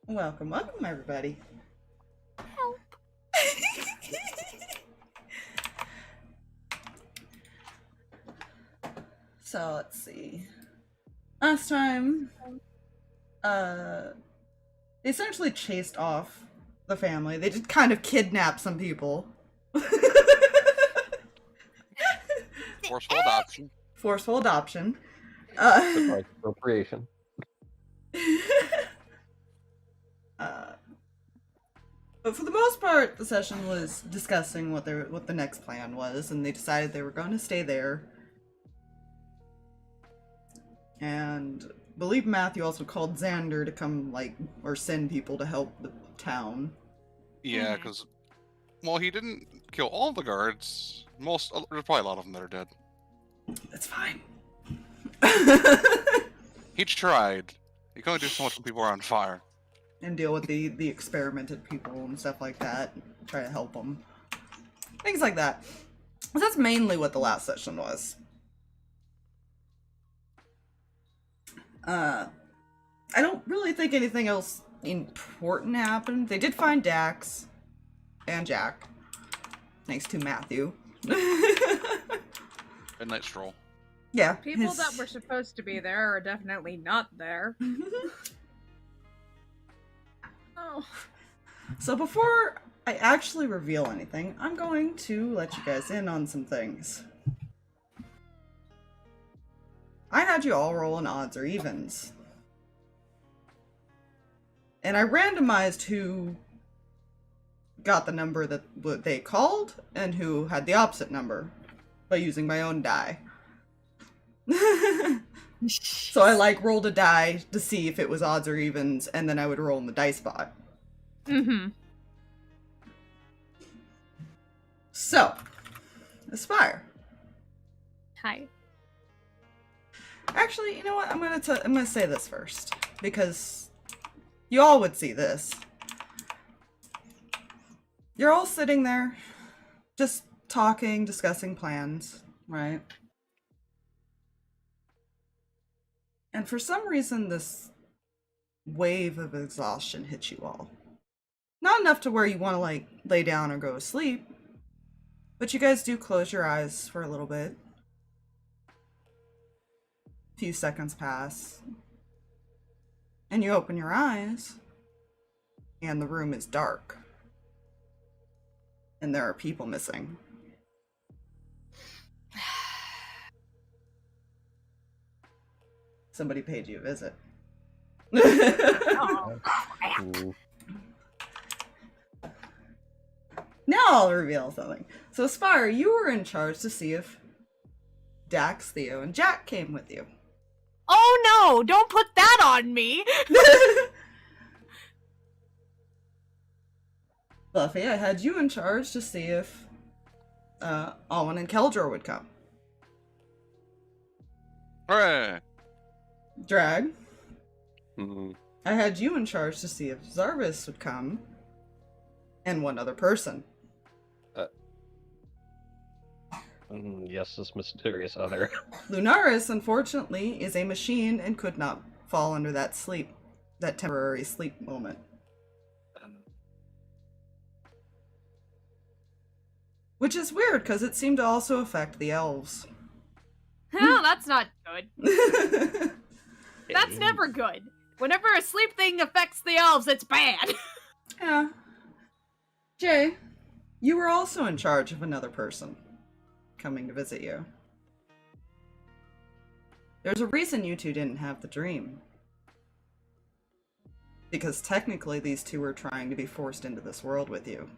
Welcome, welcome, everybody. Help. So, let's see. Last time, they essentially chased off the family. They did kind of kidnap some people. Forceful adoption. Forceful adoption. Appropriation. But for the most part, the session was discussing what the next plan was, and they decided they were going to stay there. And I believe Matthew also called Cinder to come, or send people to help the town. Yeah, because, well, he didn't kill all the guards. There's probably a lot of them that are dead. That's fine. He tried. You can only do so much when people are on fire. And deal with the experimented people and stuff like that. Try to help them. Things like that. So that's mainly what the last session was. I don't really think anything else important happened. They did find Dax and Jack. Thanks to Matthew. Midnight stroll. Yeah. People that were supposed to be there are definitely not there. Oh. So before I actually reveal anything, I'm going to let you guys in on some things. I had you all roll in odds or evens. And I randomized who got the number that they called and who had the opposite number by using my own die. So I rolled a die to see if it was odds or evens, and then I would roll in the dice bot. Mm-hmm. So, Aspire. Hi. Actually, you know what? I'm gonna say this first, because you all would see this. You're all sitting there, just talking, discussing plans, right? And for some reason, this wave of exhaustion hits you all. Not enough to where you want to, lay down or go to sleep, but you guys do close your eyes for a little bit. A few seconds pass, and you open your eyes, and the room is dark. And there are people missing. Somebody paid you a visit. Oh, crap. Now I'll reveal something. So Aspire, you were in charge to see if Dax, Theo, and Jack came with you. Oh no! Don't put that on me! Fluffy, I had you in charge to see if Alwyn and Keldor would come. Hooray! Drag, Mm, I had you in charge to see if Zarvis would come, and one other person. yes, this mysterious other. Lunaris, unfortunately, is a machine and could not fall under that temporary sleep moment. Which is weird, because it seemed to also affect the elves. Oh, that's not good. Yeah. That's never good. Whenever a sleep thing affects the elves, it's bad. Jay, you were also in charge of another person coming to visit you. There's a reason you two didn't have the dream. Because technically these two were trying to be forced into this world with you.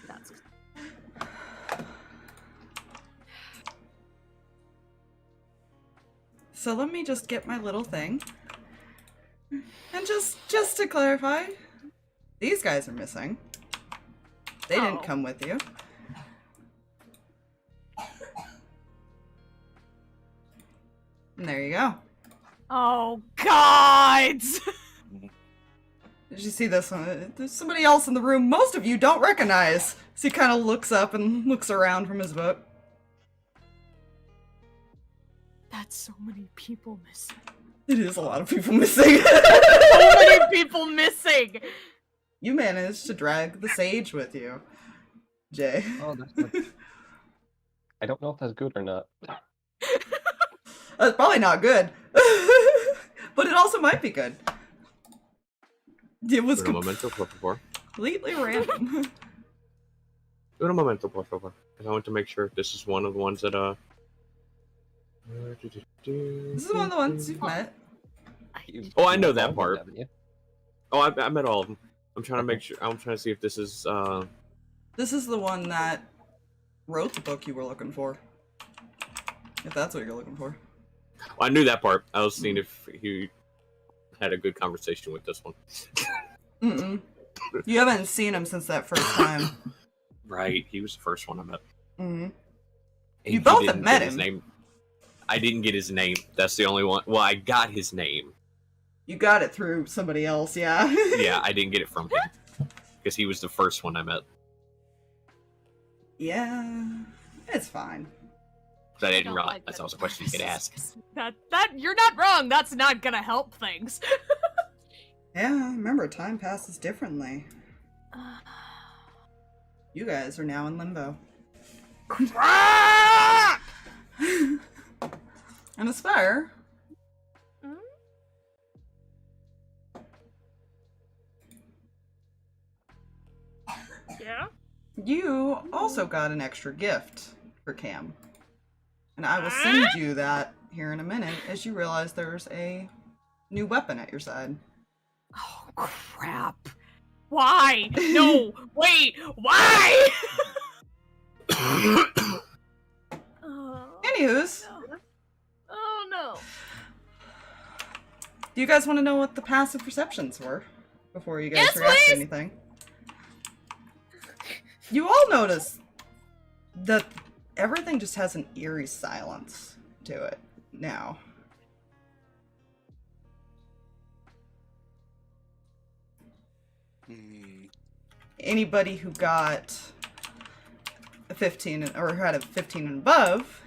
That's... So let me just get my little thing. And just to clarify, these guys are missing. They didn't come with you. And there you go. Oh, God! Did you see this one? There's somebody else in the room most of you don't recognize. So he kind of looks up and looks around from his book. That's so many people missing. It is a lot of people missing. So many people missing! You managed to drag the sage with you, Jay. Oh, that's good. I don't know if that's good or not. That's probably not good. But it also might be good. It was Un momento, por favor. completely random. Un momento, por favor. Because I want to make sure this is one of the ones that, This is one of the ones you've met. Oh, I know that part. Haven't you? Oh, I met all of them. I'm trying to make sure. I'm trying to see if this is, This is the one that wrote the book you were looking for. If that's what you're looking for. I knew that part. I was seeing if he had a good conversation with this one. Mm-mm. You haven't seen him since that first time. Right, he was the first one I met. Mm-hmm. And You he both didn't have met get his him. name. I didn't get his name. That's the only one. Well, I got his name. You got it through somebody else, yeah. Yeah, I didn't get it from him. Because he was the first one I met. Yeah, it's fine. Because I didn't don't realize like that that. was a question you could ask. That you're not wrong. That's not gonna help things. Yeah, remember, time passes differently. You guys are now in limbo. Crap! And Aspire. Yeah? You also got an extra gift for Cam. And I will send you that here in a minute as you realize there's a new weapon at your side. Oh, crap. Why? No, wait, why? Oh, Anywho's, no. Oh, no. do you guys want to know what the passive perceptions were before you guys Yes, react to please! anything? You all notice that everything just has an eerie silence to it now. Anybody who got a 15 or who had a 15 and above,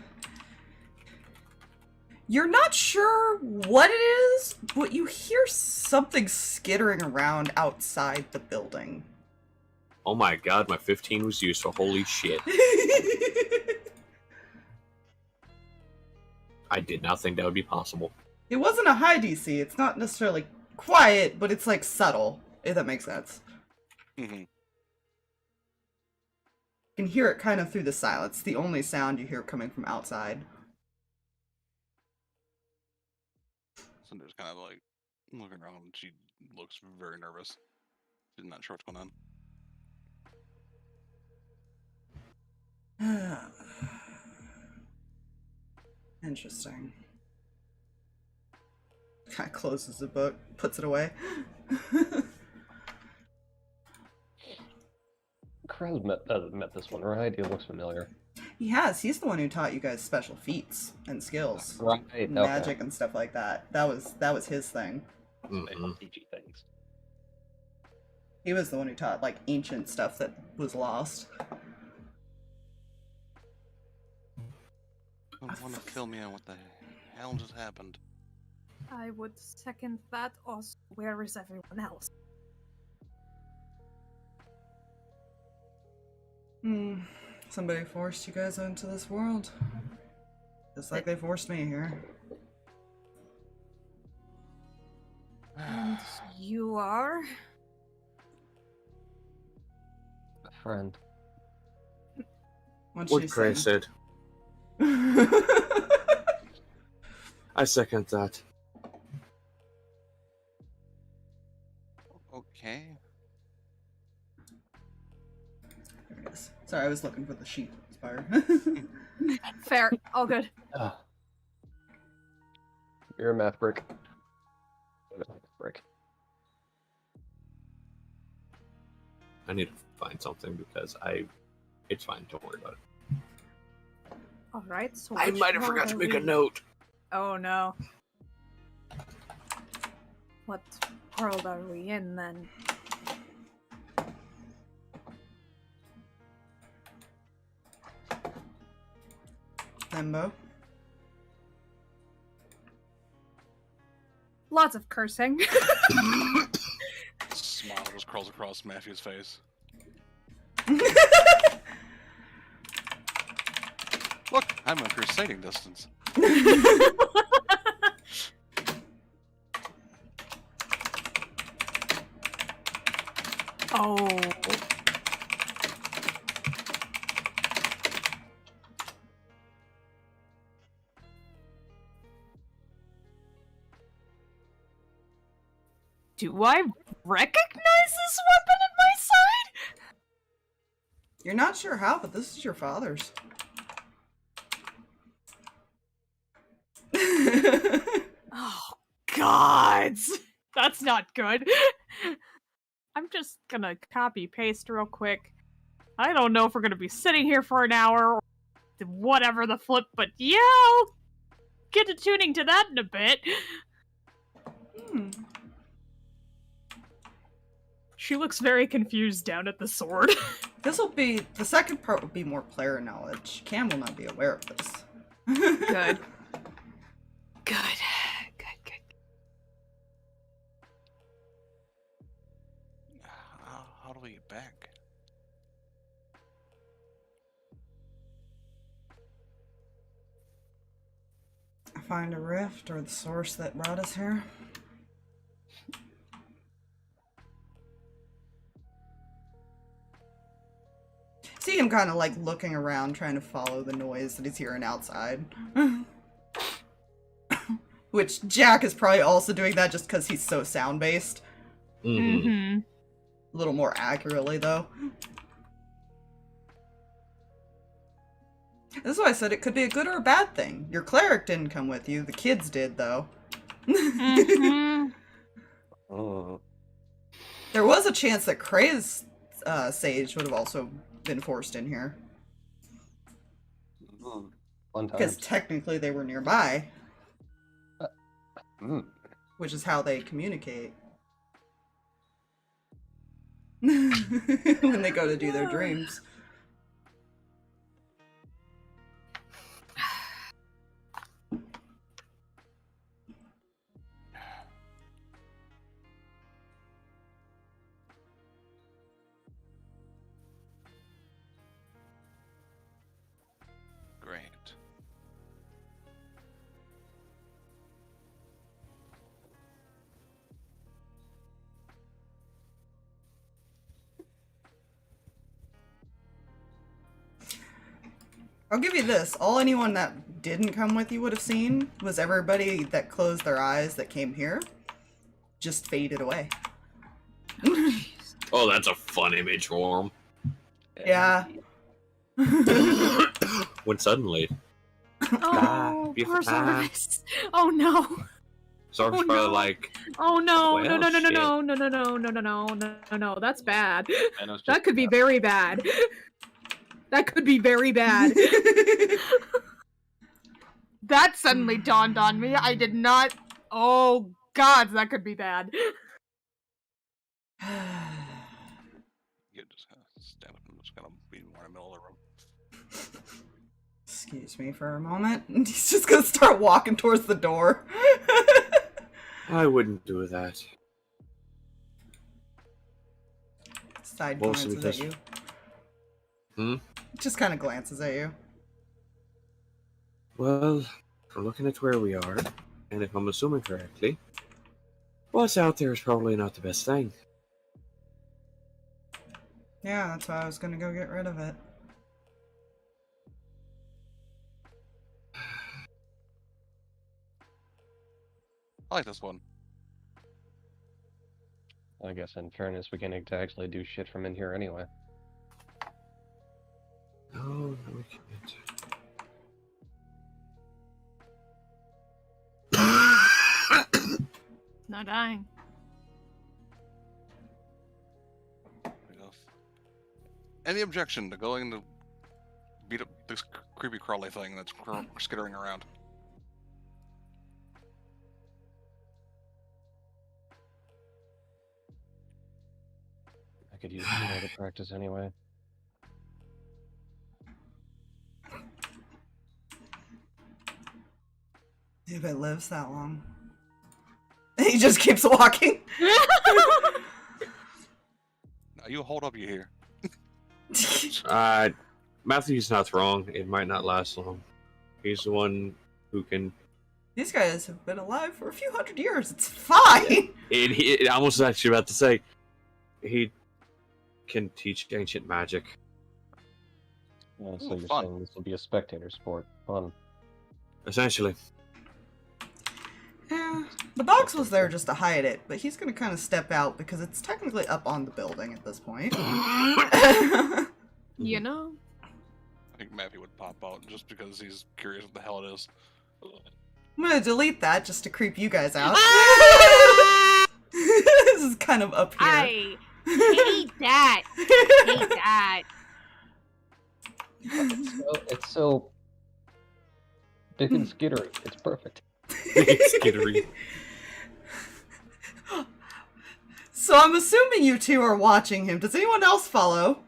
you're not sure what it is, but you hear something skittering around outside the building. Oh my god, my 15 was useful. Holy shit. I did not think that would be possible. It wasn't a high DC. It's not necessarily quiet, but it's like subtle, if that makes sense. Mm-hmm. You can hear it kind of through the silence. The only sound you hear coming from outside. Cinder's kind of like looking around and she looks very nervous. She's not sure what's going on. Interesting. Kind of closes the book, puts it away. Kreh's met this one, right? He looks familiar. He has. He's the one who taught you guys special feats and skills. Right. Magic and stuff like that. That was his thing. CG things. He was the one who taught like ancient stuff that was lost. Don't want to fill me in what the hell just happened. I would second that. Also, where is everyone else? Somebody forced you guys into this world. Just like they forced me here. And you are? A friend. What'd What she Kreh say? said. I second that. Okay. There it is. Sorry, I was looking for the sheet. Spire. Fair. All good. You're a math brick. Brick. I need to find something because it's fine, don't worry about it. All right. So I which might have world forgot to are make a we- note. Oh no. What world are we in then? Limbo. Lots of cursing. Smile just crawls across Matthew's face. Look, I'm in crusading distance. Oh. Do I recognize this weapon at my side? You're not sure how, but this is your father's. Oh, gods. That's not good. I'm just gonna copy paste real quick. I don't know if we're gonna be sitting here for an hour or whatever the flip, but yeah, I'll get to tuning to that in a bit. Hmm. She looks very confused down at the sword. This will be, the second part will be more player knowledge. Cam will not be aware of this. Good. Good. How do we get back? Find a rift or the source that brought us here. See him kind of like looking around, trying to follow the noise that he's hearing outside. Which Jack is probably also doing that just because he's so sound-based. Mm-hmm. A little more accurately, though. This is why I said it could be a good or a bad thing. Your cleric didn't come with you. The kids did, though. Mm-hmm. Oh. There was a chance that Kreh's sage would have also been forced in here. Fun Because times. technically they were nearby. Mm. Which is how they communicate. When they go to do their dreams. Great. I'll give you this. All anyone that didn't come with you would have seen was everybody that closed their eyes that came here just faded away. Oh, that's a fun image for him. Yeah. When suddenly, Oh, beautiful poor time. Sarvis. Oh no. Sarvis Oh, probably no. like, Oh no, Well, no, no, no, no, shit. no, no, no, no, no, no, no, no, no, that's bad. Thanos That just- could be very bad. That could be very bad. That suddenly dawned on me. I did not. Oh god, that could be bad. You just stab him. Just gotta be more in the middle of the room. Excuse me for a moment. He's just gonna start walking towards the door. I wouldn't do that. Side Mostly glances at because- you. Just kind of glances at you. Well, from looking at where we are, and if I'm assuming correctly, what's out there is probably not the best thing. Yeah, that's why I was gonna go get rid of it. I like this one. I guess in fairness, beginning to actually do shit from in here anyway. No, we can't. Not dying. Any objection to going to beat up this creepy crawly thing that's skittering around? I could use more to practice anyway. If it lives that long. He just keeps walking. Now you hold up your hair. Matthew's not wrong. It might not last long. He's the one who can. These guys have been alive for a few hundred years. It's fine. I almost was actually about to say he can teach ancient magic. Yeah, so Ooh, you're fun. saying this will be a spectator sport. Fun. Essentially. Yeah, the box was there just to hide it, but he's gonna kind of step out because it's technically up on the building at this point. You know? I think Mappy would pop out just because he's curious what the hell it is. I'm gonna delete that just to creep you guys out. Ah! This is kind of up here. I hate that. Hate that. It's so big and skittery. It's perfect. Skittery. So I'm assuming you two are watching him. Does anyone else follow?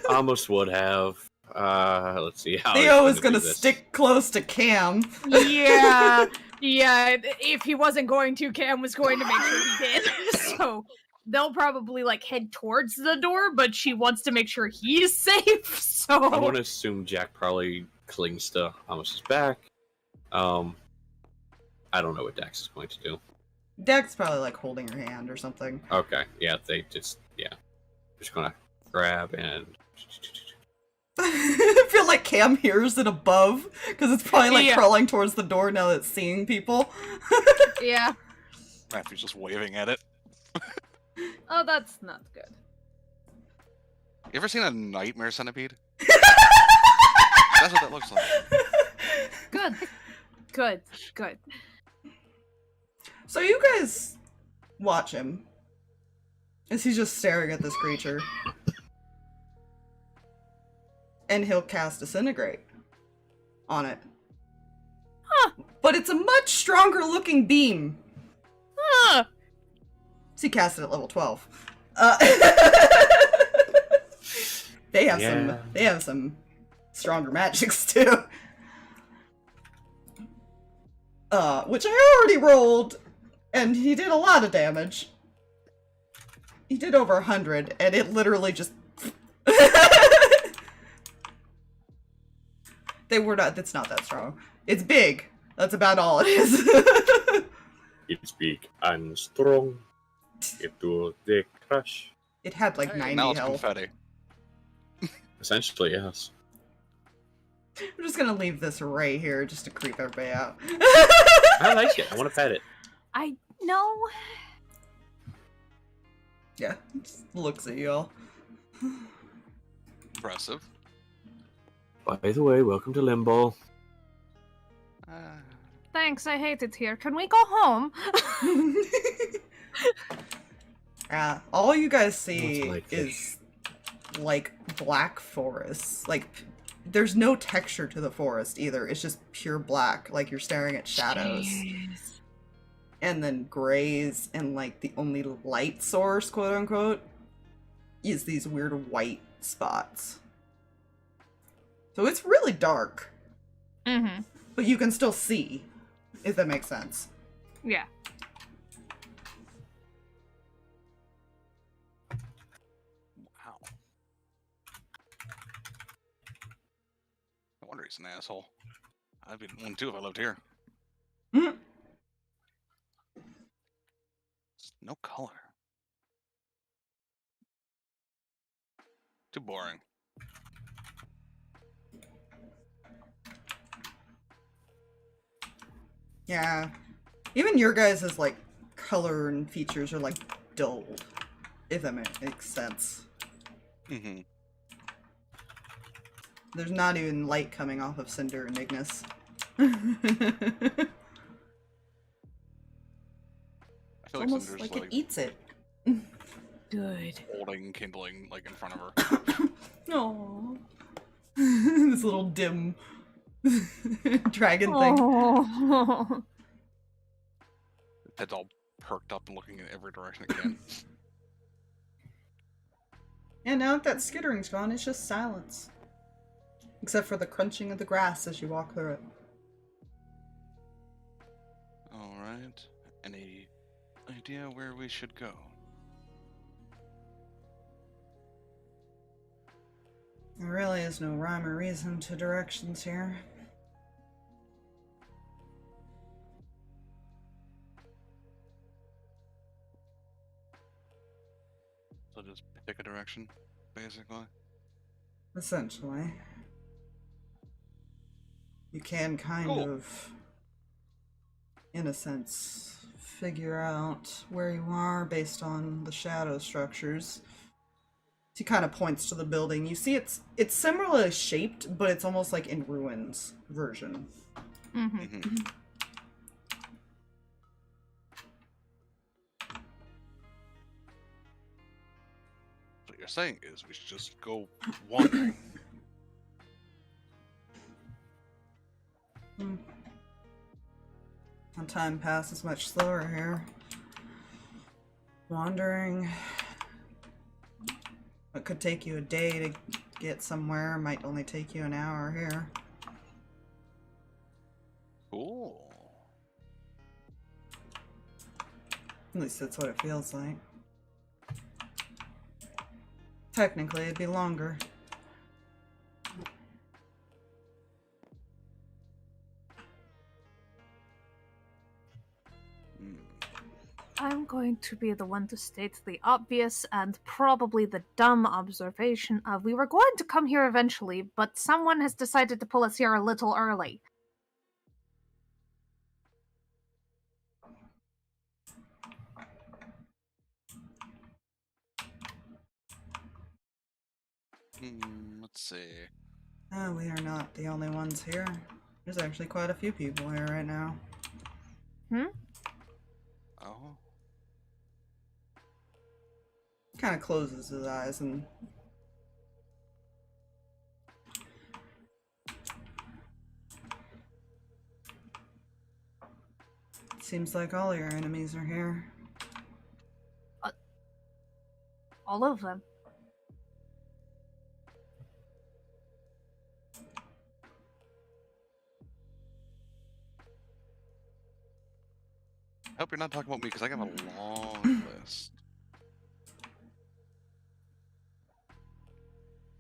Almost would have. Let's see how. Theo is he's gonna do this. stick close to Cam. Yeah. Yeah. If he wasn't going to, Cam was going to make sure he did. So they'll probably like head towards the door, but she wants to make sure he's safe. So I want to assume Jack probably clings to Amos's back. I don't know what Dax is going to do. Dex probably like holding her hand or something. Okay, yeah, just gonna grab and. I feel like Cam hears it above because it's probably like Yeah. crawling towards the door now that it's seeing people. yeah. Mappy's just waving at it. Oh, that's not good. You ever seen a nightmare centipede? That's what that looks like. Good. Good. Good. So you guys watch him as he's just staring at this creature. And he'll cast Disintegrate on it. Huh. But it's a much stronger looking beam. Huh. So he cast it at level 12. They have some stronger magics too. Which I already rolled, and he did a lot of damage. He did over 100, and it literally just... It's not that strong. It's big. That's about all it is. It's big and strong. It will the crush. It had like Hey, 90 now it's health. confetti. Essentially, yes. I'm just gonna leave this right here just to creep everybody out. I like it. I want to pet it. I know. Yeah, just looks at you all. Impressive. By the way, welcome to Limbo. Thanks, I hate it here. Can we go home? All you guys see What's like is like black forests. Like there's no texture to the forest either. It's just pure black, like you're staring at shadows. Jeez. And then grays, and like the only light source, quote unquote, is these weird white spots. So it's really dark, Mm-hmm. but you can still see, if that makes sense. Yeah. Wow. No wonder he's an asshole. I'd be one too if I lived here. Mhm. No color. Too boring. Yeah. Even your guys' like color and features are like dulled, if that makes sense. Mm-hmm. There's not even light coming off of Cinder and Ignis. I feel Almost Cinder's like like it eats it. Good. holding kindling like in front of her. Aww. This little dim dragon thing. Oh. Head's all perked up and looking in every direction it can. Yeah, now that that skittering's gone, it's just silence. Except for the crunching of the grass as you walk through it. right. Any idea where we should go? There really is no rhyme or reason to directions here. So just pick a direction, basically. Essentially. You can kind Cool. of, in a sense, figure out where you are based on the shadow structures. He kind of points to the building. You see it's similarly shaped, but it's almost like in ruins version. Mm-hmm. What you're saying is we should just go wandering. And time passes much slower here. Wandering. What could take you a day to get somewhere might only take you an hour here. Cool. At least that's what it feels like. Technically, it'd be longer. I'm going to be the one to state the obvious and probably the dumb observation of we were going to come here eventually, but someone has decided to pull us here a little early. Let's see. Oh, we are not the only ones here. There's actually quite a few people here right now. Oh. Kind of closes his eyes and seems like all your enemies are here. All of them. I hope you're not talking about me because I got a long list.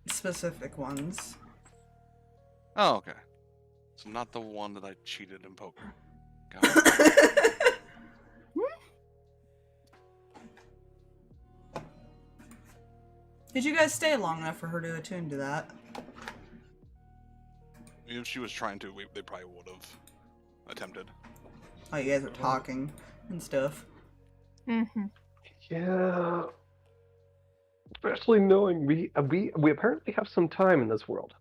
Specific ones. Oh, okay. So not the one that I cheated in poker. Got it. Did you guys stay long enough for her to attune to that? If she was trying to, they probably would have attempted. Oh, you guys are talking and stuff. Mm-hmm. Yeah. Especially knowing we apparently have some time in this world.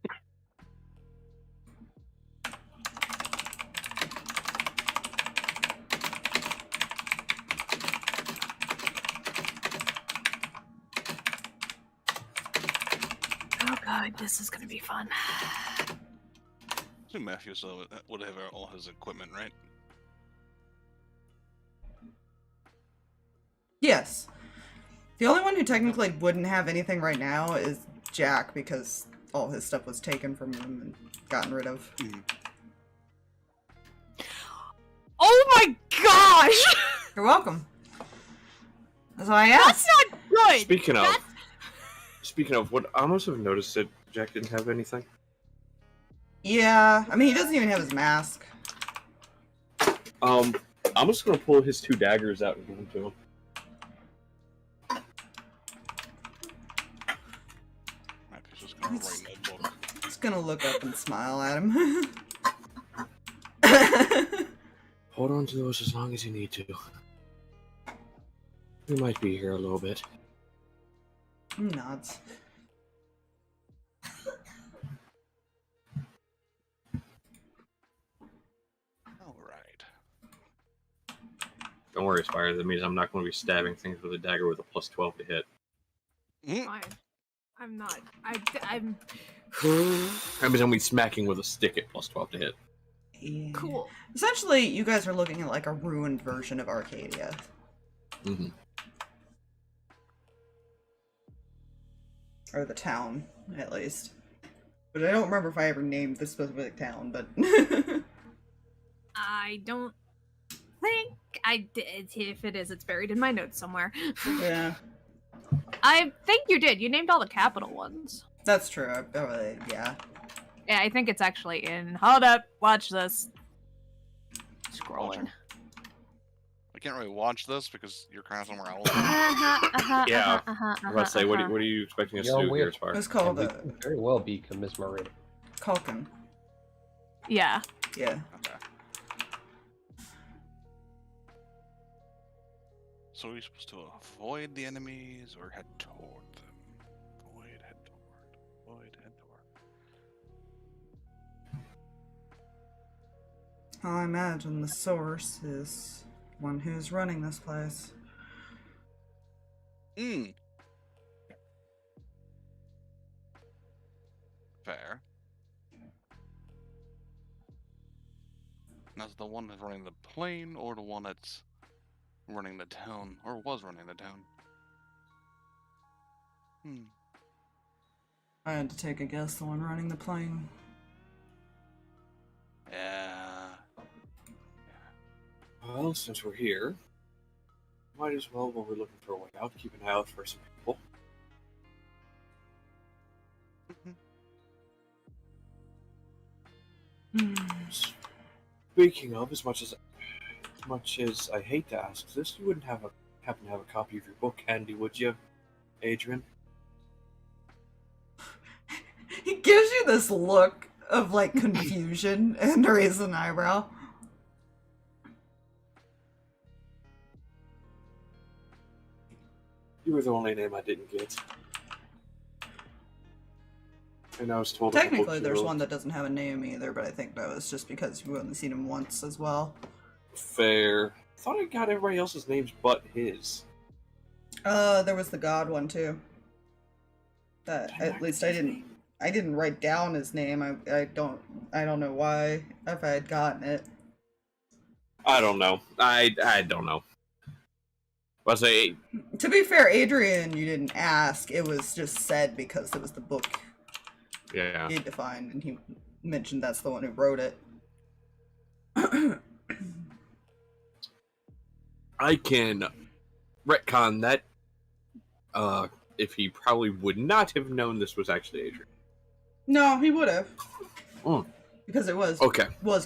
Oh god, this is gonna be fun. I think Matthew still would have all his equipment, right? Yes. The only one who technically wouldn't have anything right now is Jack, because all his stuff was taken from him and gotten rid of. Oh my gosh! You're welcome. That's why I asked. That's not good! Speaking of, would Amos have noticed that Jack didn't have anything? Yeah, I mean, he doesn't even have his mask. I'm just gonna pull his 2 daggers out and give them to him. Matthew's just gonna write in a book. Just gonna look up and smile at him. Hold on to those as long as you need to. We might be here a little bit. He nods. Alright. Don't worry, Spire. That means I'm not going to be stabbing things with a dagger with a +12 to hit. Fine. I'm not. I'm. That means I'm going to be smacking with a stick at +12 to hit. Yeah. Cool. Essentially, you guys are looking at like a ruined version of Arcadia. Mm-hmm. Or the town, at least. But I don't remember if I ever named the specific town, but... I don't think I did. If it is, it's buried in my notes somewhere. Yeah, I think you did. You named all the capital ones. that's true. Yeah. Yeah, I think it's actually in. Hold up. Watch this. Scrolling. Watching. I can't really watch this because you're kind of somewhere else. Yeah. I was about to say, what are you expecting us to You're do here, weird. as far It's as? called And we could very well be commiserating. Culkin. Yeah. Yeah. Okay. So are we supposed to avoid the enemies or head toward them? Avoid, head toward. Avoid, head toward. I imagine the source is one who's running this place. Fair. Now, is the one that's running the plane or the one that's running the town, or was running the town? I had to take a guess, the one running the plane. Yeah. Well, since we're here, might as well, when we're looking for a way out, keep an eye out for some people. Speaking of, as much as I hate to ask this, you wouldn't happen to have a copy of your book handy, would you, Adrian? He gives you this look of like confusion and raises an eyebrow. You were the only name I didn't get. And I was told Technically, there's one that doesn't have a name either, but I think that was just because you've only seen him once as well. Fair. I thought I got everybody else's names but his. There was the God one too. That at least I didn't write down his name. I don't know why, if I had gotten it. I don't know. I don't know. I'll say, To be fair, Adrian, you didn't ask. It was just said because it was the book yeah. he defined, and he mentioned that's the one who wrote it. I can retcon that. If he probably would not have known this was actually Adrian. No, he would have. Mm. Because it was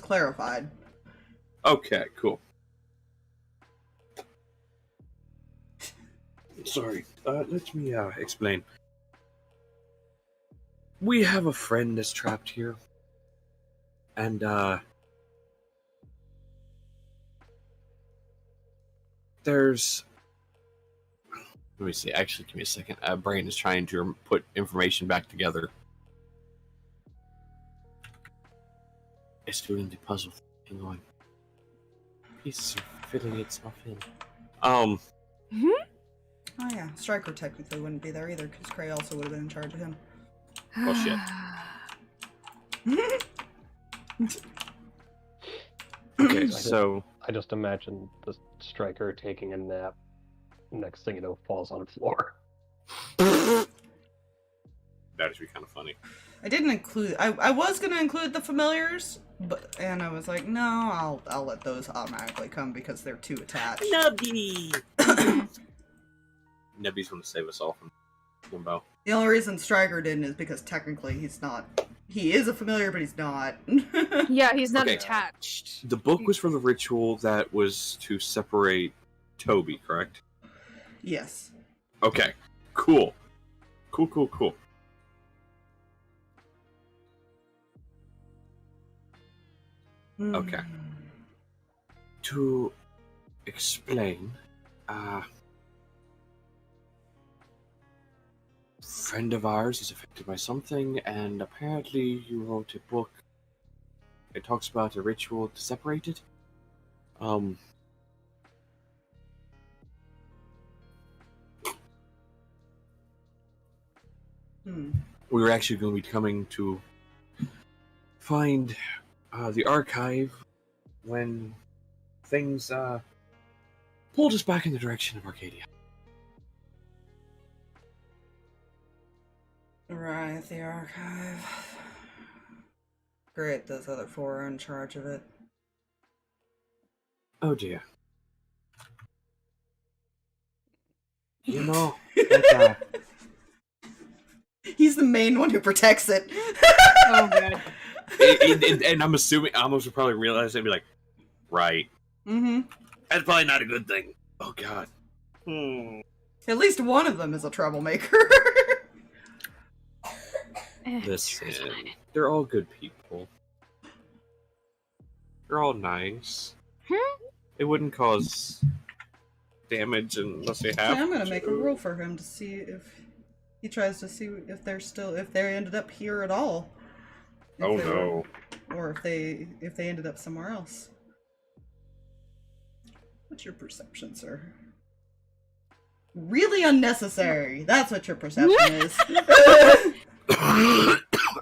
clarified. Okay, cool. Sorry, let me explain. We have a friend that's trapped here. And, there's... Let me see, actually, give me a second. Brain is trying to put information back together. It's doing the puzzle thing on. Pieces are filling itself in. Oh yeah, Stryker technically wouldn't be there either, because Kreh also would have been in charge of him. Oh shit. Okay, so... I just imagine the striker taking a nap. Next thing you know, falls on the floor. That'd be kind of funny. I didn't include. I was gonna include the familiars, and I was like, no, I'll let those automatically come because they're too attached. Nubby! Nebby's gonna save us all from Limbo. The only reason Stryker didn't is because technically he's not. He is a familiar, but he's not. Yeah, he's not Okay. attached. The book was for the ritual that was to separate Toby, correct? Yes. Okay, cool. Cool. Okay. To explain, friend of ours is affected by something, and apparently you wrote a book. It talks about a ritual to separate it. We were actually going to be coming to find the archive when things pulled us back in the direction of Arcadia. Right, the archive. Great, those other four are in charge of it. Oh dear. You know, that, He's the main one who protects it. Oh, good. and I'm assuming Amos would probably realize it and be like, right. Mm-hmm. That's probably not a good thing. Oh god. At least one of them is a troublemaker. Listen, they're all good people. They're all nice. It wouldn't cause damage unless they have I'm gonna make a roll for him to see if he tries to see if they ended up here at all. If Oh they no. or if they ended up somewhere else. What's your perception, sir? Really unnecessary. That's what your perception is.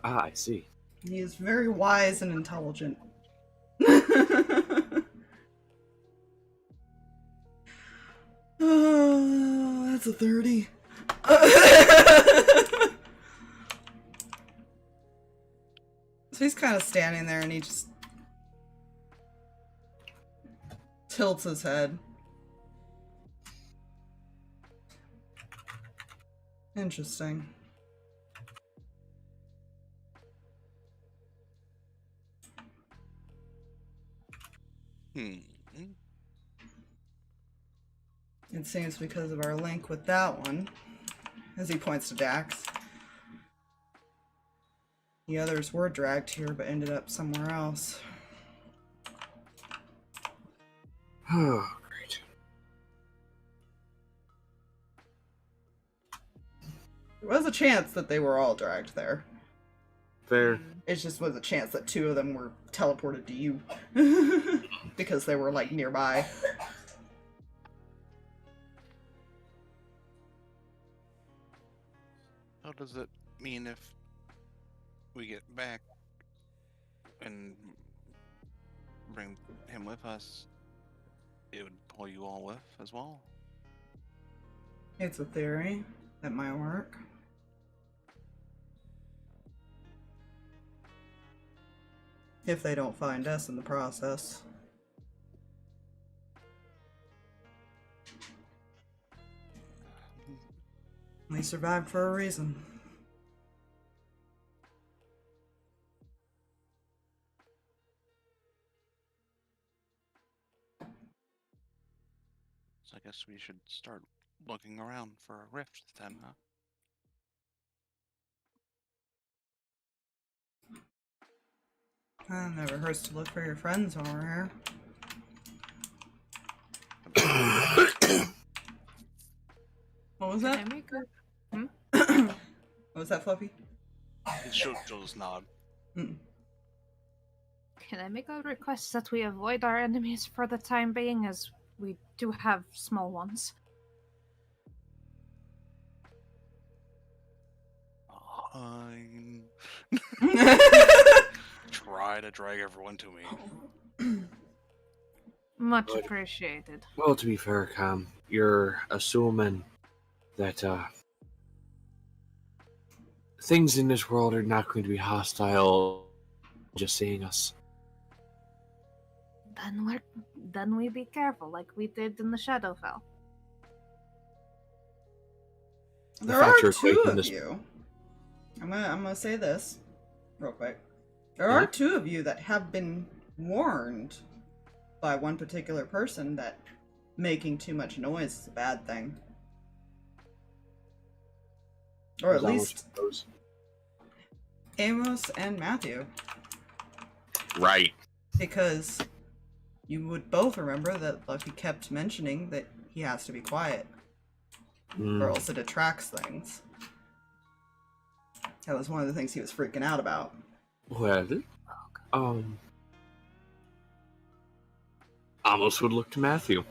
Ah, I see. He is very wise and intelligent. Oh, that's a 30. So he's kind of standing there and he just tilts his head. Interesting. It seems because of our link with that one, as he points to Dax. The others were dragged here but ended up somewhere else. Oh, great. There was a chance that they were all dragged there. Fair. It just was a chance that 2 of them were teleported to you. Because they were, like, nearby. How does it mean if we get back and bring him with us, it would pull you all with as well? It's a theory that might work. If they don't find us in the process. We survived for a reason. So I guess we should start looking around for a rift then, huh? Never hurts to look for your friends over here. What was that? Can I make a... What was that, Fluffy? It showed Joe's nod. Mm. Can I make a request that we avoid our enemies for the time being, as we do have small ones? Fine. Try to drag everyone to me. Much Good. appreciated. Well, to be fair, Cam, you're assuming that things in this world are not going to be hostile just seeing us. Then we be careful, like we did in the Shadowfell. There fact are you're 2 taking of this- you. I'm gonna say this real quick. There are 2 of you that have been warned by one particular person that making too much noise is a bad thing. Or at least Amos and Matthew. Right. Because you would both remember that Lucky kept mentioning that he has to be quiet. Or else it attracts things. That was one of the things he was freaking out about. Well, Amos would look to Matthew.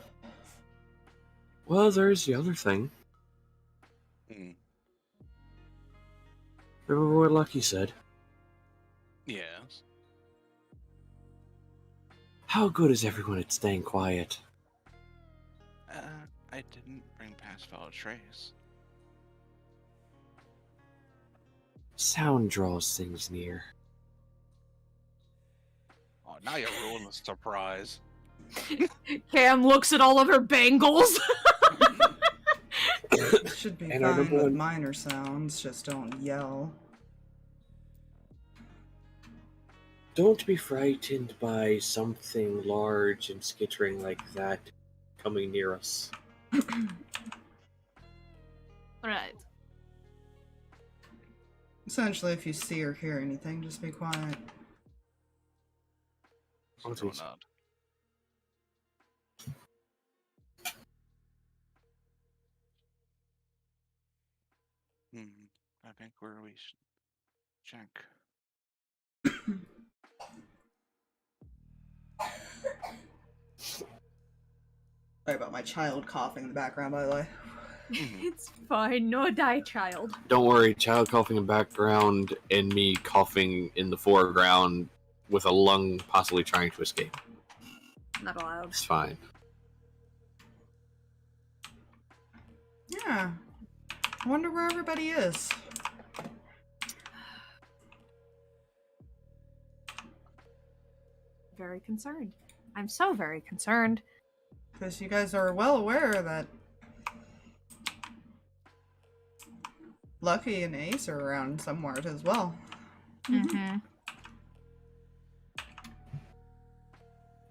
Well, there's the other thing. Remember what Lucky said? Yes. How good is everyone at staying quiet? I didn't bring past fellow trace. Sound draws things near. Oh, now you're ruining the surprise. Cam looks at all of her bangles. Should be And I fine remember with when- minor sounds, just don't yell. Don't be frightened by something large and skittering like that coming near us. Right. Essentially, if you see or hear anything, just be quiet. So not. I think we should check. Sorry about my child coughing in the background, by the way. It's fine. No die, child. Don't worry, child coughing in the background and me coughing in the foreground with a lung possibly trying to escape. Not allowed. It's fine. Yeah. I wonder where everybody is. Very concerned. I'm so very concerned. Because you guys are well aware that Lucky and Ace are around somewhere as well. Mm-hmm.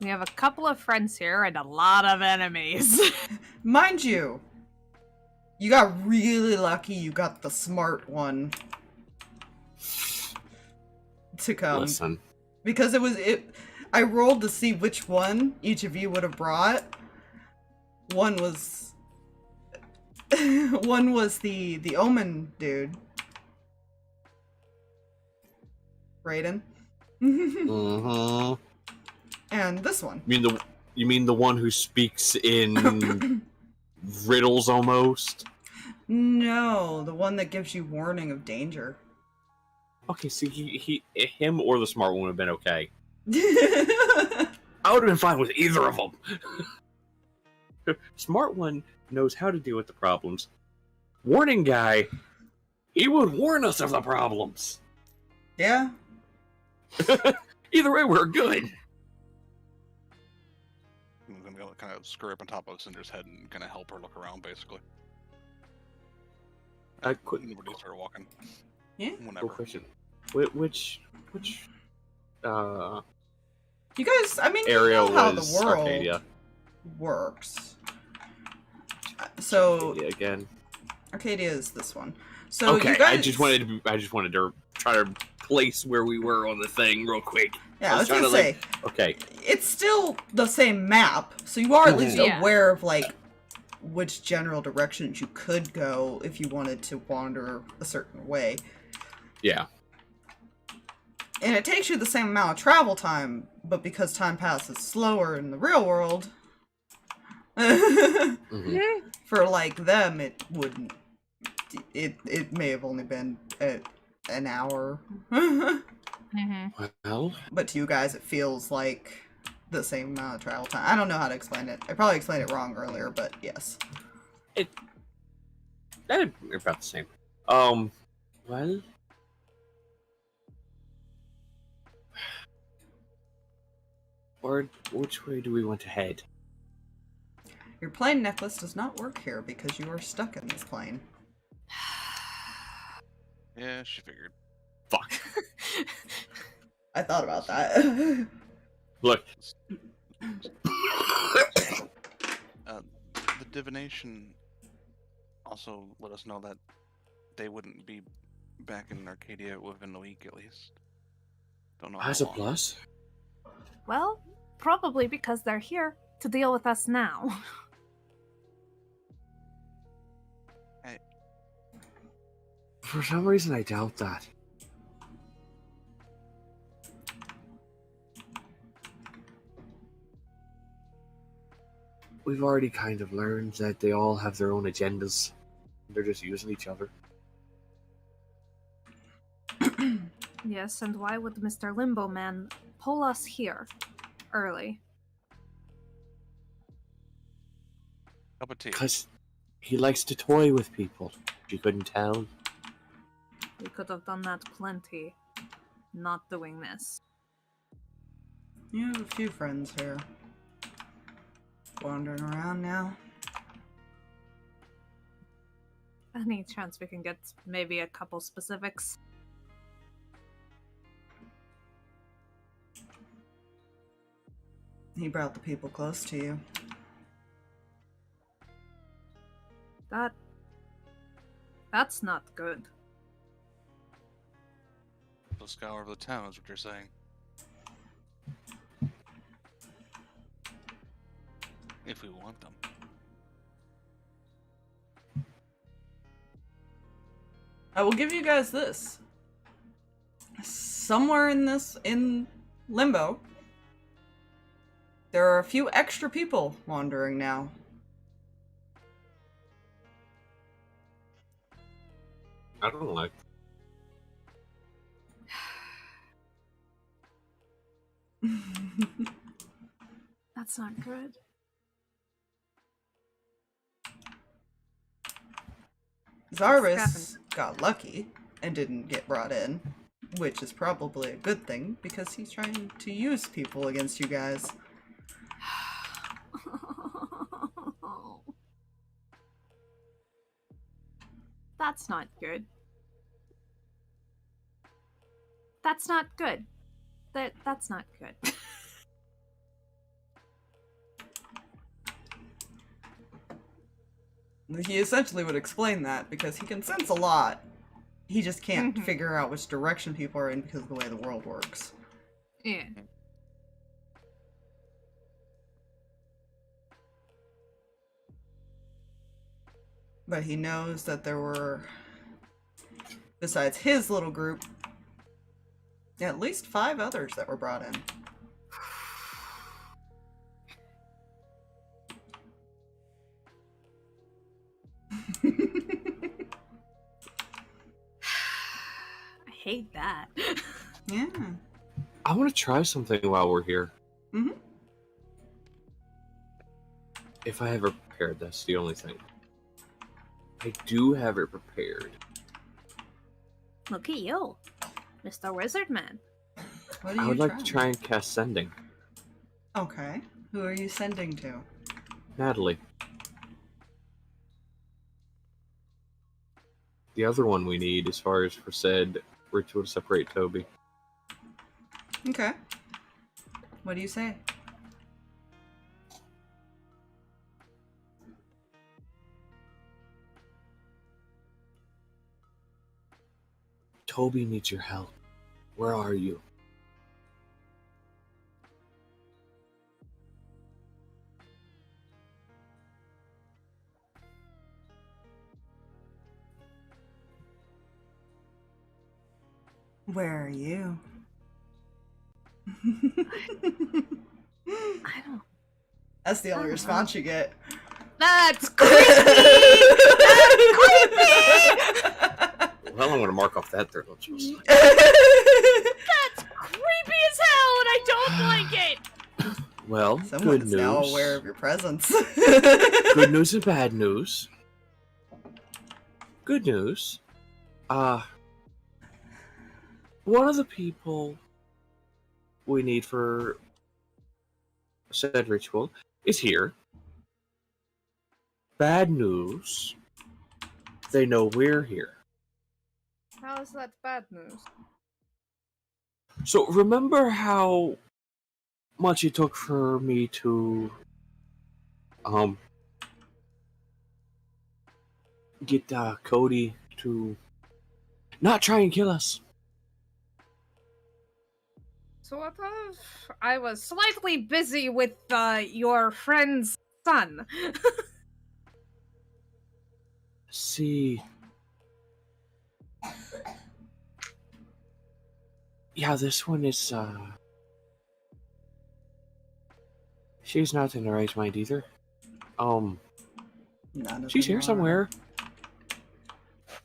We have a couple of friends here and a lot of enemies. Mind you, you got really lucky you got the smart one to come. Listen. Because I rolled to see which one each of you would have brought. One was the Omen dude. Raiden. Mm-hmm. And this one. You mean the one who speaks in riddles almost? No, the one that gives you warning of danger. Okay, see, him or the smart one would have been okay. I would have been fine with either of them. Smart one knows how to deal with the problems. Warning guy, he would warn us of the problems. Yeah. Either way, we're good. I'm gonna go kind of screw up on top of Cinder's head and kind of help her look around, basically. I couldn't. Nobody started walking. Yeah. Cool Whenever. question. Which You guys, I mean, area you know how was the world Arcadia? works. So Arcadia again. Arcadia is this one. So Okay, you guys, I just wanted to try to place where we were on the thing real quick. Yeah, I was trying gonna to, say, okay, it's still the same map, so you are at least Yeah. aware of like which general directions you could go if you wanted to wander a certain way. yeah. And it takes you the same amount of travel time, but because time passes slower in the real world, Mhm. for like them it wouldn't. It may have only been an hour. Mm-hmm. Well, But to you guys, it feels like the same amount of travel time. I don't know how to explain it. I probably explained it wrong earlier, but yes. they're about the same. Well, or which way do we want to head? Your plane necklace does not work here because you are stuck in this plane. Yeah, she figured. Fuck. I thought about that. Look. The divination also let us know that they wouldn't be back in Arcadia within a week at least. Don't know. how As a long. plus? Well, probably because they're here to deal with us now. For some reason, I doubt that. We've already kind of learned that they all have their own agendas. They're just using each other. Yes, and why would Mr. Limbo Man pull us here early? Cup of tea. Because he likes to toy with people. You couldn't tell. We could have done that plenty. Not doing this. You have a few friends here. wandering around now. Any chance we can get maybe a couple specifics? He brought the people close to you. That's not good. They'll scour the town, is what you're saying. If we want them. I will give you guys this. Somewhere in Limbo, there are a few extra people wandering now. I don't like. That's not good. Zarvis got lucky and didn't get brought in, which is probably a good thing because he's trying to use people against you guys. That's not good. That's not good. That's not good. He essentially would explain that because he can sense a lot. He just can't Mhm. figure out which direction people are in because of the way the world works. Yeah. But he knows that there were, besides his little group, at least 5 others that were brought in. I hate that. Yeah. I want to try something while we're here. Mhm. If I have it prepared, that's the only thing. I do have it prepared. Look at you, Mr. Wizard Man. What are I you would like trying? to try and cast Sending. Okay. Who are you sending to? Natalie. The other one we need, as far as for said ritual to separate Toby. Okay. What do you say? Toby needs your help. Where are you? Where are you? I don't. That's the only response you get. That's creepy. That's creepy. Well, I'm going to mark off that third one. That's creepy as hell, and I don't like it. Well, Someone good is news. now aware of your presence. Good news and bad news. Good news. One of the people we need for said ritual is here. Bad news. They know we're here. How is that bad news? So remember how much it took for me to get Cody to not try and kill us? Sort of. I was slightly busy with your friend's son. See, yeah, this one is she's not in the right mind either. None of She's them here are. somewhere.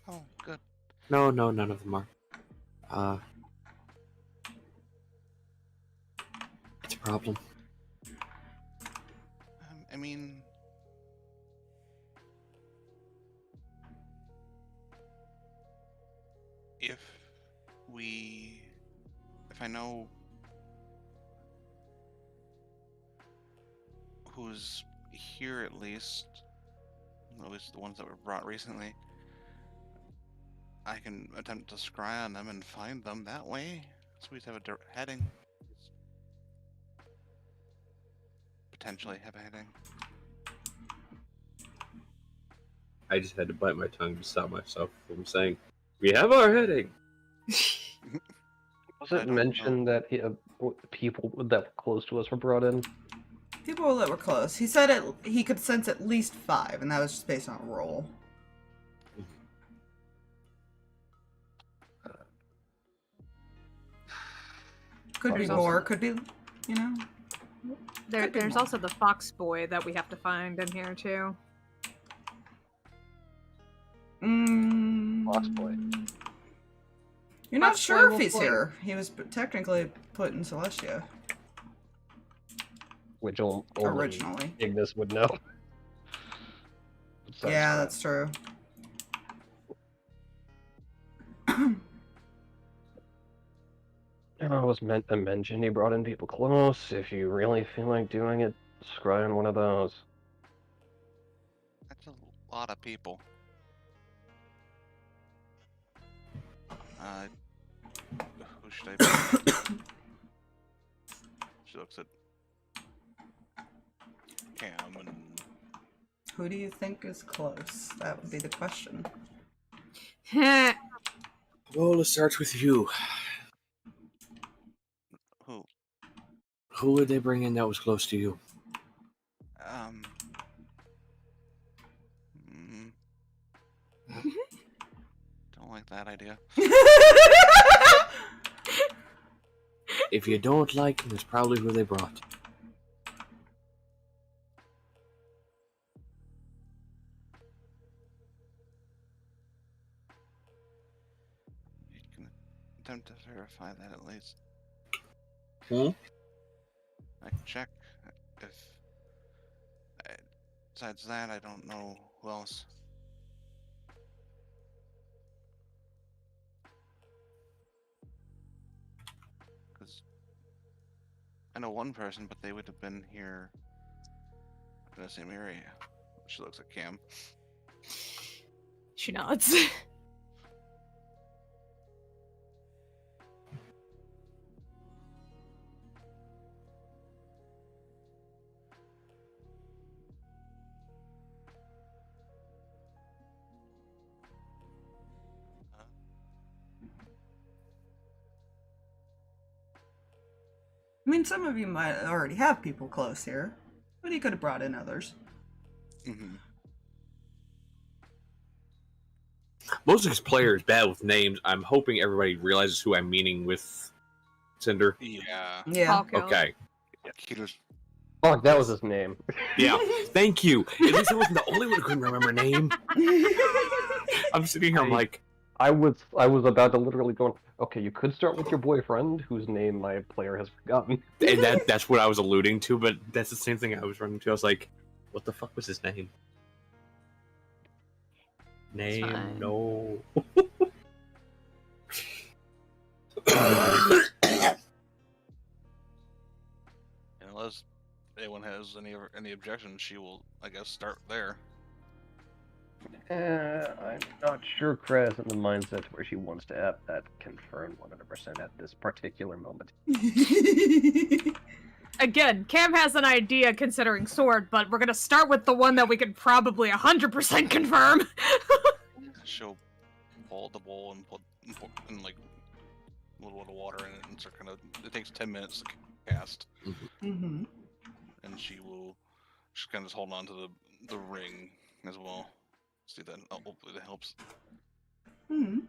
Oh, good. No, none of them are. It's a problem. I mean, if I know who's here at least the ones that were brought recently, I can attempt to scry on them and find them that way. So we have a heading. Potentially have a heading. I just had to bite my tongue to stop myself from saying, "We have our heading." Was it mentioned that people that were close to us were brought in? People that were close. He said he could sense at least 5, and that was just based on a roll. Could be There's more, also- could be, you know. Could be There's more. also the fox boy that we have to find in here too. Fox boy. You're not Fox sure boy if he's will here. He was technically put in Celestia Which only originally. Ignis would know. Besides Yeah, that. that's true. It was meant to mention he brought in people close. If you really feel like doing it, scry on one of those. That's a lot of people. Who should I pick? She looks at Cam and Who do you think is close? That would be the question. Well, let's start with you. who? Who would they bring in that was close to you? Don't like that idea. If you don't like him, that's probably who they brought. You can attempt to verify that at least. Hmm? I can check if. Besides that, I don't know who else. Because I know one person, but they would have been here in the same area. She looks at Cam. She nods. I mean, some of you might already have people close here, but he could have brought in others. Mm-hmm. Most of his players bad with names. I'm hoping everybody realizes who I'm meaning with Cinder. Yeah. Yeah. Okay. Fuck, that was his name. Yeah. Thank you. At least I wasn't the only one who couldn't remember a name. I'm sitting here. I'm like, I was about to literally go, okay, you could start with your boyfriend, whose name my player has forgotten. and that's what I was alluding to. But that's the same thing I was running to. I was like, what the fuck was his name? Name? fine. No. Unless anyone has any objections, she will, I guess, start there. I'm not sure Kreh is in the mindset where she wants to have that confirmed 100% at this particular moment. Again, Cam has an idea considering sword, but we're gonna start with the one that we can probably 100% confirm. She'll pull the bowl and put like a little bit of water in it, and start kind of. It takes 10 minutes to cast, Mm-hmm. and she's kind of just holding on to the ring as well. See that? Hopefully that helps. Mm-hmm.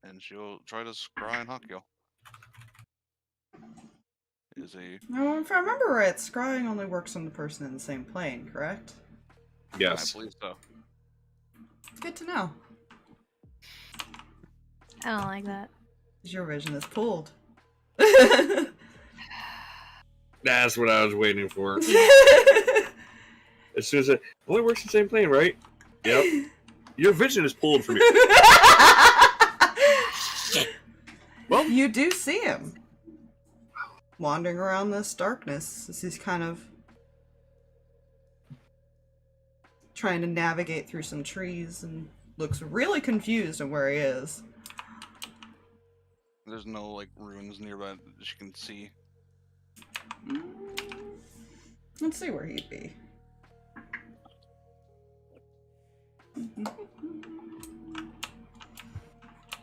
And she'll try to scry on Hakyo. Is a Now, if I remember right, scrying only works on the person in the same plane, correct? Yes. I believe so. Good to know. I don't like that. Your vision is pulled. That's what I was waiting for. As soon as it only works in the same plane, right? Yep. Your vision is pulled from you. Well, you do see him wandering around this darkness as he's kind of trying to navigate through some trees and looks really confused on where he is. There's no like ruins nearby that you can see. Let's see where he'd be.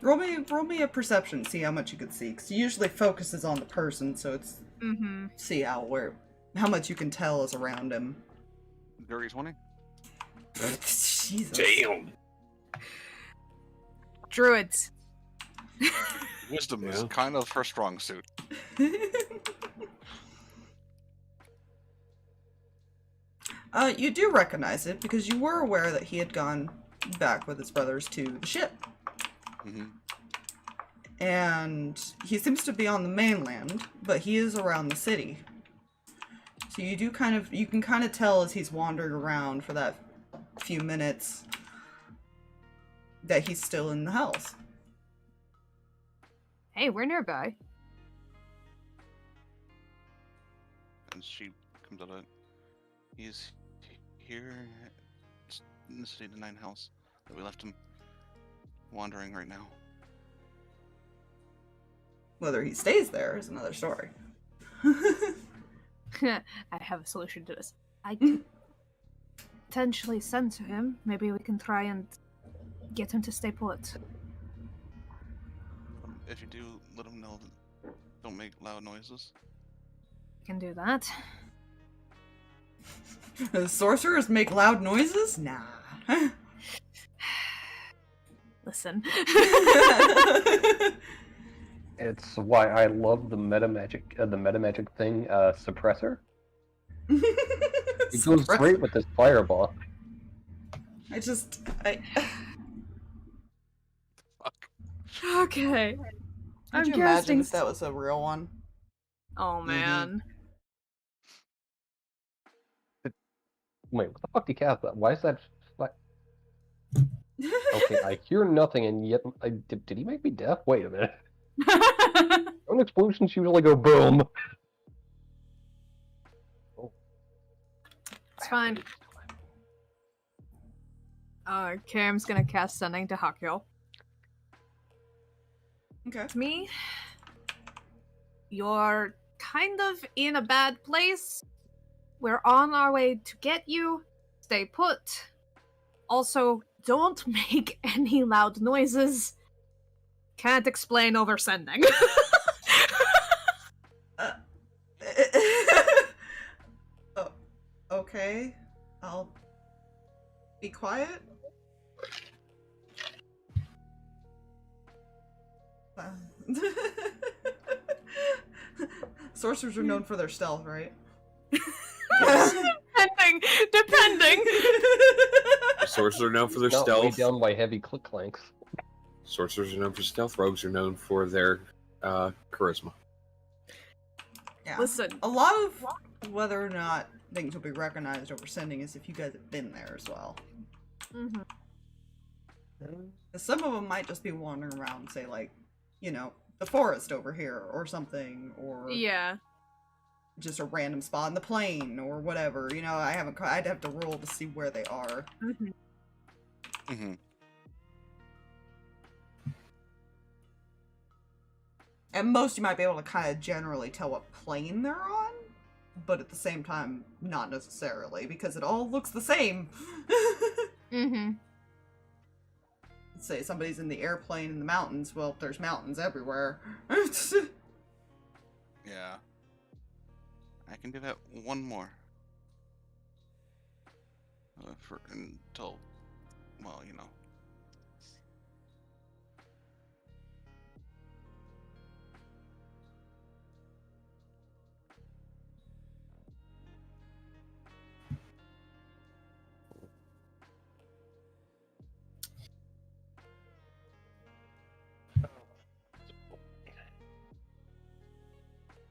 Roll me a perception, see how much you can see. Because he usually focuses on the person, so it's see how much you can tell is around him. Dirty 20. Jesus. Damn. Druids. Wisdom is Yeah. kind of her strong suit. You do recognize it because you were aware that he had gone back with his brothers to the ship. Mm-hmm. And he seems to be on the mainland, but he is around the city. So you can kind of tell as he's wandering around for that few minutes that he's still in the house. Hey, we're nearby. And she comes out of it. He's here in the City of the Nine house that we left him wandering right now. Whether he stays there is another story. I have a solution to this. I could potentially send to him. Maybe we can try and get him to stay put. If you do, let him know that don't make loud noises. We can do that. The sorcerers make loud noises? Nah. Listen. It's why I love the meta magic thing, suppressor. It goes great with this fireball. Fuck. Okay. Could you imagine if that was a real one? Oh man. Wait, what the fuck do you cast that? Why is that? Okay, I hear nothing, and yet did he make me deaf? Wait a minute. Don't explosions usually go boom? Oh. It's fine. Okay, I'm just gonna cast Sending to Hakyo. Okay. To me, you're kind of in a bad place. We're on our way to get you. Stay put. Also, don't make any loud noises. Can't explain over sending. Oh, okay. I'll be quiet. Sorcerers are known for their stealth, right? Depending. Sorcerers are known for their Not weighed stealth. down by heavy click clanks. Sorcerers are known for stealth. Rogues are known for their charisma. Yeah. Listen. A lot of whether or not things will be recognized over sending is if you guys have been there as well. Mm-hmm. 'Cause some of them might just be wandering around, say like, you know, the forest over here or something, or Yeah. just a random spot in the plain or whatever. You know, I'd have to roll to see where they are. Mm-hmm. Mm-hmm. At most, you might be able to kind of generally tell what plane they're on, but at the same time, not necessarily, because it all looks the same. Mm-hmm. Let's say somebody's in the airplane in the mountains. Well, there's mountains everywhere. Yeah. I can do that one more. Until, well, you know.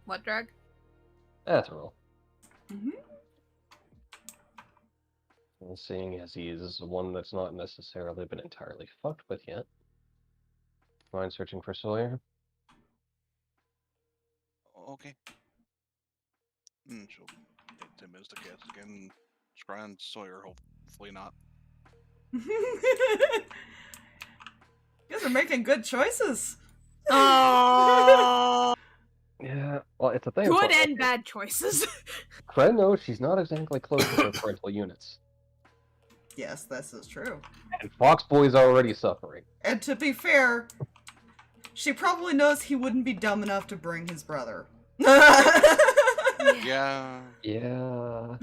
What drag? That's a roll. Mhm. And seeing as he is one that's not necessarily been entirely fucked with yet. Mind searching for Sawyer? Okay. And she'll take 10 minutes to cast again. Scry on Sawyer, hopefully not. You guys are making good choices. Oh, Yeah, well, it's a thing. good and bad choices. Kreh knows she's not exactly close to her parental units. Yes, this is true. And Fox Boy's already suffering. And to be fair, she probably knows he wouldn't be dumb enough to bring his brother. Yeah. Yeah.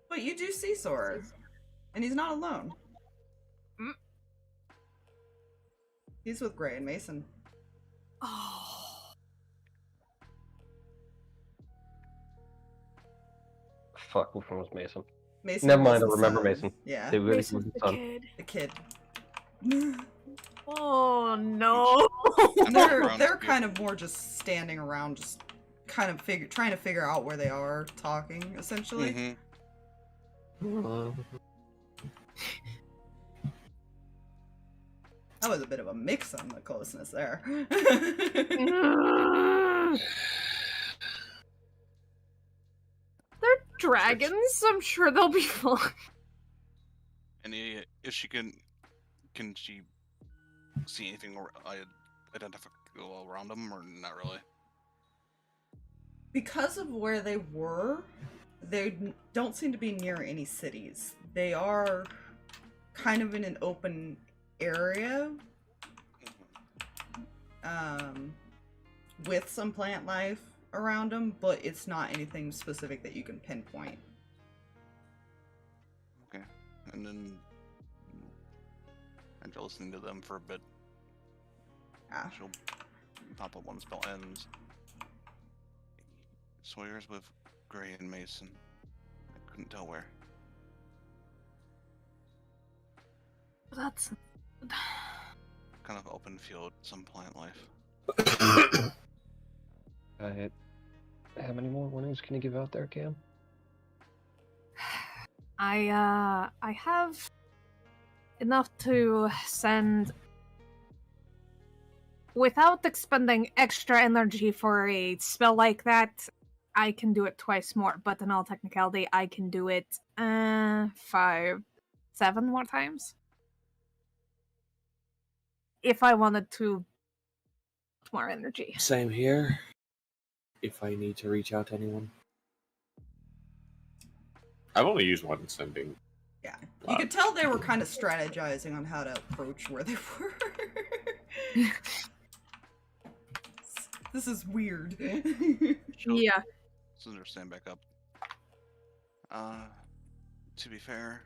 But you do see Sora, and he's not alone. Mm. He's with Gray and Mason. Oh, Fuck, which one was Mason? Mason Never was mind, I the remember son. Mason. Yeah, They really Mason's killed his the son. kid. the kid. Oh no. They're kind of more just standing around, just kind of trying to figure out where they are, talking essentially. Mm-hmm. That was a bit of a mix on the closeness there. They're dragons. I'm sure they'll be fine. And if she can she see anything identifiable around them, or not really? Because of where they were, they don't seem to be near any cities. They are kind of in an open area, with some plant life around them, but it's not anything specific that you can pinpoint. Okay. And then after listening to them for a bit, Ah. she'll pop up when spell ends. Sawyer's with Gray and Mason. I couldn't tell where. That's Kind of open field, some plant life. How many more warnings can you give out there, Cam? I have enough to send without expending extra energy for a spell like that. I can do it twice more, but in all technicality, I can do it 7 more times if I wanted to put more energy. Same here. If I need to reach out to anyone. I've only used one sending. Yeah. You could tell they were kind of strategizing on how to approach where they were. This is weird. Yeah. Cinder, stand back up. To be fair,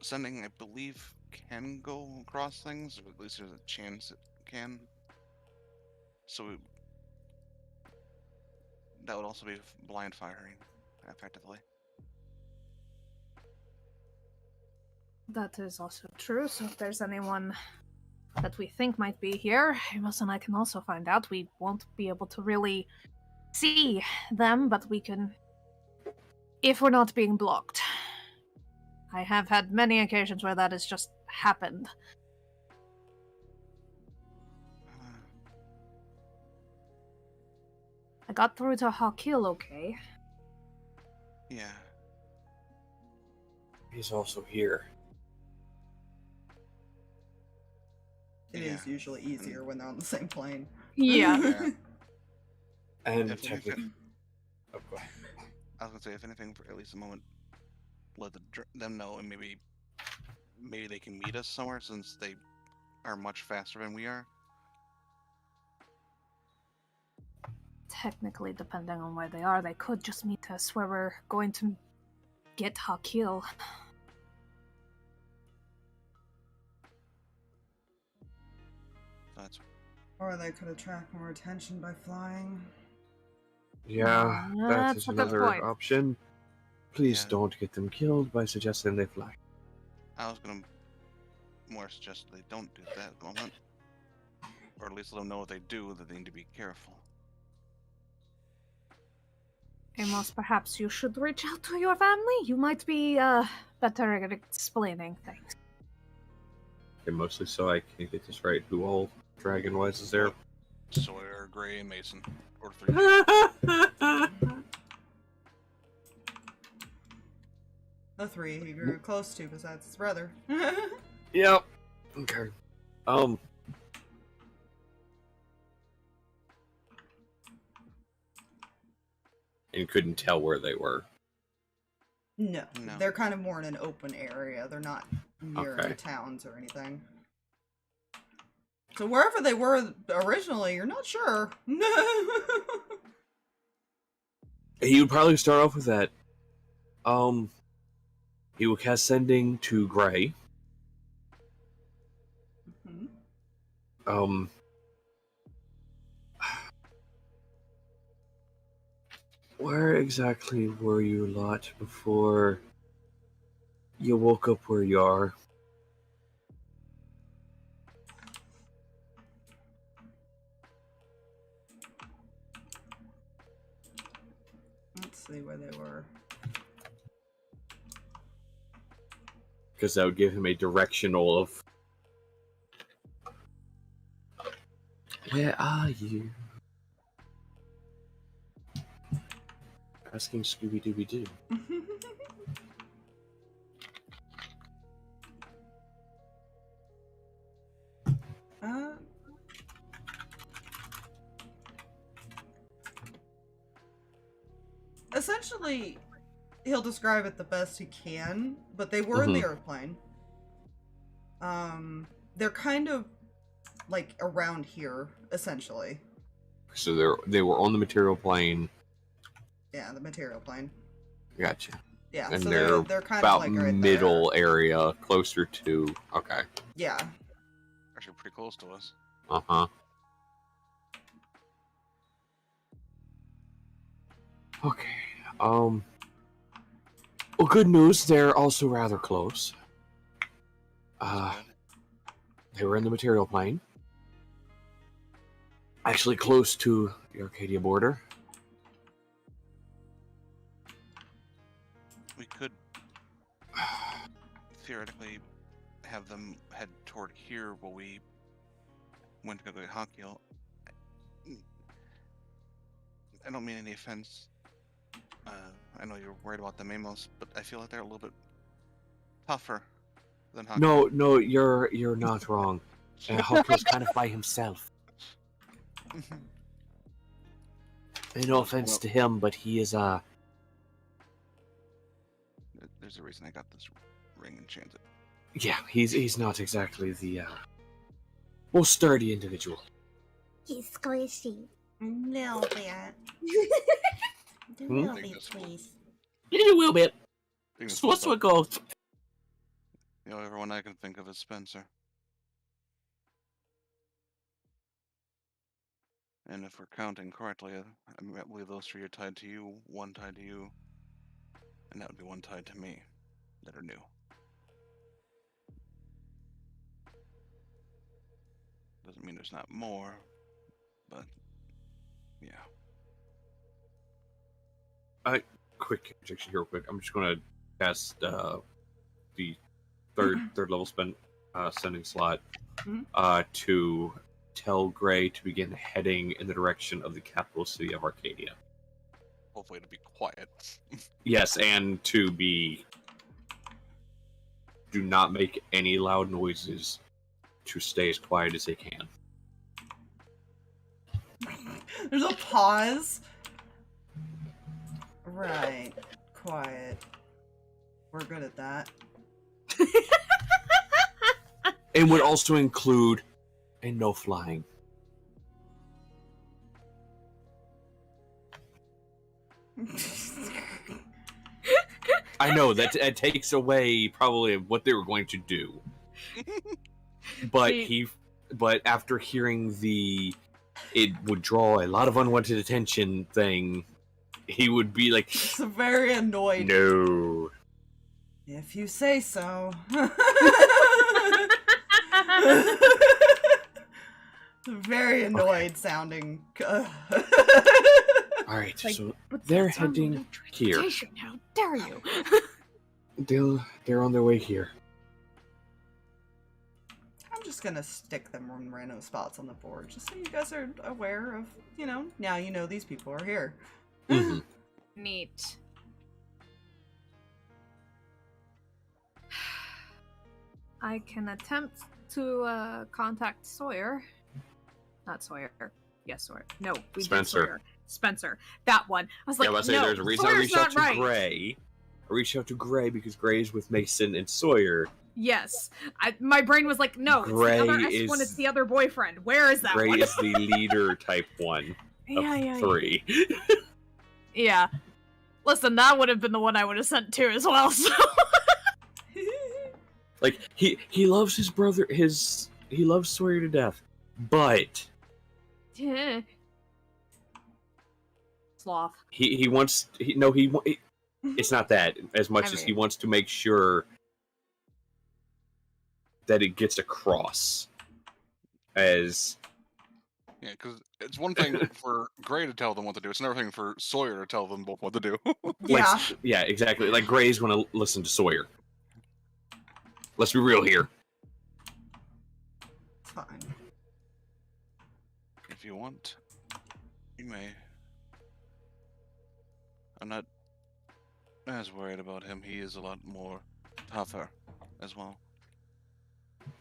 sending, I believe, can go across things, or at least there's a chance it can. So that would also be blind firing, effectively. That is also true, so if there's anyone that we think might be here, Amos and I can also find out. We won't be able to really see them, but we can, if we're not being blocked. I have had many occasions where that has just happened. I got through to Hakil okay. Yeah. He's also here. It is usually easier when they're on the same plane. Yeah. Yeah. And If technically... anything- Oh, go ahead. I was gonna say, if anything, for at least a moment, let them know, and maybe they can meet us somewhere, since they are much faster than we are. Technically, depending on where they are, they could just meet us where we're going to get Hakil. That's Or they could attract more attention by flying. Yeah, that That's is a good another point. option. Please Yeah. don't get them killed by suggesting they fly. I was gonna more suggest they don't do that at the moment, or at least let them know if they do that they need to be careful. Amos, perhaps you should reach out to your family? You might be better at explaining things. And mostly so I can get this right. Who all dragon-wise is there? Sawyer, Gray, and Mason. Or 3. The 3 he grew close to besides his brother. Yep. Okay. And couldn't tell where they were. No, No. they're kind of more in an open area. They're not near Okay. any towns or anything. So wherever they were originally, you're not sure. He would probably start off with that. He will cast Sending to Gray. Mhm. Where exactly were you lot before you woke up where you are? Let's see where they were. Because that would give him a directional of... Where are you? Asking Scooby-Dooby-Doo. uh, essentially, he'll describe it the best he can, but they were in the airplane. They're kind of like around here, essentially. So they were on the material plane. Yeah, the material plane. Gotcha. Yeah, And so they're they're kind about of like right middle there. area, closer to... Okay. Yeah. Actually, pretty close to us. Uh-huh. Okay. Well, good news, they're also rather close. That's good. They were in the material plane. Actually close to the Arcadia border. We could theoretically have them head toward here while we went to go get Hakil. I don't mean any offense. I know you're worried about them, Amos, but I feel like they're a little bit tougher than Hakil. No, you're not wrong. Hakil's kind of by himself. And no offense to him, but he is There's a reason I got this ring enchanted. yeah, he's not exactly the most sturdy individual. He's squishy. A little bit. A little bit, please. A little bit. Thing is, What's what goes? the only one I can think of is Spencer. And if we're counting correctly, I believe those 3 are tied to you, 1 tied to you, and that would be 1 tied to me that are new. Doesn't mean there's not more, but yeah. Quick interjection here, real quick. I'm just gonna cast the third level sending slot to tell Gray to begin heading in the direction of the capital city of Arcadia. Hopefully to be quiet. Yes, and to be... Do not make any loud noises. To stay as quiet as they can. There's a pause. Right. Quiet. We're good at that. It would also include a no flying. I know that it takes away probably what they were going to do, but but after hearing it would draw a lot of unwanted attention thing, he would be like, It's very annoyed. no. If you say so. Very annoyed sounding. Alright, Like, so but they're that's our heading little here. tradition, how dare you? They're on their way here. I'm just gonna stick them in random spots on the board, just so you guys are aware of, now you know these people are here. Mhm. Neat. I can attempt to contact Sawyer. Not Sawyer. Yes, Sawyer. No, we did Spencer. Sawyer. Spencer. That one. I was like, I was no, say there's a reason I Sawyer's reached out not to right. Gray. I reached out to Gray because Gray's with Mason and Sawyer. Yes. My brain was like, no, Gray it's the other S1, is- it's the other boyfriend. Where is that Gray one? is the leader type one of yeah. 3. Yeah. Listen, that would have been the one I would have sent to as well, so... Like, he loves his brother, he loves Sawyer to death, but Sloth. he wants, it's not that, as much as he wants to make sure that it gets across as... Yeah, because it's one thing for Gray to tell them what to do. It's another thing for Sawyer to tell them both what to do. Yeah. Yeah, exactly. Like, Gray's going to listen to Sawyer. Let's be real here. It's fine. If you want, you may. I'm not as worried about him. He is a lot more tougher as well.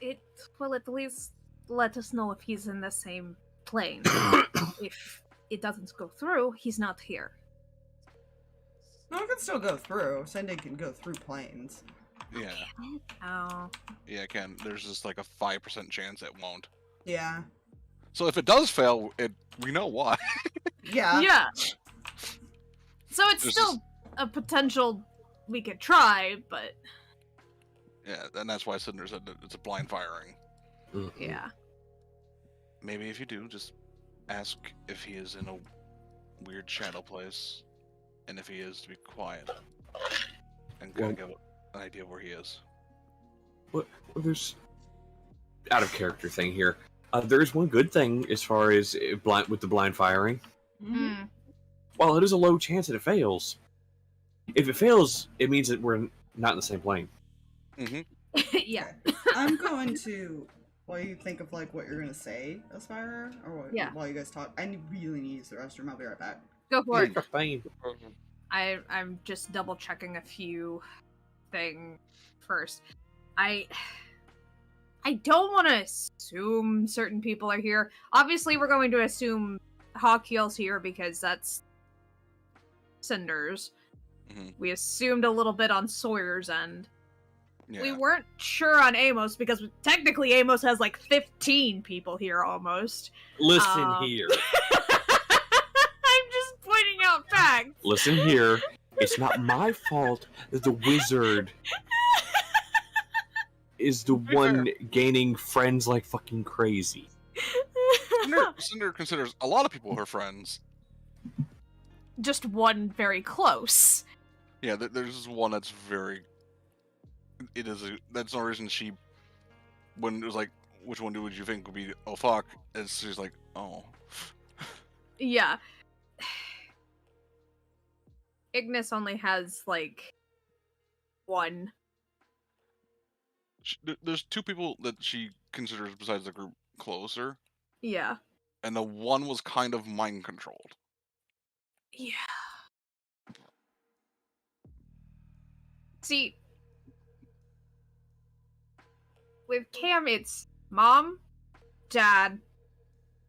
It will at least let us know if he's in the same plane. If it doesn't go through, he's not here. No, it can still go through. Sending can go through planes. Yeah, Oh. yeah, it can. There's just like a 5% chance it won't. Yeah. So if it does fail, we know why. Yeah. Yeah. So it's This still is- a potential we could try, but Yeah, and that's why Cinder said that it's a blind firing. yeah. Maybe if you do, just ask if he is in a weird shadow place, and if he is, to be quiet, and kind of give an idea where he is. Well, there's out of character thing here. There's one good thing as far as with the blind firing. Mm-hmm. While it is a low chance that it fails, if it fails, it means that we're not in the same plane. Mm-hmm. Yeah. I'm going to, while you think of like what you're gonna say, Aspirer, or what, Yeah. while you guys talk, I really need to use the restroom. I'll be right back. Go for it. Fine. I'm just double checking a few things first. I don't want to assume certain people are here. Obviously, we're going to assume Hawkeel's here because that's Cinder's. Mhm. We assumed a little bit on Sawyer's end. Yeah. We weren't sure on Amos because technically Amos has like 15 people here almost. Listen here. I'm just pointing out facts. Listen here. It's not my fault that the wizard is the be one gaining friends like fucking crazy. Cinder considers a lot of people her friends. Just one very close. Yeah, there's this one that's very. That's no reason she. When it was like, which one would you think would be? Oh fuck! And she's like, oh. Yeah. Ignis only has like one. There's two people that she considers besides the group closer, Yeah. and the one was kind of mind controlled. Yeah. See, with Cam, it's mom, dad,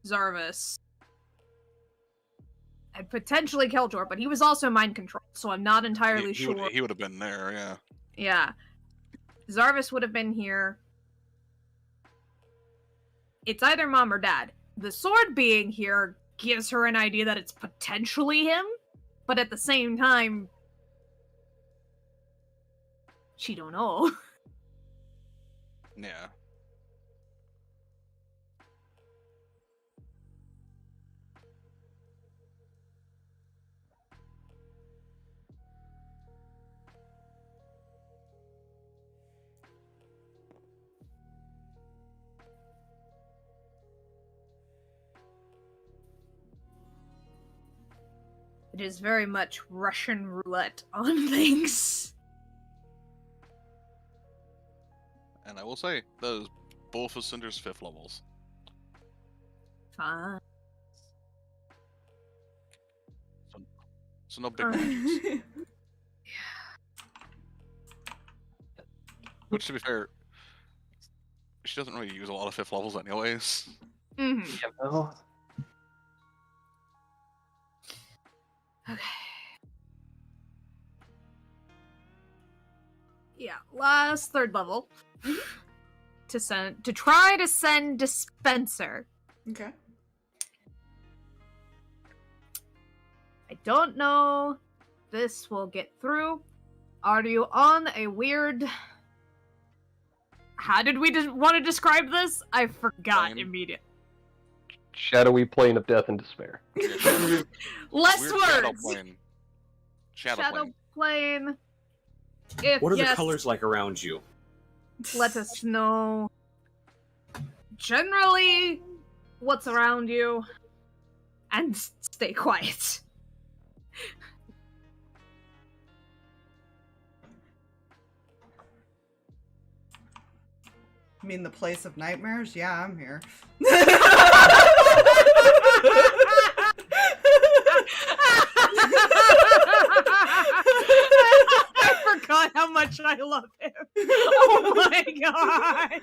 Zarvis, and potentially Keldor, but he was also mind controlled, so I'm not entirely sure. He would have been there, yeah. Yeah. Zarvis would have been here. It's either mom or dad. The sword being here gives her an idea that it's potentially him, but at the same time, she don't know. Yeah. It is very much Russian roulette on things. And I will say, that is both of Cinder's 5th levels. Fine. So no big magics. Which, to be fair, she doesn't really use a lot of 5th levels anyways. Mm-hmm. You know? Okay. Yeah, last 3rd level. to try to send Dispenser. Okay. I don't know if this will get through. Are you on a weird... How did we want to describe this? I forgot Plane. immediately. Shadowy plane of death and despair. Less Weird words! Shadow plane. Shadow plane. plane. If What are yes, the colors like around you? let us know. Generally, what's around you. And stay quiet. You mean the place of nightmares? Yeah, I'm here. I forgot how much I love him. Oh my god.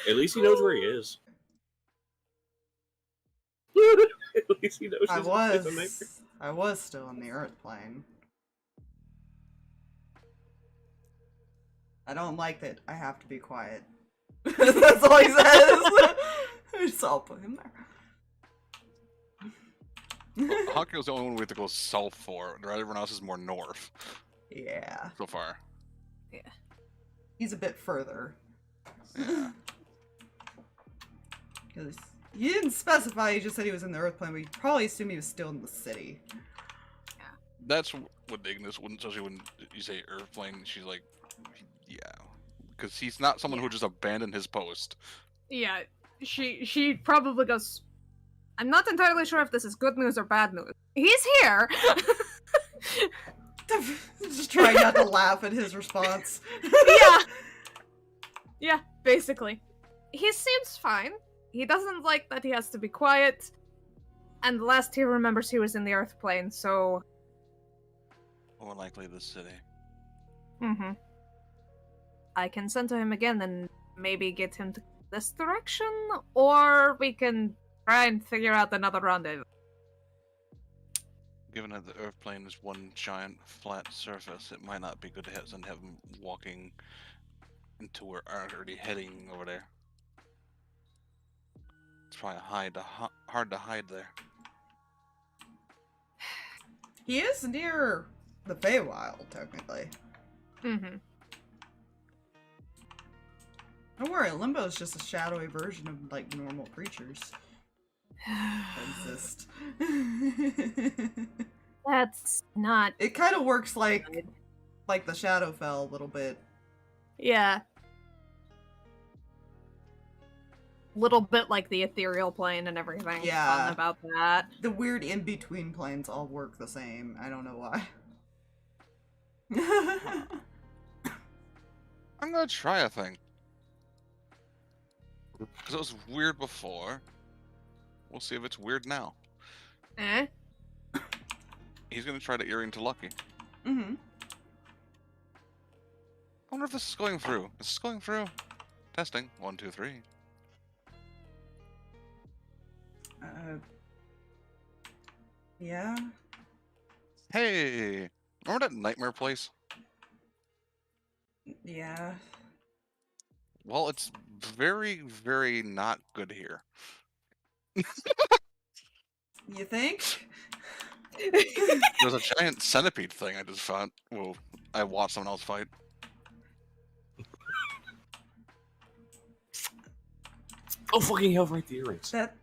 At least he knows where he is. At least he knows I it's a nightmare. was still in the Earth plane. I don't like that I have to be quiet. That's all he says. So I'll put him there. Haku's the only one we have to go south for. Everyone else is more north Yeah. so far. He's a bit further. Yeah. Because you didn't specify, you just said he was in the Earth plane, but you probably assume he was still in the city. That's what Ignis wouldn't, especially when you say airplane, she's like, yeah. Because he's not someone who would just abandon his post. Yeah, she probably goes, I'm not entirely sure if this is good news or bad news. He's here! Just trying not to laugh at his response. Yeah. Yeah, basically. He seems fine. He doesn't like that he has to be quiet. And last he remembers he was in the Earth plane, so... More likely the city. Mm-hmm. I can send to him again and maybe get him to this direction, or we can try and figure out another rendezvous. Given that the Earth plane is one giant flat surface, it might not be good to have him walking into where already heading over there. It's probably hard to hide there. He is near the Feywild, technically. Mm-hmm. Don't worry, Limbo is just a shadowy version of, like, normal creatures that exist. That's not... It kind of works like the Shadowfell a little bit. Yeah. Little bit like the ethereal plane and everything. Yeah. Fun about that. The weird in-between planes all work the same. I don't know why. I'm gonna try a thing. Because it was weird before. We'll see if it's weird now. Eh? He's gonna try to earring to Lucky. Mm-hmm. I wonder if this is going through. Is this going through? Testing. 1, 2, 3. Yeah. Hey! Remember that nightmare place? Yeah. Well, it's very, very not good here. You think? There's a giant centipede thing I just found. Well, I watched someone else fight. Oh, fucking hell, right, the earrings. That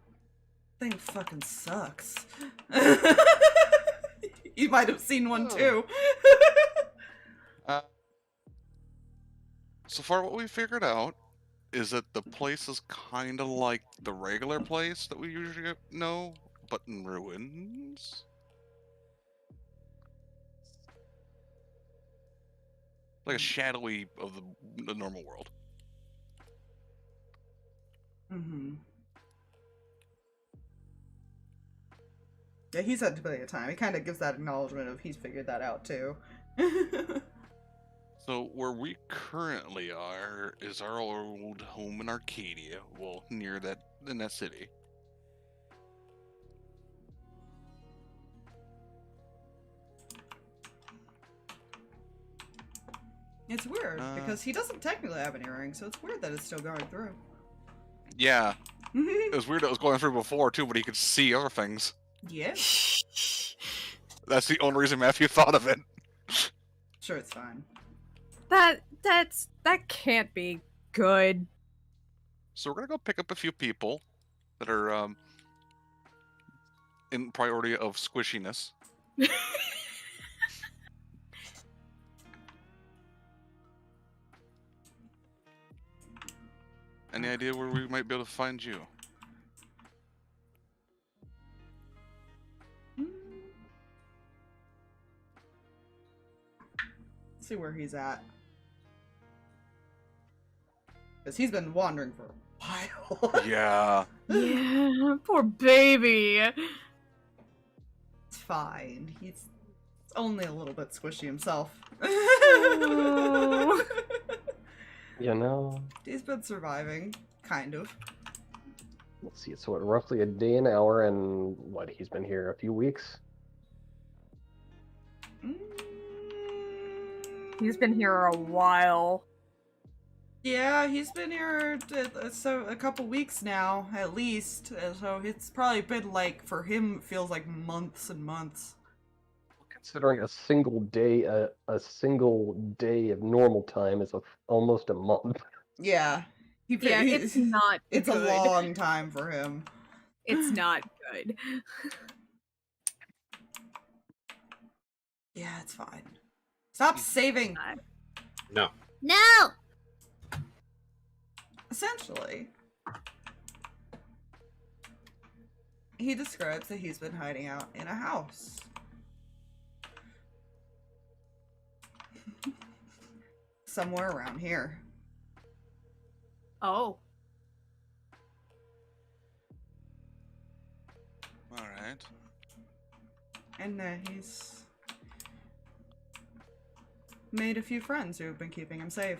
thing fucking sucks. You might have seen one too. So far, what we figured out is that the place is kind of like the regular place that we usually know, but in ruins. Like a shadowy of the normal world. Yeah, he's had plenty of time. He kind of gives that acknowledgement of he's figured that out too. So where we currently are is our old home in Arcadia. Well, near that in that city. It's weird because he doesn't technically have an earring, so it's weird that it's still going through. Yeah, it was weird that it was going through before too, but he could see other things. Yeah. That's the only reason Matthew thought of it. Sure, it's fine. That can't be good. So we're gonna go pick up a few people that are in priority of squishiness. Any idea where we might be able to find you? Let's see where he's at. Because he's been wandering for a while. Yeah. Yeah, poor baby. It's fine. He's only a little bit squishy himself. Oh. You know, He's been surviving, kind of. let's see, it's what, roughly a day an hour, and what, he's been here a few weeks? He's been here a while. Yeah, he's been here so a couple weeks now, at least. So it's probably been like, for him, it feels like months and months. Considering a single day of normal time is almost a month. Yeah. Yeah, it's not It's good. a long time for him. It's not good. Yeah, it's fine. Stop saving! No. No! Essentially, he describes that he's been hiding out in a house. Somewhere around here. Oh. Alright. And he's made a few friends who have been keeping him safe.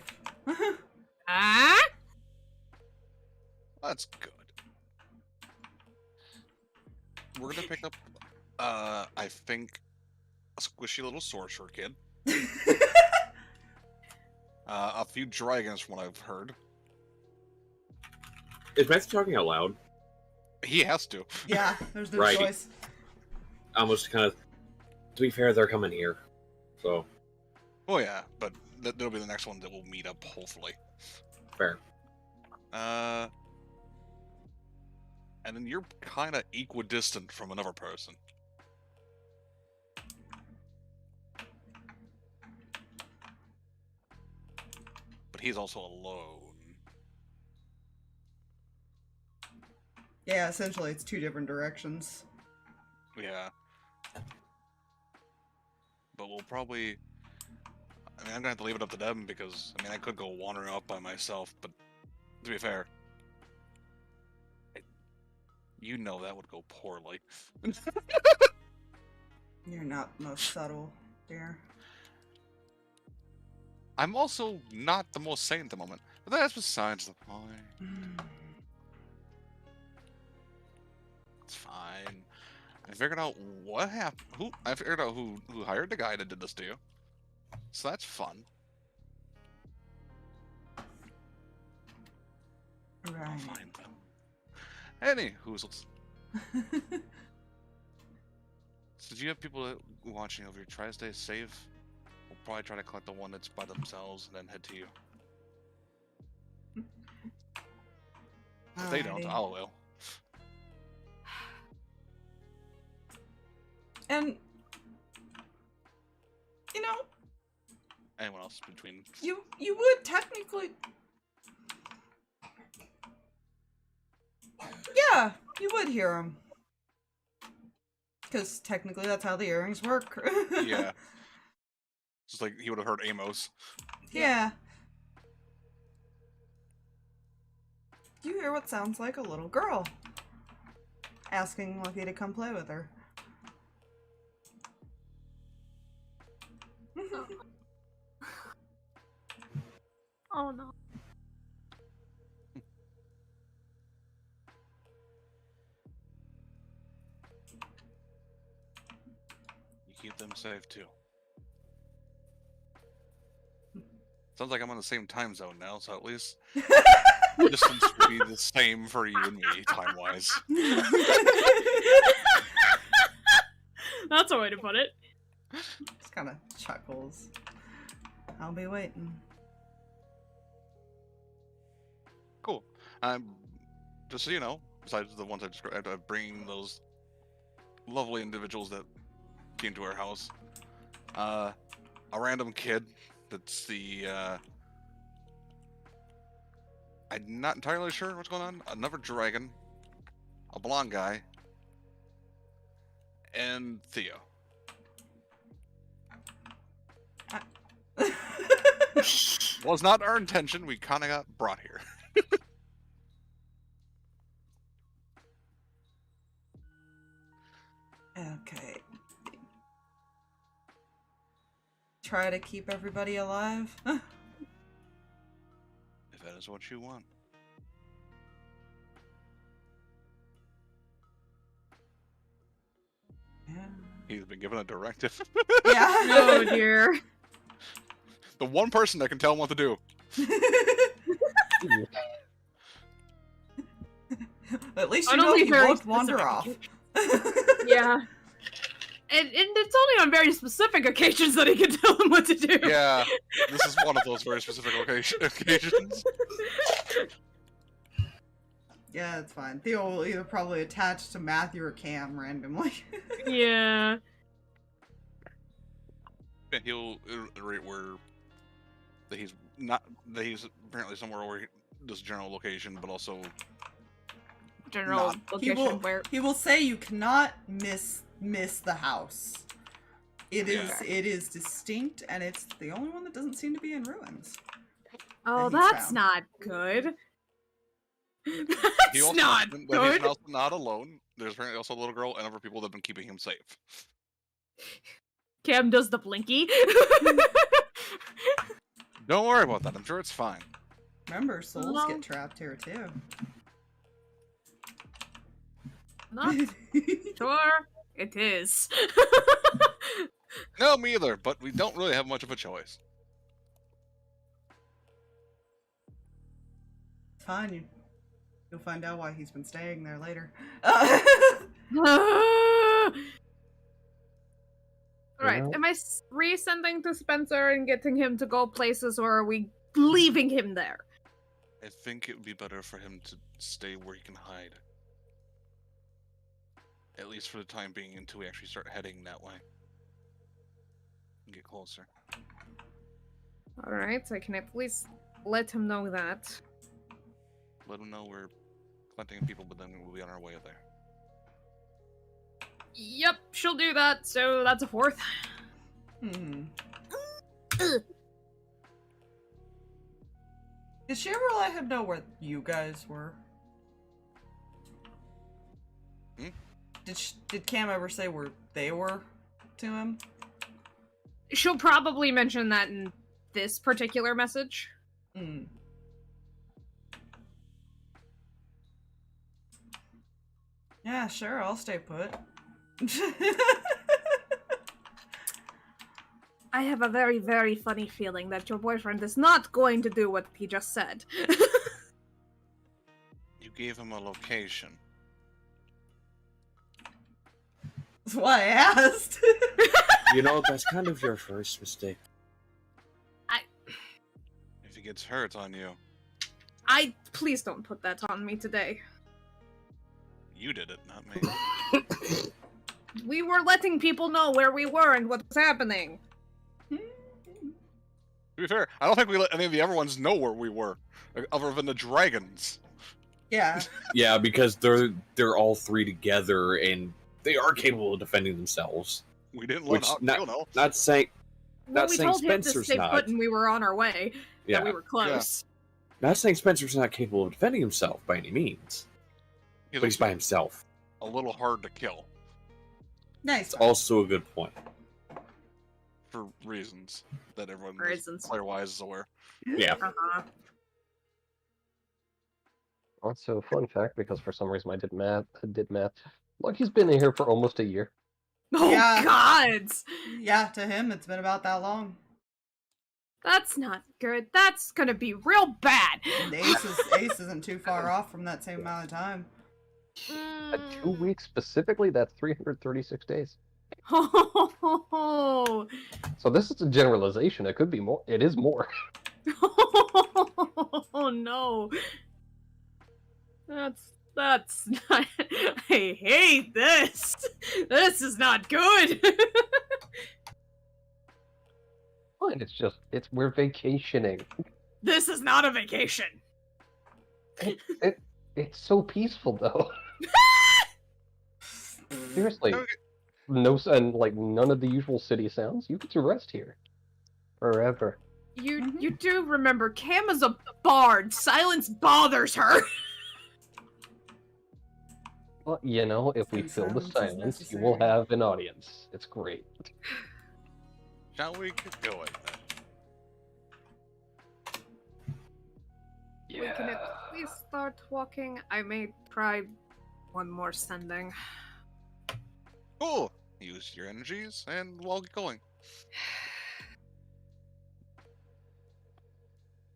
Ah? That's good. We're gonna pick up, I think, a squishy little sorcerer kid. A few dragons from what I've heard. Is Matthew talking out loud? He has to. Yeah, there's no Right. choice. Almost kind of. To be fair, they're coming here. So, Oh yeah, but that'll be the next one that we'll meet up, hopefully. fair. And then you're kind of equidistant from another person. But he's also alone. Yeah, essentially it's two different directions. Yeah. But we'll probably... I mean, I'm gonna have to leave it up to them because, I mean, I could go wandering up by myself, but to be fair, you know that would go poorly. You're not the most subtle, dear. I'm also not the most sane at the moment, but that's besides the point. It's fine. I figured out what happened. I figured out who hired the guy that did this to you. So that's fun. I'll Right. find them. Any hoozles. So do you have people watching over here? Try to stay safe. We'll probably try to collect the one that's by themselves and then head to you. If they don't, Alrighty. I will. And, you know, Anyone else between... you would technically... Yeah, you would hear him. Because technically that's how the earrings work. Yeah. Just like he would have heard Amos. Yeah. You hear what sounds like a little girl asking Lucky to come play with her. Oh no. You keep them safe too. Sounds like I'm on the same time zone now, so at least distance will be the same for you and me, time-wise. That's a way to put it. Just kind of chuckles. I'll be waiting. Cool. Just so you know, besides the ones I described, I'm bringing those lovely individuals that came to our house. A random kid that's the, I'm not entirely sure what's going on. Another dragon, a blonde guy, and Theo. Was not our intention. We kind of got brought here. Okay. Try to keep everybody alive. If that is what you want. Yeah. He's been given a directive. Yeah. Oh dear. The one person that can tell him what to do. At least I you don't know think he very won't wander off. specific. Yeah. And it's only on very specific occasions that he can tell him what to do. Yeah, this is one of those very specific occasions. Yeah, it's fine. Theo will either probably attach to Matthew or Cam randomly. Yeah. And he'll iterate where that he's apparently somewhere where this general location, but also General location where He will say you cannot miss the house. It is Yeah. it is distinct, and it's the only one that doesn't seem to be in ruins. Oh, that he's that's found. not good. he That's also not mentioned that he's good. also not alone. There's apparently also a little girl and other people that have been keeping him safe. Cam does the blinky. Don't worry about that. I'm sure it's fine. Remember, souls No. get trapped here too. Not sure it is. No, me either. But we don't really have much of a choice. Fine, you'll find out why he's been staying there later. Alright, Well- am I resending to Spencer and getting him to go places, or are we leaving him there? I think it would be better for him to stay where he can hide. At least for the time being, until we actually start heading that way. And get closer. Alright, so I can at least let him know that. Let him know we're collecting people, but then we'll be on our way there. Yep, she'll do that, so that's a fourth. Hmm. Did she ever let him know where you guys were? Hmm? Did Cam ever say where they were to him? She'll probably mention that in this particular message. Hmm. Yeah, sure, I'll stay put. I have a very, very funny feeling that your boyfriend is not going to do what he just said. You gave him a location. That's why I asked. You know, that's kind of your first mistake. If he gets hurt on you, Please don't put that on me today. you did it, not me. We were letting people know where we were and what was happening. To be fair, I don't think we let any of the other ones know where we were, other than the dragons. Yeah. Yeah, because they're all three together and they are capable of defending themselves. We didn't Which let not- Phil know. Not saying Well, Not we saying told him to Spencer's stay not. put and we were on our way. yeah. That we were close. Not saying Spencer's not capable of defending himself by any means. He's But he's by himself. a little hard to kill Nice. It's also a good point. for for reasons that everyone Reasons. player-wise is aware. Yeah. Uh-huh. Also, fun fact, because for some reason I did math. Lucky's been in here for almost a year. Oh, Yeah. gods! Yeah, to him, it's been about that long. That's not good. That's gonna be real bad. And Ace isn't too far off from that same amount of time. At 2 weeks specifically, that's 336 days. Oh, So this is a generalization. It could be more. It is more. oh no. That's not. I hate this. This is not good. Fine. We're vacationing. This is not a vacation. It's so peaceful though. Seriously, Okay. and like none of the usual city sounds. You get to rest here forever. You do remember Cam is a bard. Silence bothers her. Well, you know, if we And fill the silence is silence, you will necessary. have an audience. It's great. Shall we get going then? We can at least start walking. I may try one more sending. Cool. Use your energies, and we'll get going.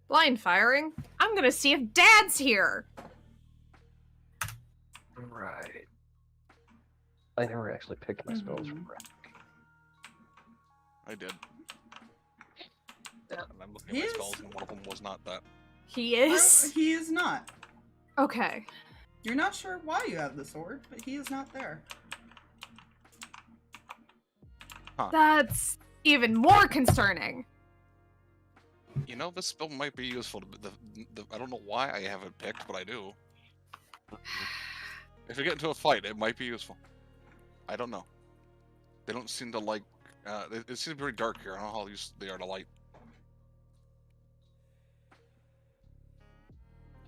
Blind firing? I'm gonna see if Dad's here! Right. I never actually picked my spells Mhm. right. I did. Yeah. And I'm looking He at my is- spells, and one of them was not that. He is? He is not. Okay. You're not sure why you have the sword, but he is not there. That's even more concerning. You know, this spell might be useful. I don't know why I have it picked, but I do. If we get into a fight, it might be useful. I don't know. They don't seem to like. It seems very dark here. I don't know how used they are to light.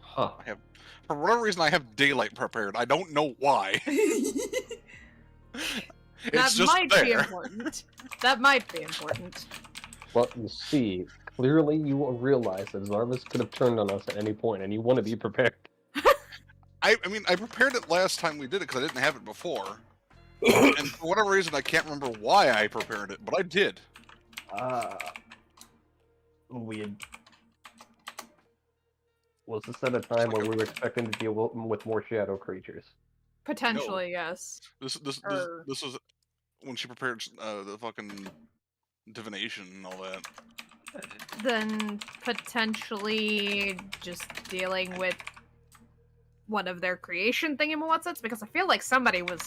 Huh. For whatever reason, I have daylight prepared. I don't know why. It's That just might there. be important. That might be important. Well, you see, clearly you will realize that Zarvis could have turned on us at any point, and you want to be prepared. I mean, I prepared it last time we did it because I didn't have it before. And for whatever reason, I can't remember why I prepared it, but I did. Was this at a time where we were expecting to deal with more shadow creatures? Potentially, yes. This Or- was when she prepared the fucking divination and all that. Then potentially just dealing with one of their creation thingamawhatsits, because I feel like somebody was.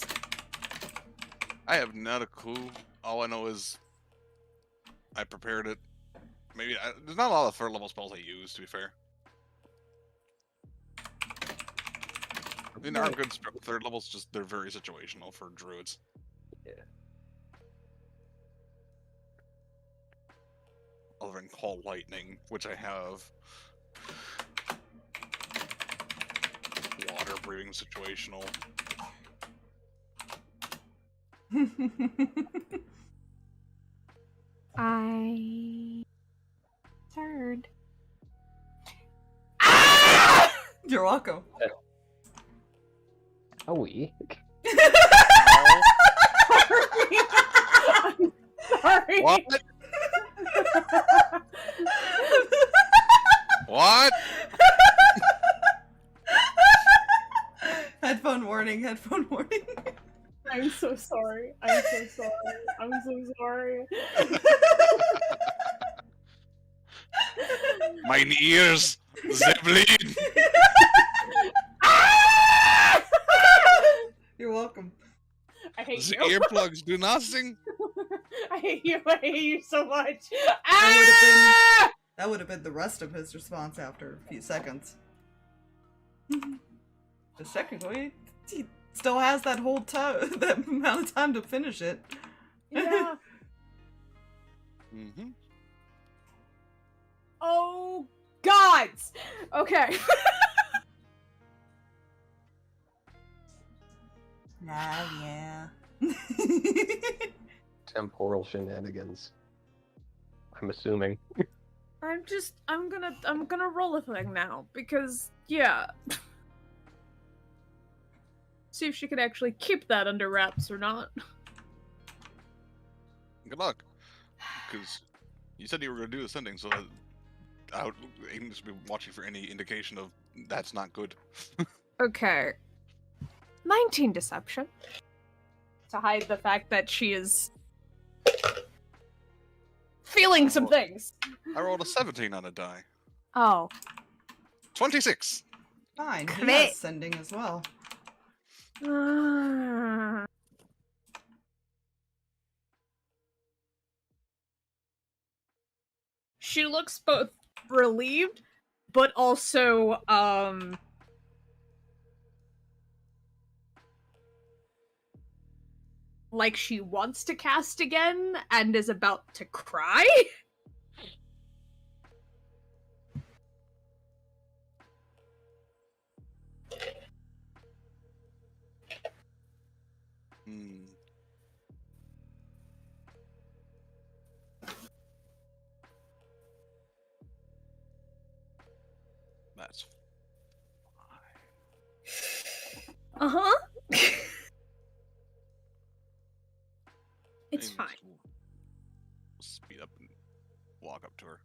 I have not a clue. All I know is I prepared it. Maybe there's not a lot of third level spells I use, to be fair. I mean, there are good third levels, just they're very situational for druids. Yeah. Other than Call Lightning, which I have. Water breathing situational. I. Third. You're welcome. Are we? Sorry. What? What? Headphone warning, headphone warning. I'm so sorry. I'm so sorry. I'm so sorry. Mine ears, they bleed. You're welcome. I hate The you. earplugs do nothing. I hate you. I hate you so much. That would have been the rest of his response after a few seconds. The second way, he still has that whole that amount of time to finish it. Yeah. Mm-hmm. Oh, gods. Okay. Yeah. Temporal shenanigans. I'm assuming. I'm gonna roll a thing now, because, yeah. See if she can actually keep that under wraps or not. Good luck. Because you said you were going to do the sending, so I would aim to be watching for any indication of that's not good. Okay. 19 deception. To hide the fact that she is feeling some things. I rolled a 17 on a die. Oh. 26! Fine. He Kreh. has sending as well. She looks both relieved, but also, like she wants to cast again and is about to cry? Hmm. That's fine. Uh-huh. It's Aim fine. to speed up and walk up to her.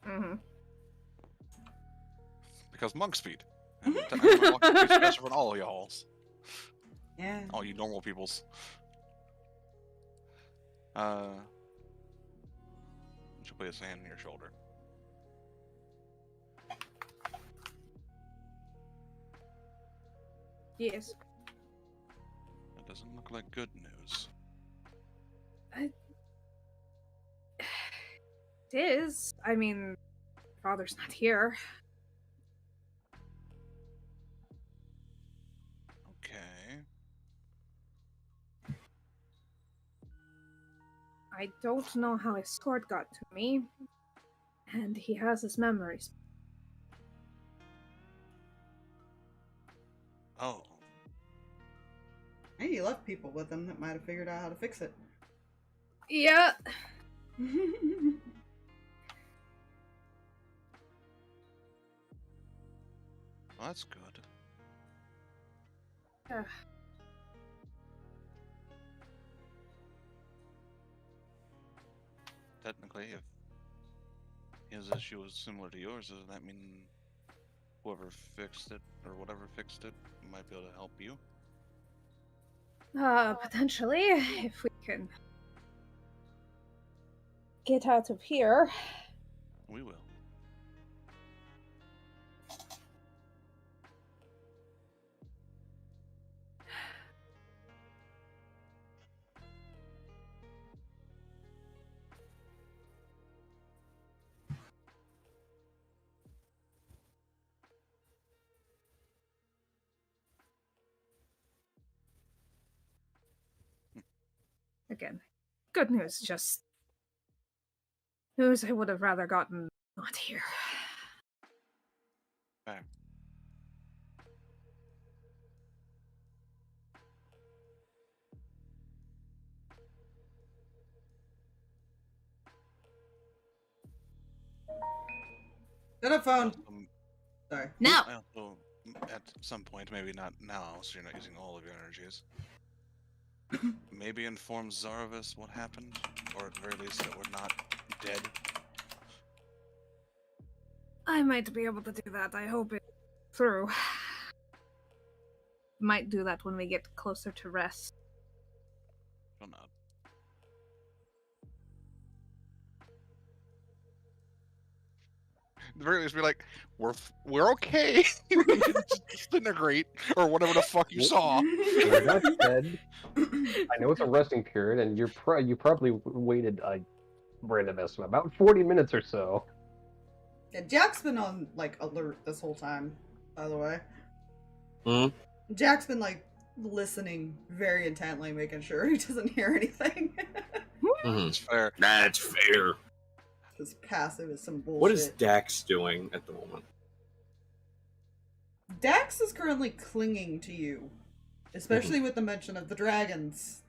Mm-hmm. Because monk speed. And technically walk speed's faster than all of y'all's. Yeah. All you normal peoples. She'll put his hand on your shoulder. Yes. That doesn't look like good news. It is. I mean, father's not here. Okay. I don't know how his sword got to me. And he has his memories. Oh. Hey, you left people with him that might have figured out how to fix it. Yeah. Well, that's good. Technically, if his issue was similar to yours, does that mean whoever fixed it, or whatever fixed it, might be able to help you? Potentially, if we can get out of here. We will. Again, good news, just news I would have rather gotten not here. Fair. Telephone. Sorry. Now! I also, at some point, maybe not now, so you're not using all of your energies, maybe inform Zarvis what happened, or at the very least that we're not dead. I might be able to do that. I hope it's through. Might do that when we get closer to rest. She'll nod. At the very least, be like, we're okay. Just disintegrate, or whatever the fuck you saw. Like I said, I know it's a resting period, and you probably waited a random estimate, about 40 minutes or so. Yeah, Jack's been on, like, alert this whole time, by the way. Hmm? Jack's been, like, listening very intently, making sure he doesn't hear anything. It's fair. That's fair. His passive is some bullshit. What is Dax doing at the moment? Dax is currently clinging to you, especially with the mention of the dragons.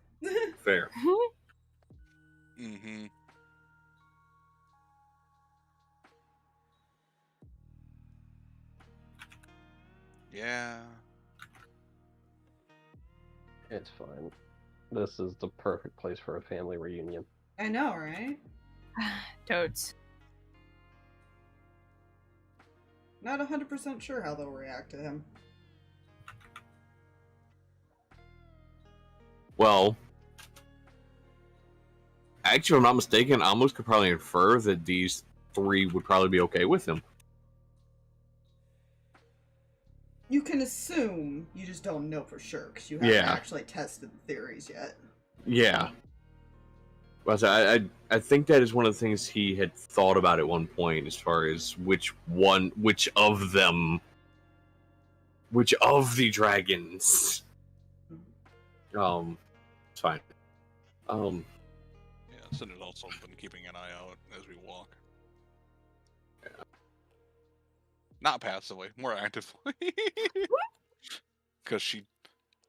Fair. Mm-hmm. Yeah. It's fine. This is the perfect place for a family reunion. I know, right? Toads. Not 100% sure how they'll react to him. Well, actually, if I'm not mistaken, Amos could probably infer that these three would probably be okay with him. You can assume, you just don't know for sure, because you haven't actually tested the theories yet. Yeah. But I think that is one of the things he had thought about at one point, as far as which of the dragons. It's fine. Yeah, Cinder's also been keeping an eye out as we walk. Yeah. Not passively, more actively. Because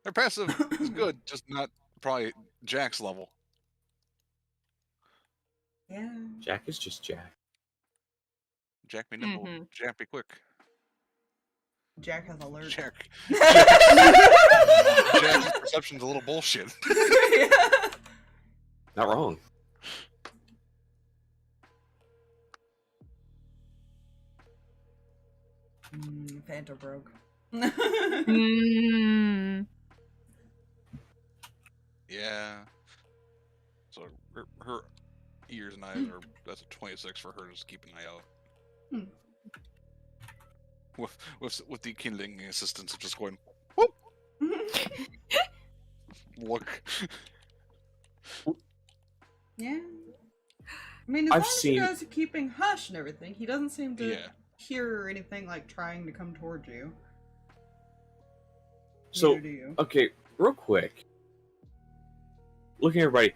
her passive is good, just not probably Jack's level. Yeah. Jack is just Jack. Jack be nimble, Jack be quick. Jack has alert. Jack's perception's a little bullshit. Yeah. Not wrong. Fanta broke. Yeah. So her ears and eyes are, that's a 26 for her to just keep an eye out. With the kindling assistance of just going, whoop! Look. Yeah. I mean, as long as you guys are keeping hush and everything, he doesn't seem to hear anything like trying to come towards you. So, Neither do you. okay, real quick. Looking at everybody,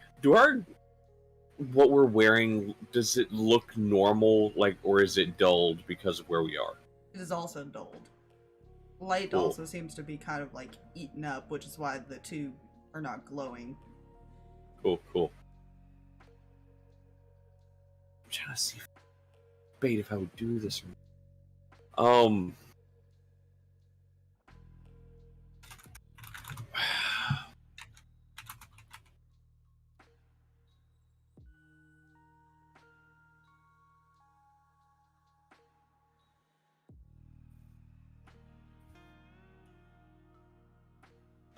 what we're wearing, does it look normal, like, or is it dulled because of where we are? It is also dulled. Light also seems to be kind of like eaten up, which is why the two are not glowing. Cool. I'm trying to see if I would do this.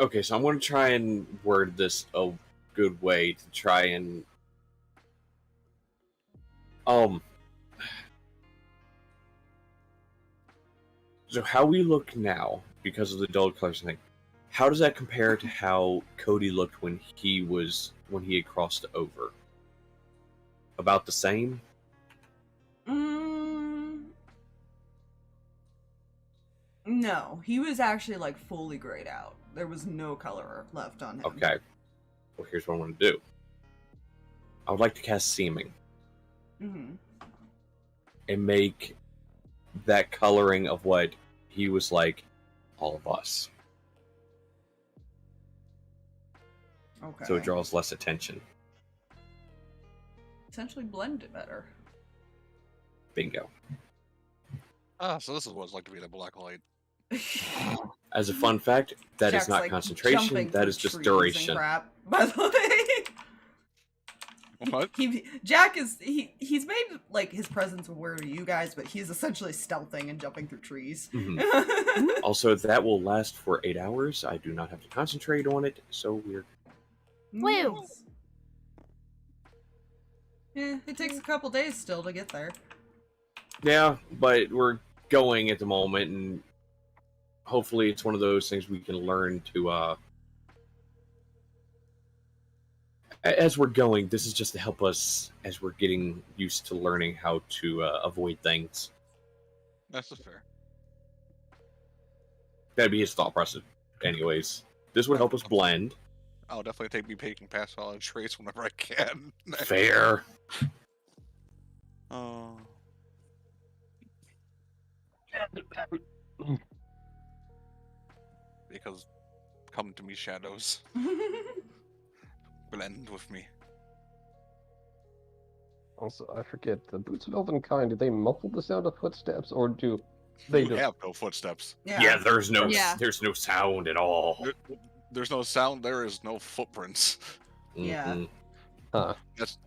Okay, so I'm going to try and word this a good way to try and... So how we look now, because of the dull colors thing, how does that compare to how Cody looked when he had crossed over? About the same? No, he was actually like fully grayed out. There was no color left on him. Okay. Well, here's what I want to do. I would like to cast Seeming. And make that coloring of what he was like all of us. Okay. So it draws less attention. Essentially blend it better. Bingo. So this is what it's like to be in a black light. As a fun fact, that Jack's is not like concentration, that is just duration. Crap, by the way. What? Jack is he's made like his presence aware to you guys, but he's essentially stealthing and jumping through trees. Also, that will last for 8 hours. I do not have to concentrate on it, so we're... Woo! Yeah, it takes a couple days still to get there. Yeah, but we're going at the moment, and hopefully it's one of those things we can learn to, as we're going, this is just to help us as we're getting used to learning how to avoid things. That's fair. That'd be his thought process. Anyways, this would help us blend. I'll definitely take me taking past all the trace whenever I can. Fair. Because come to me, shadows. Blend with me. Also, I forget, the boots of Elvenkind, do they muffle the sound of footsteps, or do They You do. have no footsteps. Yeah, there's no Yeah. there's no sound at all. There's no sound. There is no footprints. Yeah. Mhm. Huh.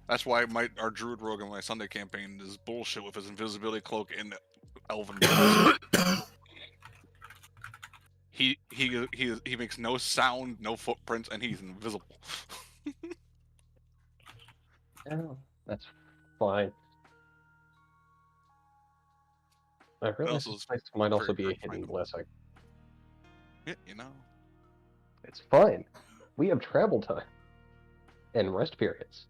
That's why our Druid Rogue in my Sunday campaign is bullshit with his invisibility cloak and Elven. he makes no sound, no footprints, and he's invisible. Yeah, that's fine. I realize also this place might also very be a hard to hidden find them. blessing. Yeah, you know. It's fine. We have travel time and rest periods,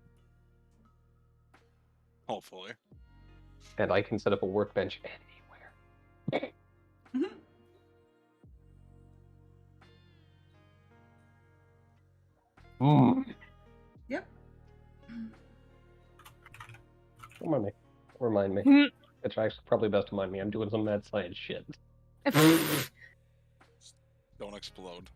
Hopefully. and I can set up a workbench anywhere. Mhm. Mm. Yep. Remind me. Hmm. It's actually probably best to mind me. I'm doing some mad science shit. Don't explode.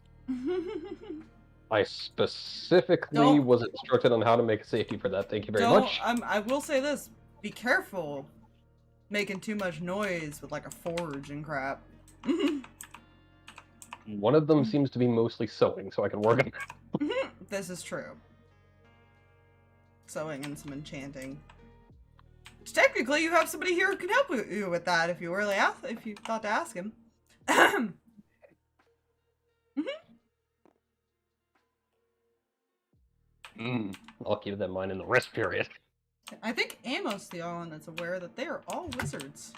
I specifically Don't- was instructed on how to make a safety for that. Thank you very Don't. much. I will say this: be careful making too much noise with like a forge and crap. One of them seems to be mostly sewing, so I can work on that. This is true. Sewing and some enchanting. Technically, you have somebody here who can help you with that if you really if you thought to ask him. I'll keep that in mind in the rest period. I think Amos is the only one that's aware that they are all wizards.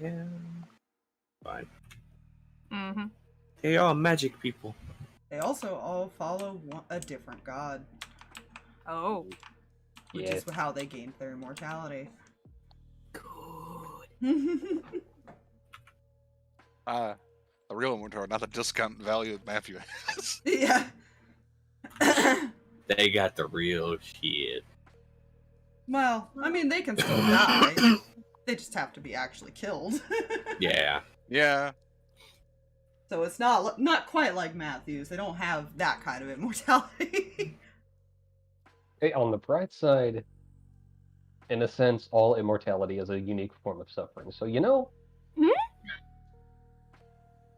Yeah. Fine. Mm-hmm. They are magic people. They also all follow a different god, Oh. which Yeah. is how they gained their immortality. Good. The real inventory, not the discount value that Matthew has. Yeah. They got the real shit. Well, I mean, they can still die. They just have to be actually killed. Yeah. Yeah. So it's not quite like Matthews. They don't have that kind of immortality. Hey, on the bright side, in a sense, all immortality is a unique form of suffering. So, you know,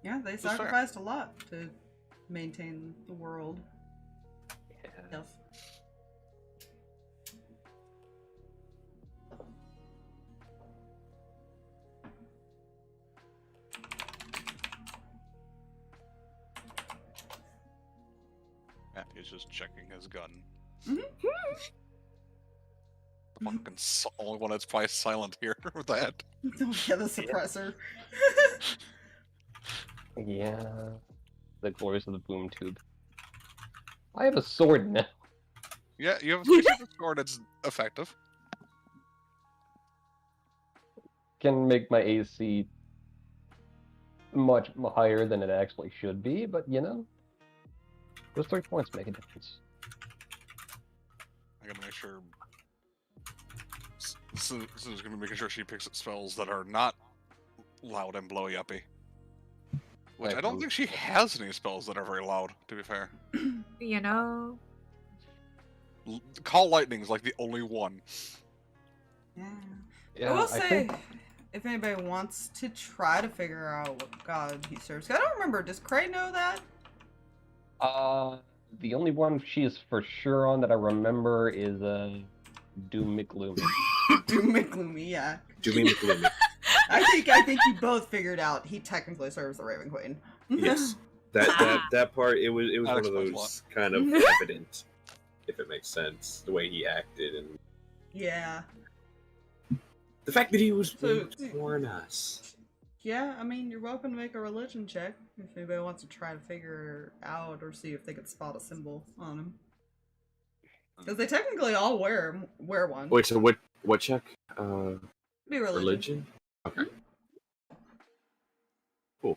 Yeah, they fair. sacrificed a lot to maintain the world. Yes. Matthew's just checking his gun. Mhm. The fucking only one that's probably silent here with that. Don't get the suppressor. yeah, the glories of the boom tube. I have a sword now. Yeah, you have a specific sword that's effective. Can make my AC much higher than it actually should be, but you know, those 3 points make a difference. I gotta make sure. Susan's gonna be making sure she picks up spells that are not loud and blowy uppy. Which I don't think she has any spells that are very loud, to be fair. You know. Call Lightning is like the only one. Yeah. Yeah, I will say, think if anybody wants to try to figure out what god he serves, I don't remember. Does Kreh know that? the only one she is for sure on that I remember is Doom McGloomy. Doom McGloomy, yeah. Dooming McGloomy. I think you both figured out he technically serves the Raven Queen. Yes. That part, it was That one of explains a those kind of evident, if it makes sense, the way he acted and Yeah. the fact that he was So- warn us. Yeah, I mean, you're welcome to make a religion check if anybody wants to try to figure out or see if they could spot a symbol on him. Because they technically all wear one. Wait, so what check? Be religion. Okay. Cool.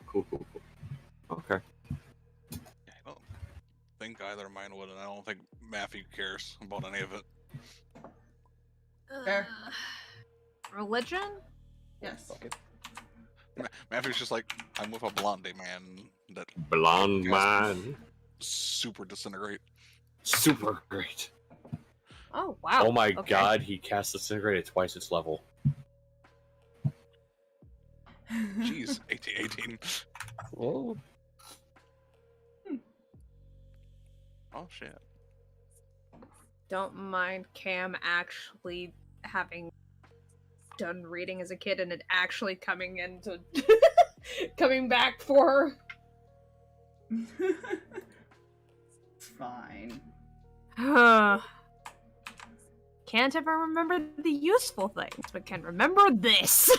Okay. I don't think either of mine would, and I don't think Matthew cares about any of it. Fair. Religion? Yes. Okay. Matthew's just like, I'm with a blondie man that Blonde Yes. man. super disintegrate. Super great. Oh wow. Oh my Okay. god, he cast Disintegrate at twice its level. Jeez, 18. Oh, Oh shit. Don't mind Cam actually having done reading as a kid and it actually coming into coming back for her. It's fine. Can't ever remember the useful things, but can remember this.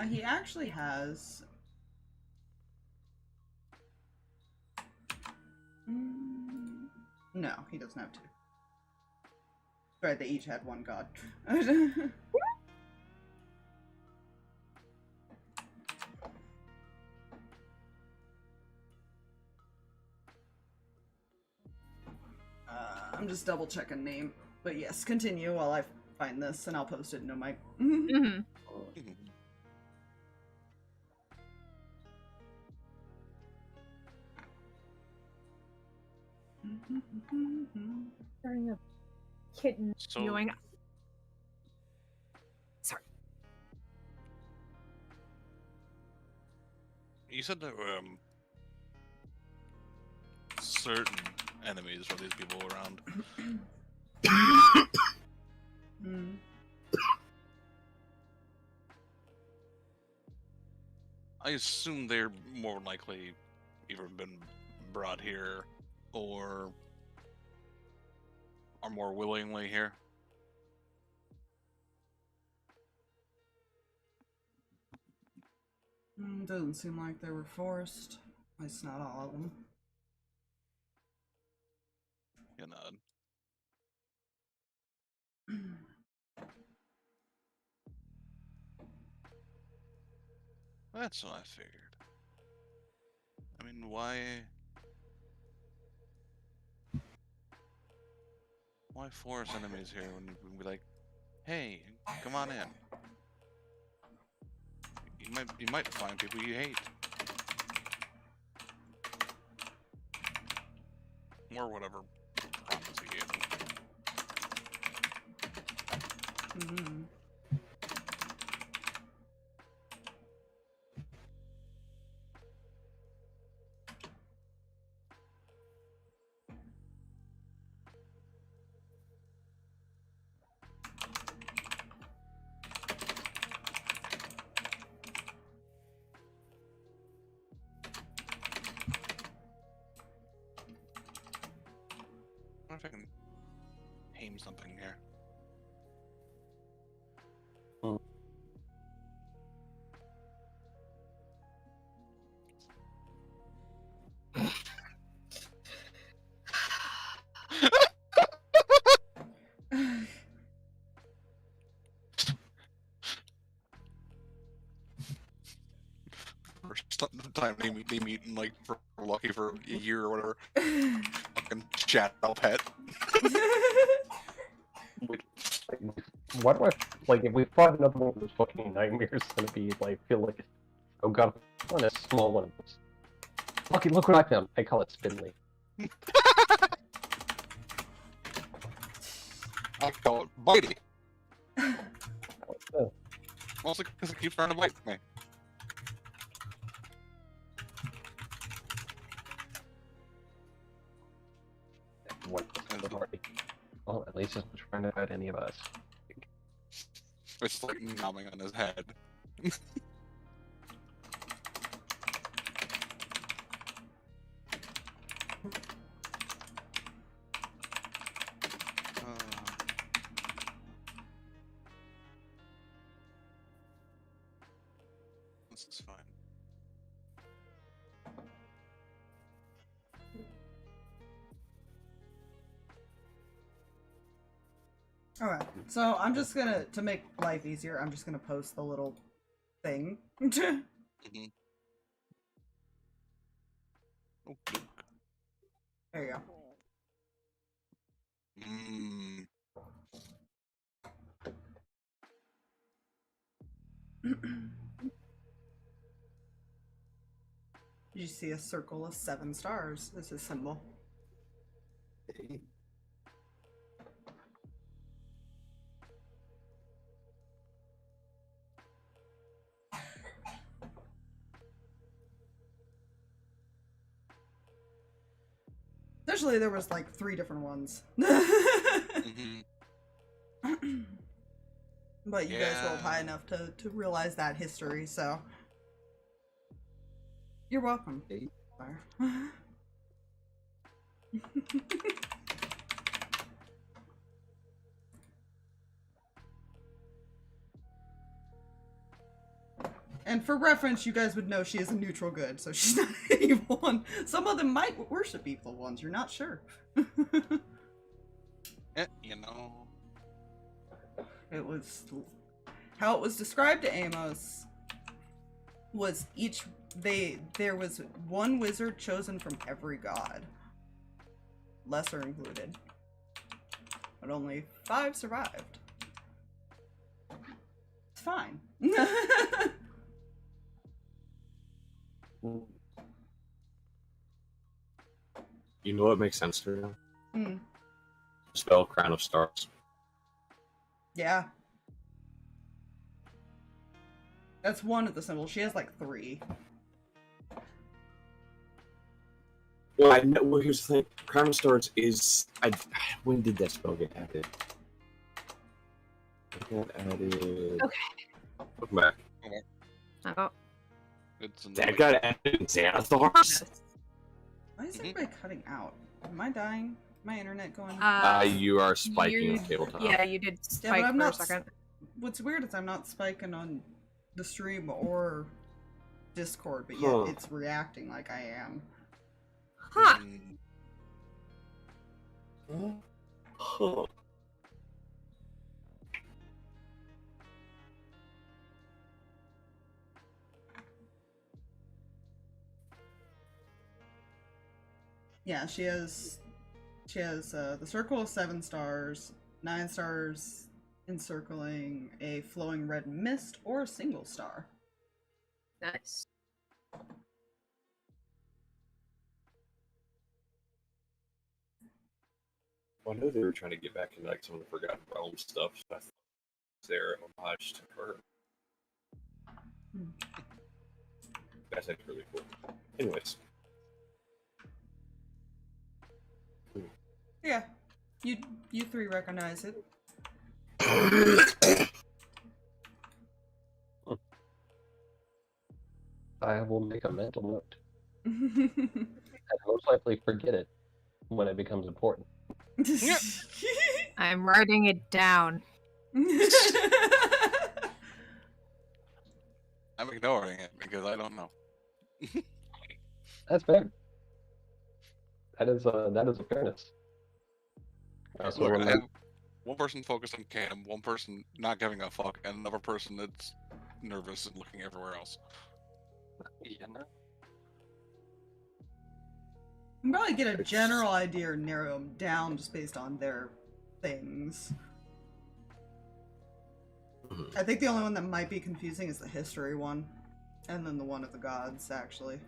He actually has. No, he doesn't have two. Right, they each had one god. I'm just double checking name. But yes, continue while I find this and I'll post it in my. Mm-hmm. During a kitten So- viewing. Sorry. You said there were certain enemies for these people around. I assume they're more likely either been brought here or are more willingly here. Doesn't seem like they were forced. At least not all of them. You know. That's what I figured. I mean, why force enemies here when you can be like, hey, come on in. You might find people you hate. Or whatever promise you gave them. I wonder if I can aim something here. First time they meet in like for lucky for a year or whatever. Fucking shadow pet. why do I like if we fought another one of those fucking nightmares? Gonna be like feel like oh god, I want a small one of those. Fucking look what I found. I call it Spindly. I call it Bitey. Oh, Mostly because it keeps trying to bite me. what the party? Well, at least it's not trying to hurt any of us. It's like numbing on his head. This is fine. Alright, so I'm just gonna, to make life easier, I'm just gonna post the little thing. There you go. Mmm. see a circle of 7 stars as his symbol. Essentially, there was like 3 different ones. Mhm. But you guys rolled Yeah. high enough to realize that history, so. You're welcome. Eight. And for reference, you guys would know she is a neutral good, so she's not an evil one. Some of them might worship evil ones, you're not sure. You know. It was how it was described to Amos was there was one wizard chosen from every god, lesser included, but only 5 survived. It's fine. You know what makes sense to me now? Hmm. Spell Crown of Stars. Yeah. That's one of the symbols. She has like 3. Well, I know. Well, here's the thing. Crown of Stars is. When did that spell get added? It got added. Okay. Look back. Oh. It's That got added in Xanathars? Why is everybody cutting out? Am I dying? My internet going? You are spiking on tabletop. Yeah, you did Yeah, but spike I'm for a not second. What's weird is I'm not spiking on the stream or Discord, but yet Huh. it's reacting like I am. Huh. Huh. Yeah, she has the circle of 7 stars, 9 stars encircling a flowing red mist, or a single star. Nice. Well, I know they were trying to get back into like some of the Forgotten Realms stuff. So I thought their homage to her. That's actually really cool. Anyways. Yeah, you 3 recognize it. I will make a mental note. And most likely forget it when it becomes important. I'm writing it down. I'm ignoring it because I don't know. That's fair. That is a fairness. So Look, I when have one person focused on Cam, one person not giving a fuck, and another person that's nervous and looking everywhere else. yeah, no. You can probably get a general idea or narrow them down just based on their things. I think the only one that might be confusing is the history one. And then the one of the gods, actually.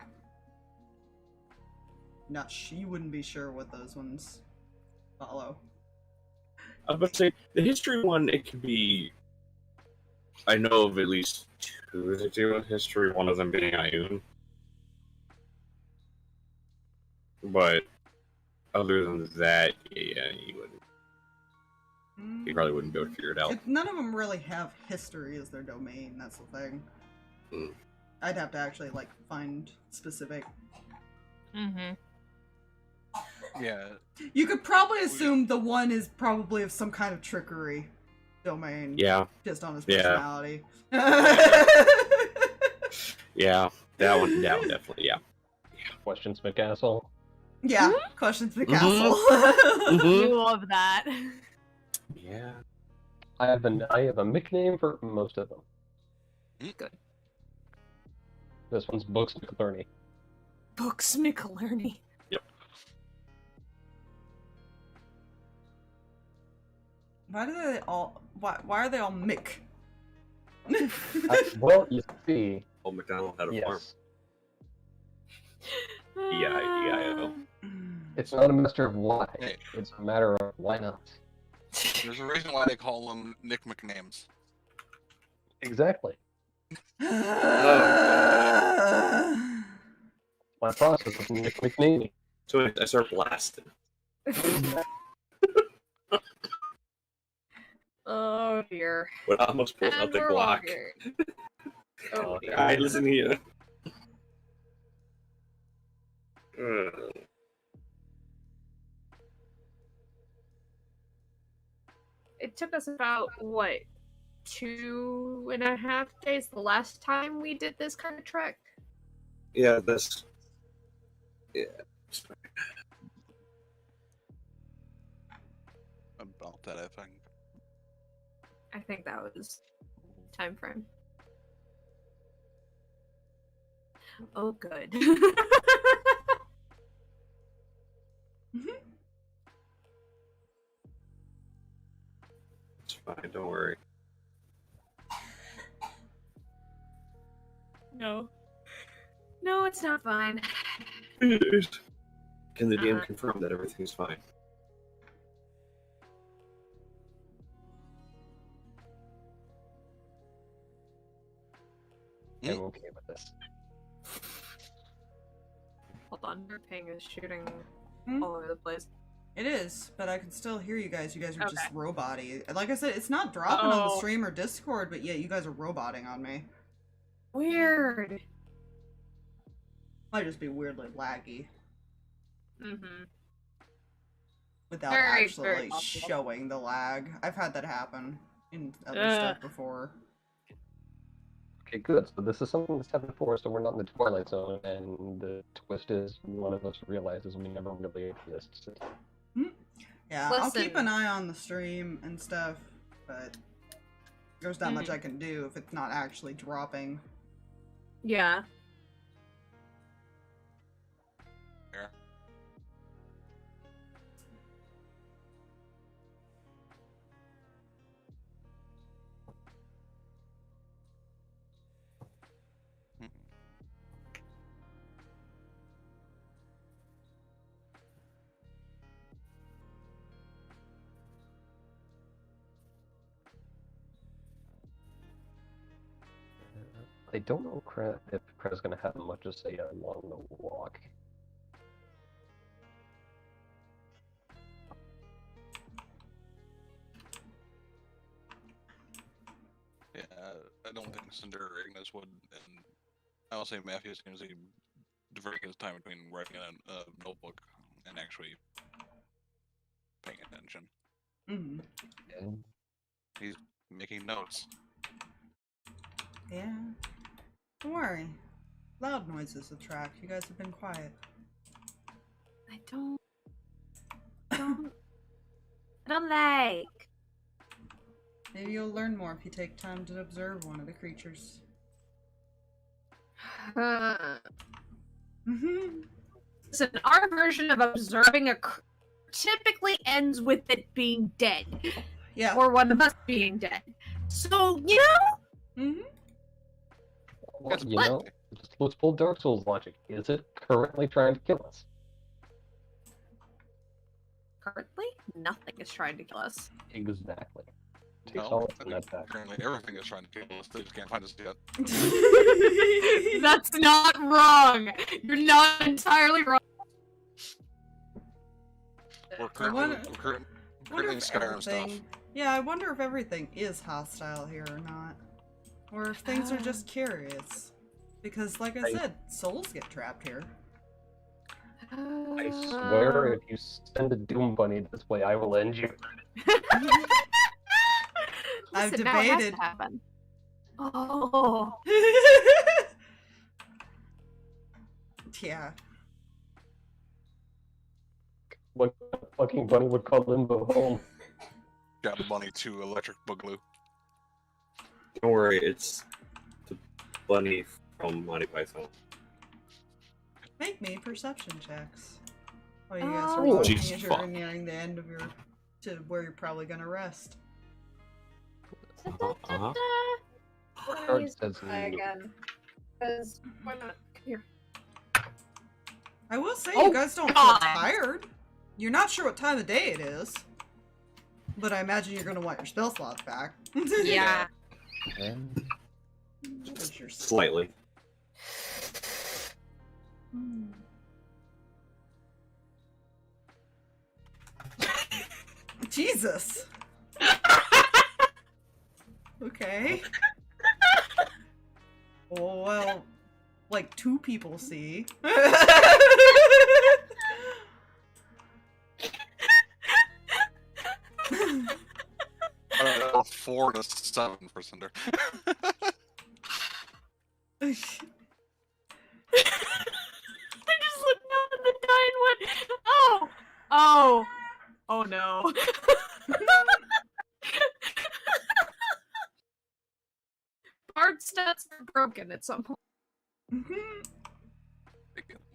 You wouldn't be sure what those ones follow. I was about to say, the history one, it could be... I know of at least 2 that deal with history, one of them being Ioun. But other than that, yeah, you probably wouldn't be able to figure it out. None of them really have history as their domain, that's the thing. Mm. I'd have to actually, like, find specific... Mm-hmm. Yeah. You could probably assume the one is probably of some kind of trickery domain. Yeah, Just on his Yeah. personality. yeah, that one definitely, yeah. Questions, McCastle. Yeah, questions the Mhm. castle. You love that. Yeah. I have a nickname for most of them. Good. This one's Books McLearney. Books McLearney. Why are they all Mick? Well, you see, Old McDonald had a farm. yes. E-I-E-I-O. It's not a matter of why. Hey. It's a matter of why not. There's a reason why they call them Nick McNames. Exactly. Oh. My process of Nick McNamey. So I start blasting. Oh dear. But I almost pulled out And the we're Glock. walking. Oh dear. Alright, listen here. It took us about, what, 2.5 days the last time we did this kind of trek? Yeah, that's... Yeah. About that, I think. I think that was time frame. Oh, good. It's fine, don't worry. No. No, it's not fine. It is. Can the DM confirm that everything's fine? I'm okay with this. Hold on, your ping is shooting Hmm? all over the place. It is, but I can still hear you guys. You guys are just Okay. robot-y. Like I said, it's not dropping on the Oh. stream or Discord, but yet you guys are roboting on me. Weird. Might just be weirdly laggy Mm-hmm. without Very, actually very possible. showing the lag. I've had that happen in other Ugh. stuff before. Okay, good. So this is something that's happened before, so we're not in the Twilight Zone, and the twist is one of us realizes we never really existed. Yeah, I'll keep Listen. an eye on the stream and stuff, but there's not much I can do if it's not actually dropping. Yeah. Here. I don't know if Kreh's gonna have much to say along the walk. Yeah, I don't think Cinder or Ignis would, and I will say Matthew seems to be diverting his time between writing a notebook and actually paying attention. Mm-hmm. And He's making notes. Yeah. Don't worry. Loud noises attract. You guys have been quiet. I don't like. Maybe you'll learn more if you take time to observe one of the creatures. Mm-hmm. Listen, our version of observing typically ends with it being dead. Yeah. Or one of us being dead. So, you know? Mm-hmm. well, That's you know, let's pull Dark Souls logic. Is it currently trying to kill us? Currently, nothing is trying to kill us. Exactly. Takes No, all I in that think back. currently everything is trying to kill us. They just can't find us yet. That's not wrong! You're not entirely wrong. We're currently, wonder- we're wonder currently in if Skyrim stuff. everything... Yeah, I wonder if everything is hostile here or not. Or if things are just curious. Because, like I said, souls get trapped here. I swear, if you send a Doom Bunny this way, I will end you. I've Listen, now it has debated. to happen. Oh. Yeah. What fucking bunny would call Limbo home? Got the bunny to electric boogaloo. Don't worry, it's the bunny from Monty Python. Make me perception checks. While you guys are Oh. walking Jesus as you're fuck. nearing the end of your... to where you're probably gonna rest. Uh-huh. Card says Try again. Because, why not? Come here. I will say Oh, you guys don't God. feel tired. You're not sure what time of day it is. But I imagine you're gonna want your spell slots back. Yeah. What's your Slightly. Jesus. Okay. Well, like 2 people see. Uh, 4 to 7 for Cinder. I just looked down at the die and went, oh! Oh! Oh no. Bard stats are broken at some point.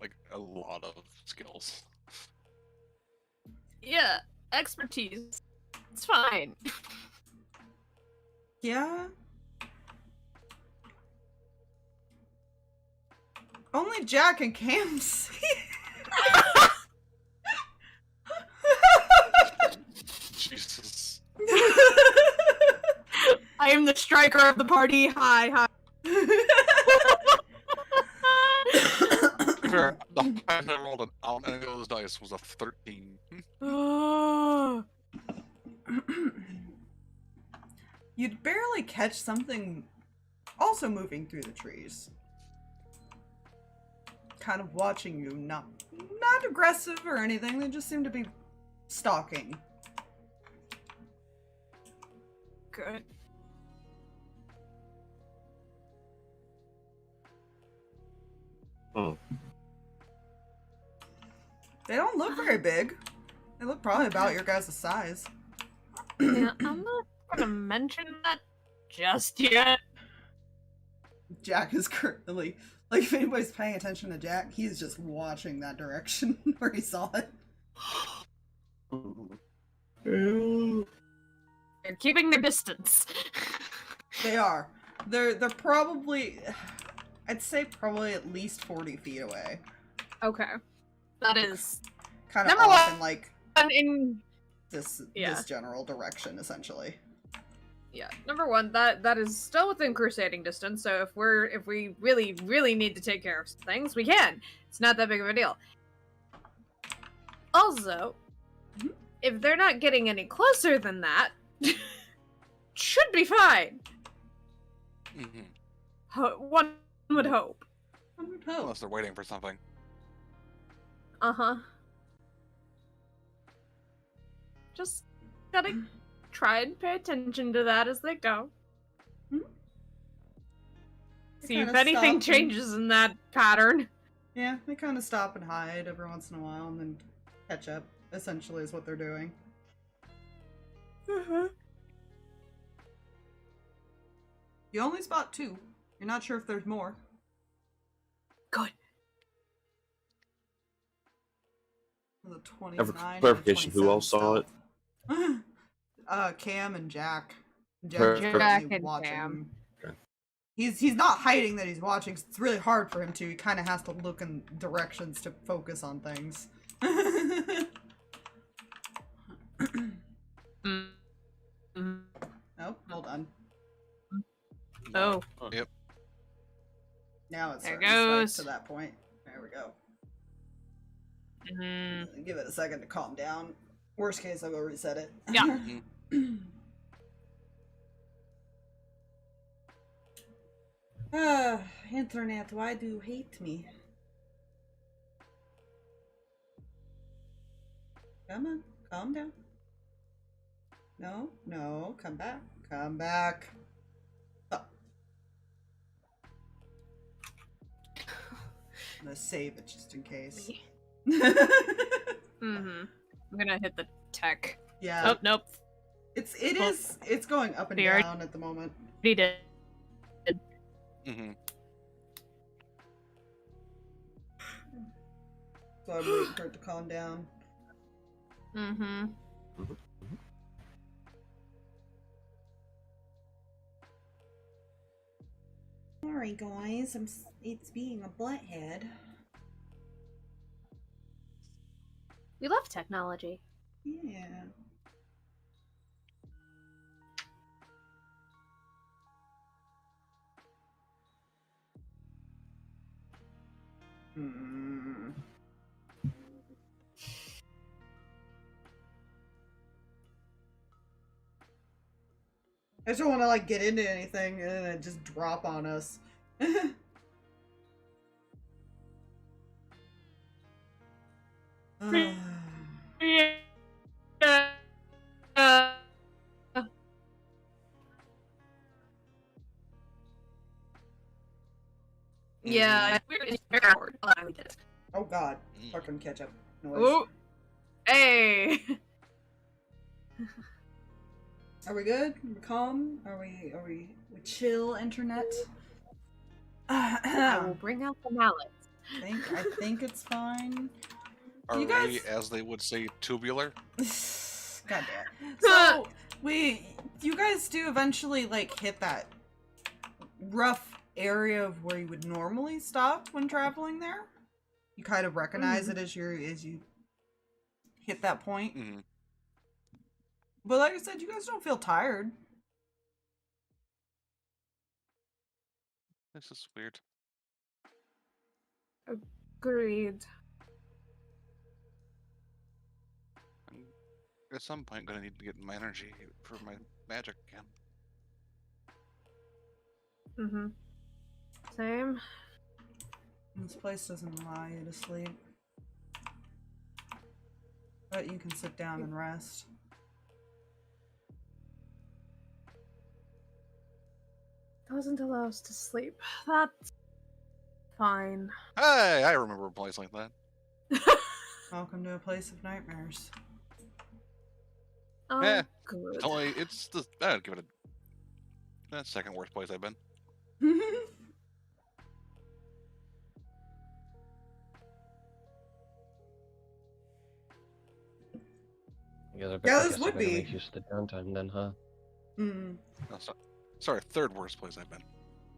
Like a lot of skills. Yeah, expertise. It's fine. Yeah. Only Jack and Cam see. Jesus. I am the striker of the party. Hi, hi. Fair, the highest I rolled on any of those dice was a 13. You'd barely catch something also moving through the trees. Kind of watching you, not aggressive or anything, they just seem to be stalking. Good. Hmm. They don't look very big. They look probably about your guys' size. Yeah, I'm not gonna mention that just yet. Jack is currently, like, if anybody's paying attention to Jack, he's just watching that direction where he saw it. They're keeping their distance. They are. They're probably, I'd say probably at least 40 feet away. Okay. That is Kind of Number off one. in, like, in this Yeah. general direction, essentially. yeah. Number one, that is still within crusading distance, so if we really need to take care of some things, we can. It's not that big of a deal. Also, if they're not getting any closer than that, should be fine. One would hope. Unless they're waiting for something. Uh-huh. Just gotta try and pay attention to that as they go. See if kinda anything stop and- changes in that pattern. Yeah, they kind of stop and hide every once in a while and then catch up, essentially, is what they're doing. You only spot 2. You're not sure if there's more. Good. The 29 Have a and the clarification, who 27 else saw it? Cam and Jack. Jack currently and watching. Cam. Okay. He's not hiding that he's watching. 'Cause it's really hard for him to. He kind of has to look in directions to focus on things. Oh, hold on. Oh. Yep. Now it's There starting to spike goes. to that point. There we go. Mm. Give it a second to calm down. Worst case, I'll go reset it. Yeah. Internet, why do you hate me? Come on, calm down. No, no, come back. Come back. Oh. I'm gonna save it just in case. I'm gonna hit the tech. Yeah. Oh, nope. It's going up and They already- down at the moment. He did. So I'm waiting for it to calm down. Sorry guys, it's being a butthead. We love technology. Yeah. Hmm. I just don't want to like get into anything and then it just drop on us. Yeah, Oh god, fucking ketchup noise. Ooh. Hey. Are we good? Are we calm? Are we chill, internet? I will bring out the mallets. I think it's fine. Are You guys- we, as they would say, tubular? God damn. So you guys do eventually like hit that rough area of where you would normally stop when traveling there. You kind of recognize it as you hit that point. Mm-hmm. But like I said, you guys don't feel tired. This is weird. Agreed. I'm at some point gonna need to get my energy for my magic again. Mm-hmm. Same. This place doesn't allow you to sleep. But you can sit down and rest. Doesn't allow us to sleep. That's fine. Hey, I remember a place like that. Welcome to a place of nightmares. Oh, Eh, good. It's the I'd give it a second worst place I've been. Yeah, this would be. Make use of the downtime then, huh? Mm. Oh, sorry, third worst place I've been.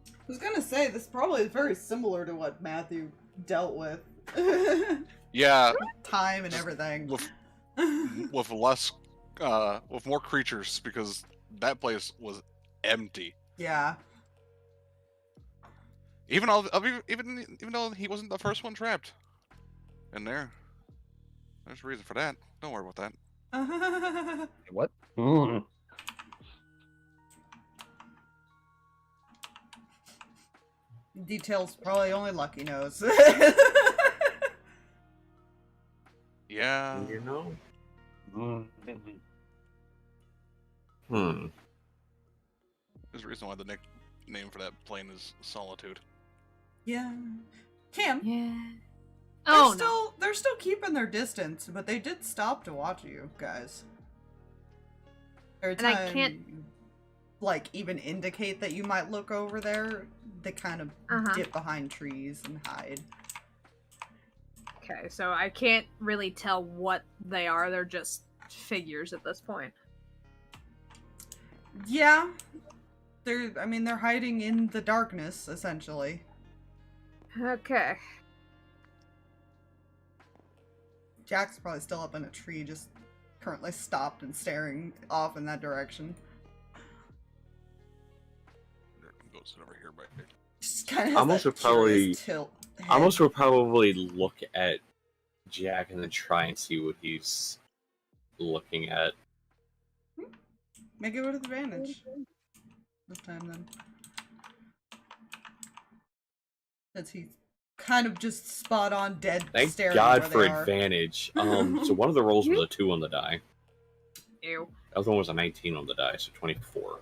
I was gonna say, this probably is very similar to what Matthew dealt with. Yeah, Time and everything. with less, with more creatures because that place was empty. Yeah. Even though he wasn't the first one trapped in there. There's a reason for that. Don't worry about that. What? Mm. Details probably only Lucky knows. Yeah. You know? Mm. Hmm. There's a reason why the nickname for that plane is Solitude. Yeah. Cam, Yeah. they're Oh, still they're still keeping their distance, but they did stop to watch you guys. Every And I time can't- you, like, even indicate that you might look over there, they kind of dip behind trees and hide. Okay, so I can't really tell what they are. They're just figures at this point. Yeah. They're hiding in the darkness, essentially. Okay. Jack's probably still up in a tree, just currently stopped and staring off in that direction. Go sit over here, right here. Just kind of Amos would probably- tilt. head. Amos would probably look at Jack and then try and see what he's looking at. Make it with advantage. This time, then. Since he's kind of just spot on dead Thank staring God where for they are. advantage. So one of the rolls was a 2 on the die. Ew. The other one was a 19 on the die, so 24.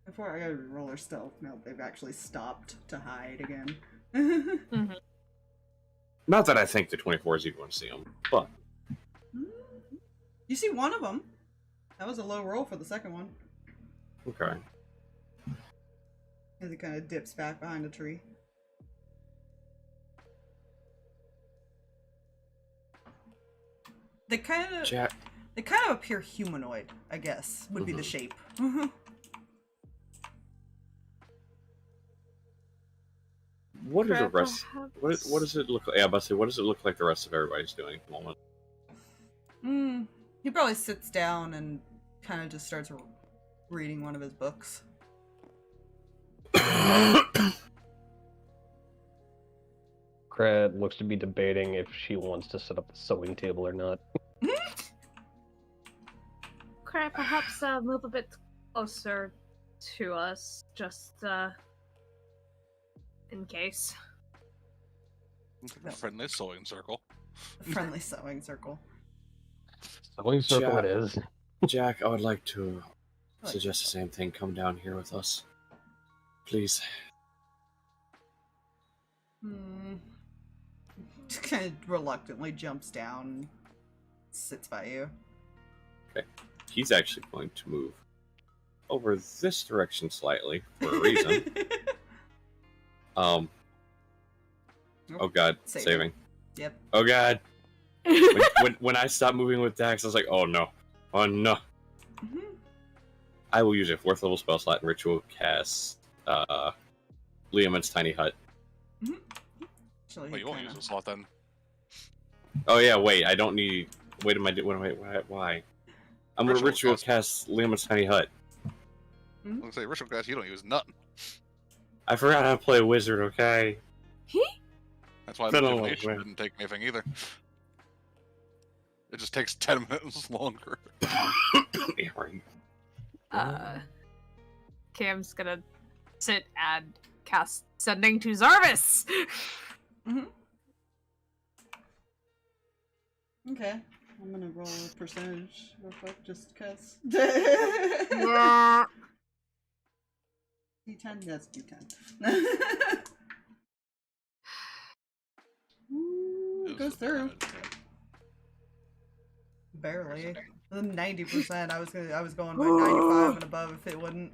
Before I gotta roll their stealth. No, they've actually stopped to hide again. Not that I think the 24 is even going to see him, but You see one of them. That was a low roll for the second one. okay. As he kind of dips back behind a tree. They kind of Jack, appear humanoid, I guess, would be the shape. what are the Crap, rest? I'll have What does it look like? Yeah, I'm about to say, what does it look like the rest of everybody's doing at the moment? He probably sits down and kind of just starts reading one of his books. Kreh looks to be debating if she wants to set up the sewing table or not. Kreh, perhaps move a bit closer to us, just in case. A friendly sewing circle. Friendly sewing circle. Sewing circle Jack. it is. Jack, I would like to suggest the same thing. Come down here with us. Please. Just kind of reluctantly jumps down and sits by you. Okay. He's actually going to move over this direction slightly for a reason. Oh god, saving. Yep. Oh god. when I stopped moving with Dax, I was like, oh no. Oh no. I will use a 4th level spell slot and ritual cast Liam's Tiny Hut. Well, you won't use the slot then. Oh yeah, wait, I don't need... Wait, why? I'm gonna ritual cast Liam's Tiny Hut. I'm gonna say ritual cast, you don't use nothing. I forgot how to play a wizard, okay? That's why the divination didn't take anything either. It just takes 10 minutes longer. Yeah, right. Cam's gonna sit and cast Sending to Zarvis! Okay. I'm gonna roll a percentage real quick just because. Yeah. D10? Yes, D10. Ooh, it goes through. Barely. 90%. I was going by 95 and above if it wouldn't.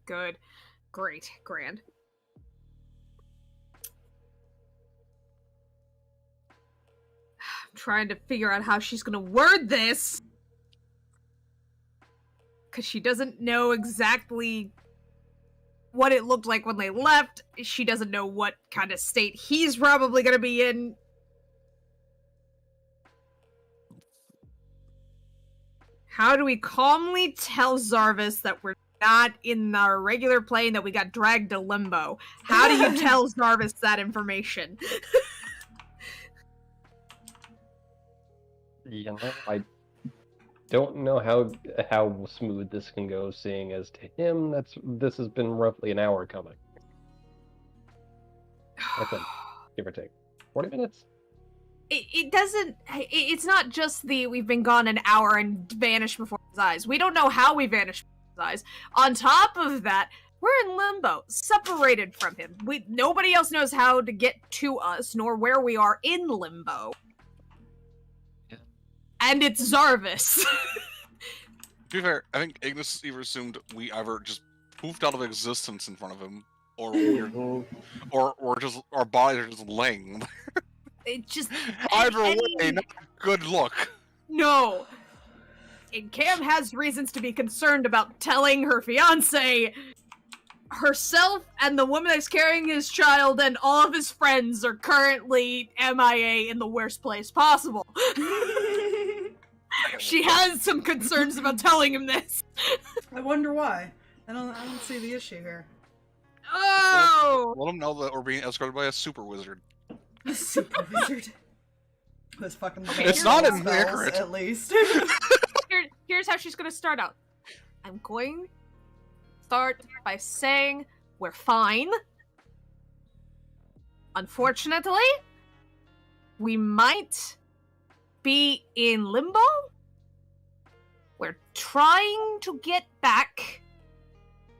Good. Great. Grand. I'm trying to figure out how she's gonna word this. Because she doesn't know exactly what it looked like when they left. She doesn't know what kind of state he's probably gonna be in. How do we calmly tell Zarvis that we're not in our regular plane, that we got dragged to Limbo? How do you tell Zarvis that information? You know, I don't know how smooth this can go, seeing as to him, this has been roughly an hour coming. I think, give or take. 40 minutes? It doesn't... It's not just we've been gone an hour and vanished before his eyes. We don't know how we vanished before his eyes. On top of that, we're in Limbo, separated from him. Nobody else knows how to get to us, nor where we are in Limbo. And it's Zarvis. To be fair, I think Ignis either assumed we either just poofed out of existence in front of him, or just our bodies are just laying. It just... Either way, not a good look. No. And Cam has reasons to be concerned about telling her fiancé herself and the woman that's carrying his child and all of his friends are currently MIA in the worst place possible. She has some concerns about telling him this. I wonder why. I don't see the issue here. Oh! Let him know that we're being escorted by a super wizard. A super wizard. Was fucking. It's not spells, inaccurate. at least. Here's how she's gonna start out. I'm going to start by saying we're fine. Unfortunately, we might be in Limbo. We're trying to get back.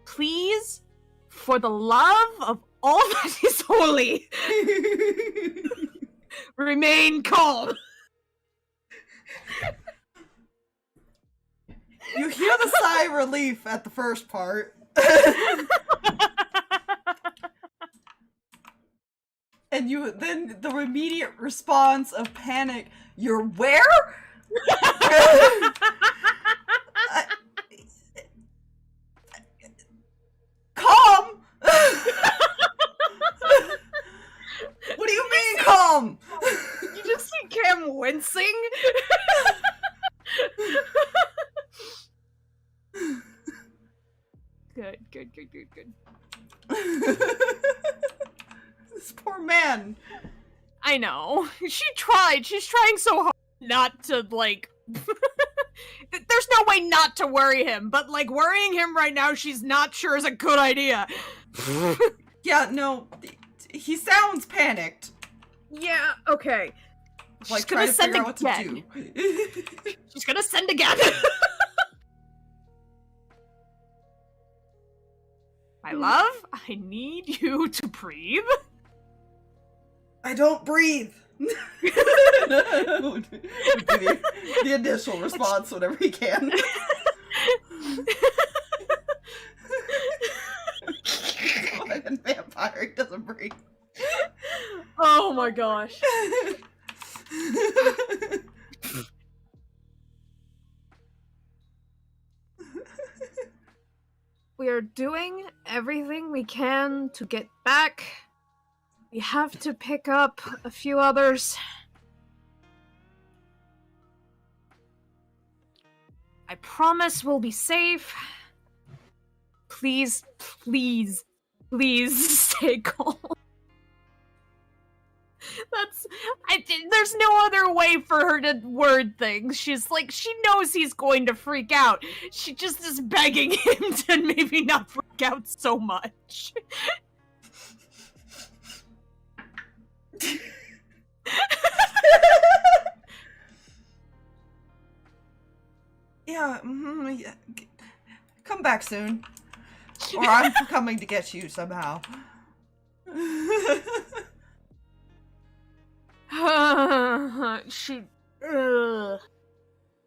Please, for the love of all that is holy, remain calm. You hear the sigh of relief at the first part. And then the immediate response of panic. You're where? Calm. What do you mean calm? You just see Cam wincing. Good. This poor man. I know. She tried. She's trying so hard not to, like... There's no way not to worry him, but, like, worrying him right now, she's not sure is a good idea. Yeah, no, he sounds panicked. Yeah, okay. Like, She's gonna trying to send figure out what to again. do. She's gonna send again. My love, I need you to breathe. I don't breathe. Would be the initial response whenever he can. And vampire, he doesn't breathe. Oh my gosh. We are doing everything we can to get back. We have to pick up a few others. I promise we'll be safe. Please, please, please stay calm. There's no other way for her to word things. She's like, she knows he's going to freak out. She just is begging him to maybe not freak out so much. Yeah, yeah. Come back soon. Or I'm coming to get you somehow.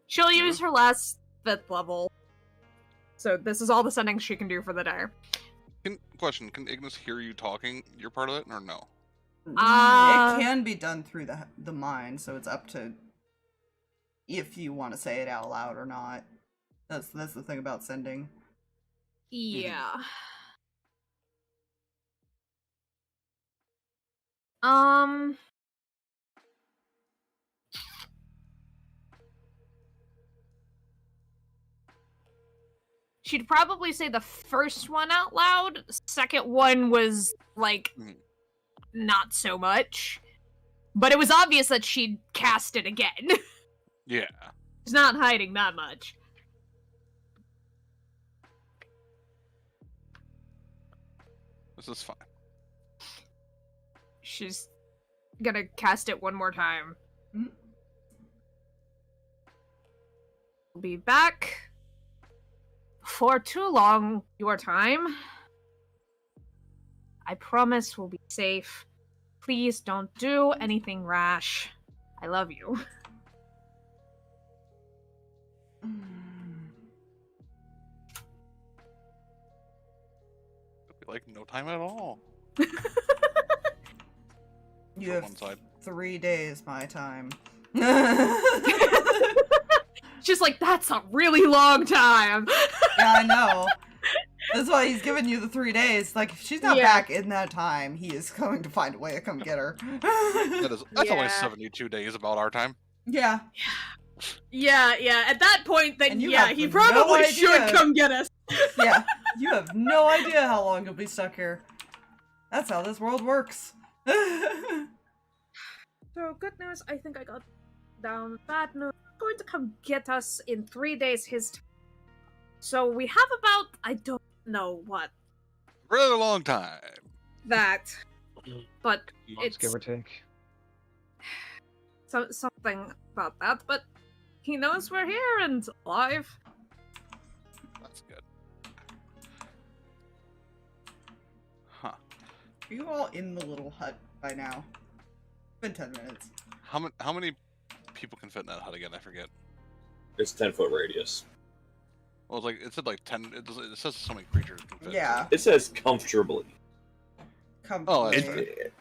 She'll use her last 5th level. So this is all the sending she can do for the day. Question, can Ignis hear you talking? You're part of it, or no? It can be done through the mind, so it's up to if you want to say it out loud or not. That's the thing about sending. Yeah. She'd probably say the first one out loud. Second one was, like, not so much. But it was obvious that she'd cast it again. Yeah. She's not hiding that much. This is fine. She's gonna cast it one more time. We'll be back for too long your time. I promise we'll be safe. Please don't do anything rash. I love you. Like, no time at all. You From have one side. 3 days my time. She's like, that's a really long time. Yeah, I know. That's why he's giving you the 3 days. Like, if she's not back in that time, he is going to find a way to come get her. That's only 72 days about our time. Yeah. Yeah. At that point, then And you yeah, have he no probably idea. should come get us. Yeah. You have no idea how long you'll be stuck here. That's how this world works. So, good news, I think I got down. Bad news, going to come get us in 3 days his time. So we have about, I don't know what. Really long time. That. But Months, it's give or take. something about that, but he knows we're here and alive. That's good. Huh. Are you all in the little hut by now? It's been 10 minutes. How many people can fit in that hut again? I forget. It's 10-foot radius. Well, it's like it said like 10. It says so many creatures can fit. Yeah. It says comfortably. Oh, that's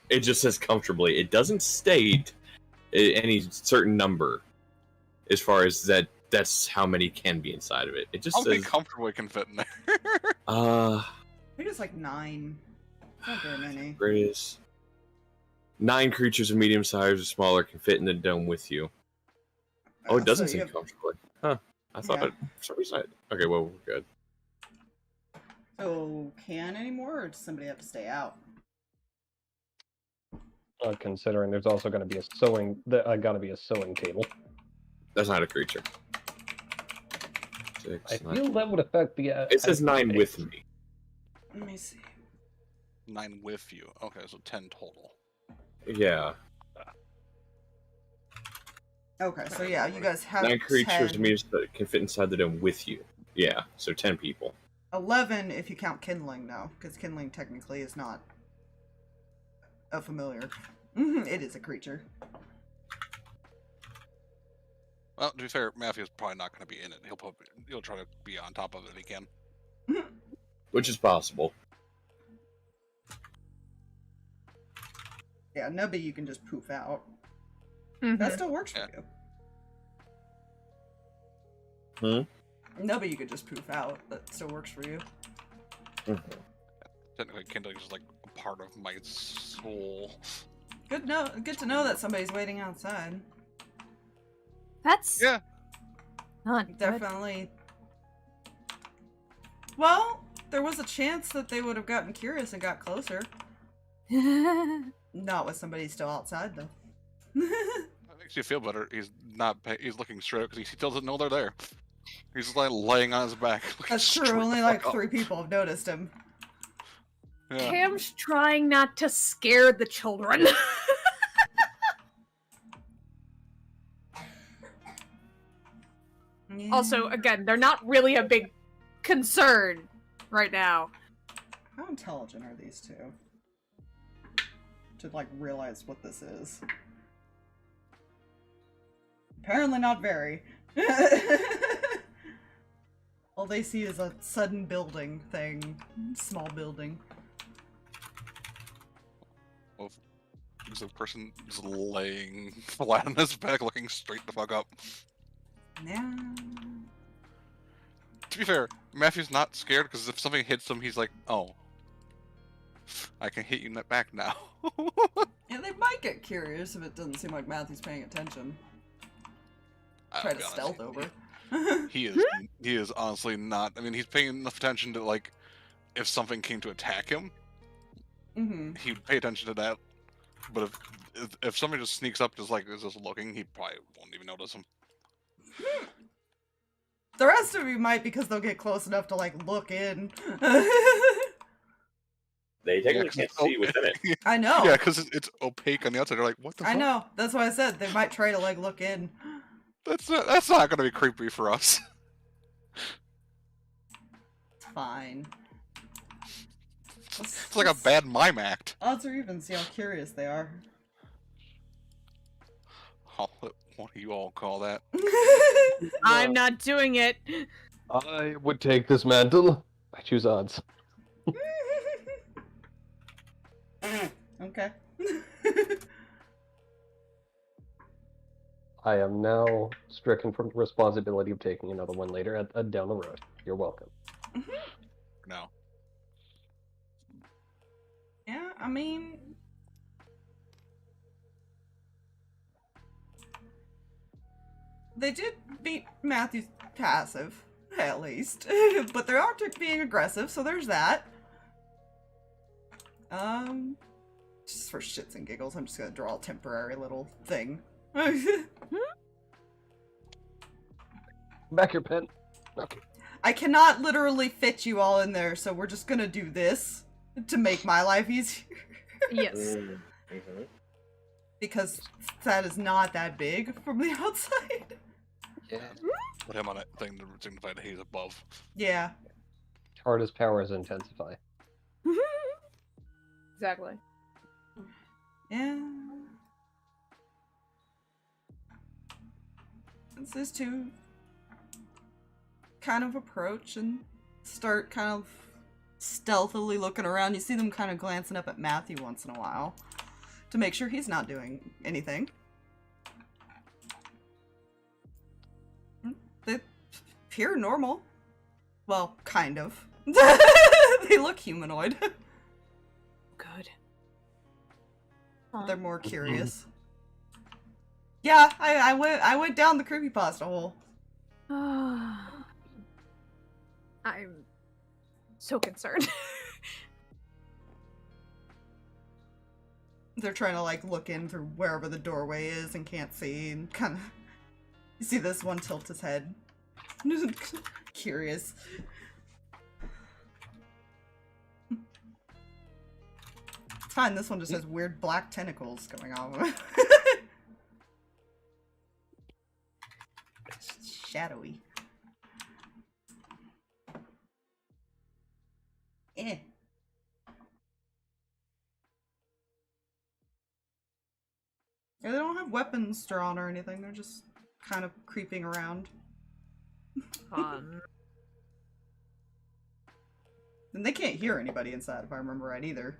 It just says comfortably. It doesn't state any certain number as far as that's how many can be inside of it. It just How many says comfortably can fit in there? I think it's like 9. Not very many. Radius. 9 creatures of medium size or smaller can fit in the dome with you. Oh, it doesn't so say you have- comfortably. Huh. I thought Yeah. it... For some reason okay, well, we're good. Oh, can anymore, or does somebody have to stay out? Considering there's also going to be a sewing, got to be a sewing table. That's not a creature. I 6, 9. feel that would affect the. It says 9 with me. Let me see. 9 with you. Okay, so 10 total. Yeah. Okay, so yeah, you guys have 9 creatures 10. means that can fit inside the dome with you. Yeah, so 10 people. 11 if you count kindling, though, because kindling technically is not a familiar. It is a creature. Well, to be fair, Matthew's probably not going to be in it. He'll try to be on top of it if he can. Which is possible. Yeah, Nubby you can just poof out. Mhm. That still works for Yeah. you. Nubby you could just poof out. That still works for you. Technically, kindling is like a part of my soul. Good to know that somebody's waiting outside. That's Yeah. not good. Definitely. Well, there was a chance that they would have gotten curious and got closer. Not with somebody still outside, though. That makes you feel better. He's not. He's looking straight because he doesn't know they're there. He's just like laying on his back. That's true. Only like 3 people have noticed him. Yeah. Cam's trying not to scare the children. Also, again, they're not really a big concern right now. How intelligent are these two? To like realize what this is. Apparently not very. All they see is a sudden building thing. Small building. Well, there's a person just laying flat on his back, looking straight the fuck up. Yeah. To be fair, Matthew's not scared because if something hits him, he's like, "Oh, I can hit you in the back now." Yeah, they might get curious if it doesn't seem like Matthew's paying attention. I'll Try be to honest, stealth over. He is honestly not. I mean, he's paying enough attention to like, if something came to attack him, he'd pay attention to that. But if somebody just sneaks up, just like is just looking, he probably won't even notice him. The rest of you might because they'll get close enough to like look in. They technically Yeah, 'cause can't it's see within it. I know. Yeah, because it's opaque on the outside. They're like, "What the fuck?" I know. That's why I said they might try to like look in. That's not gonna be creepy for us. It's fine. It's like a bad mime act. Odds are even. See how curious they are. What do you all call that? I'm not doing it. I would take this mantle. I choose odds. Okay. I am now stricken from the responsibility of taking another one later down the road. You're welcome. No. Yeah, I mean... They did beat Matthew's passive, at least. But they aren't being aggressive, so there's that. Just for shits and giggles, I'm just gonna draw a temporary little thing. Back your pen. Okay. I cannot literally fit you all in there, so we're just gonna do this to make my life easier. Yes. Because that is not that big from the outside. Yeah. Put him on that thing to signify that he's above. Yeah. Hardest powers intensify. Exactly. Yeah. Since these two kind of approach and start kind of stealthily looking around, you see them kind of glancing up at Matthew once in a while to make sure he's not doing anything. They appear normal. Well, kind of. They look humanoid. Good. They're more curious. Yeah, I went down the creepypasta hole. I'm so concerned. They're trying to like look in through wherever the doorway is and can't see, and kind of you see this one tilt his head. Curious. It's fine, this one just has weird black tentacles going on. It's shadowy. Eh. Yeah, they don't have weapons drawn or anything, they're just kind of creeping around. Fun. And they can't hear anybody inside, if I remember right, either.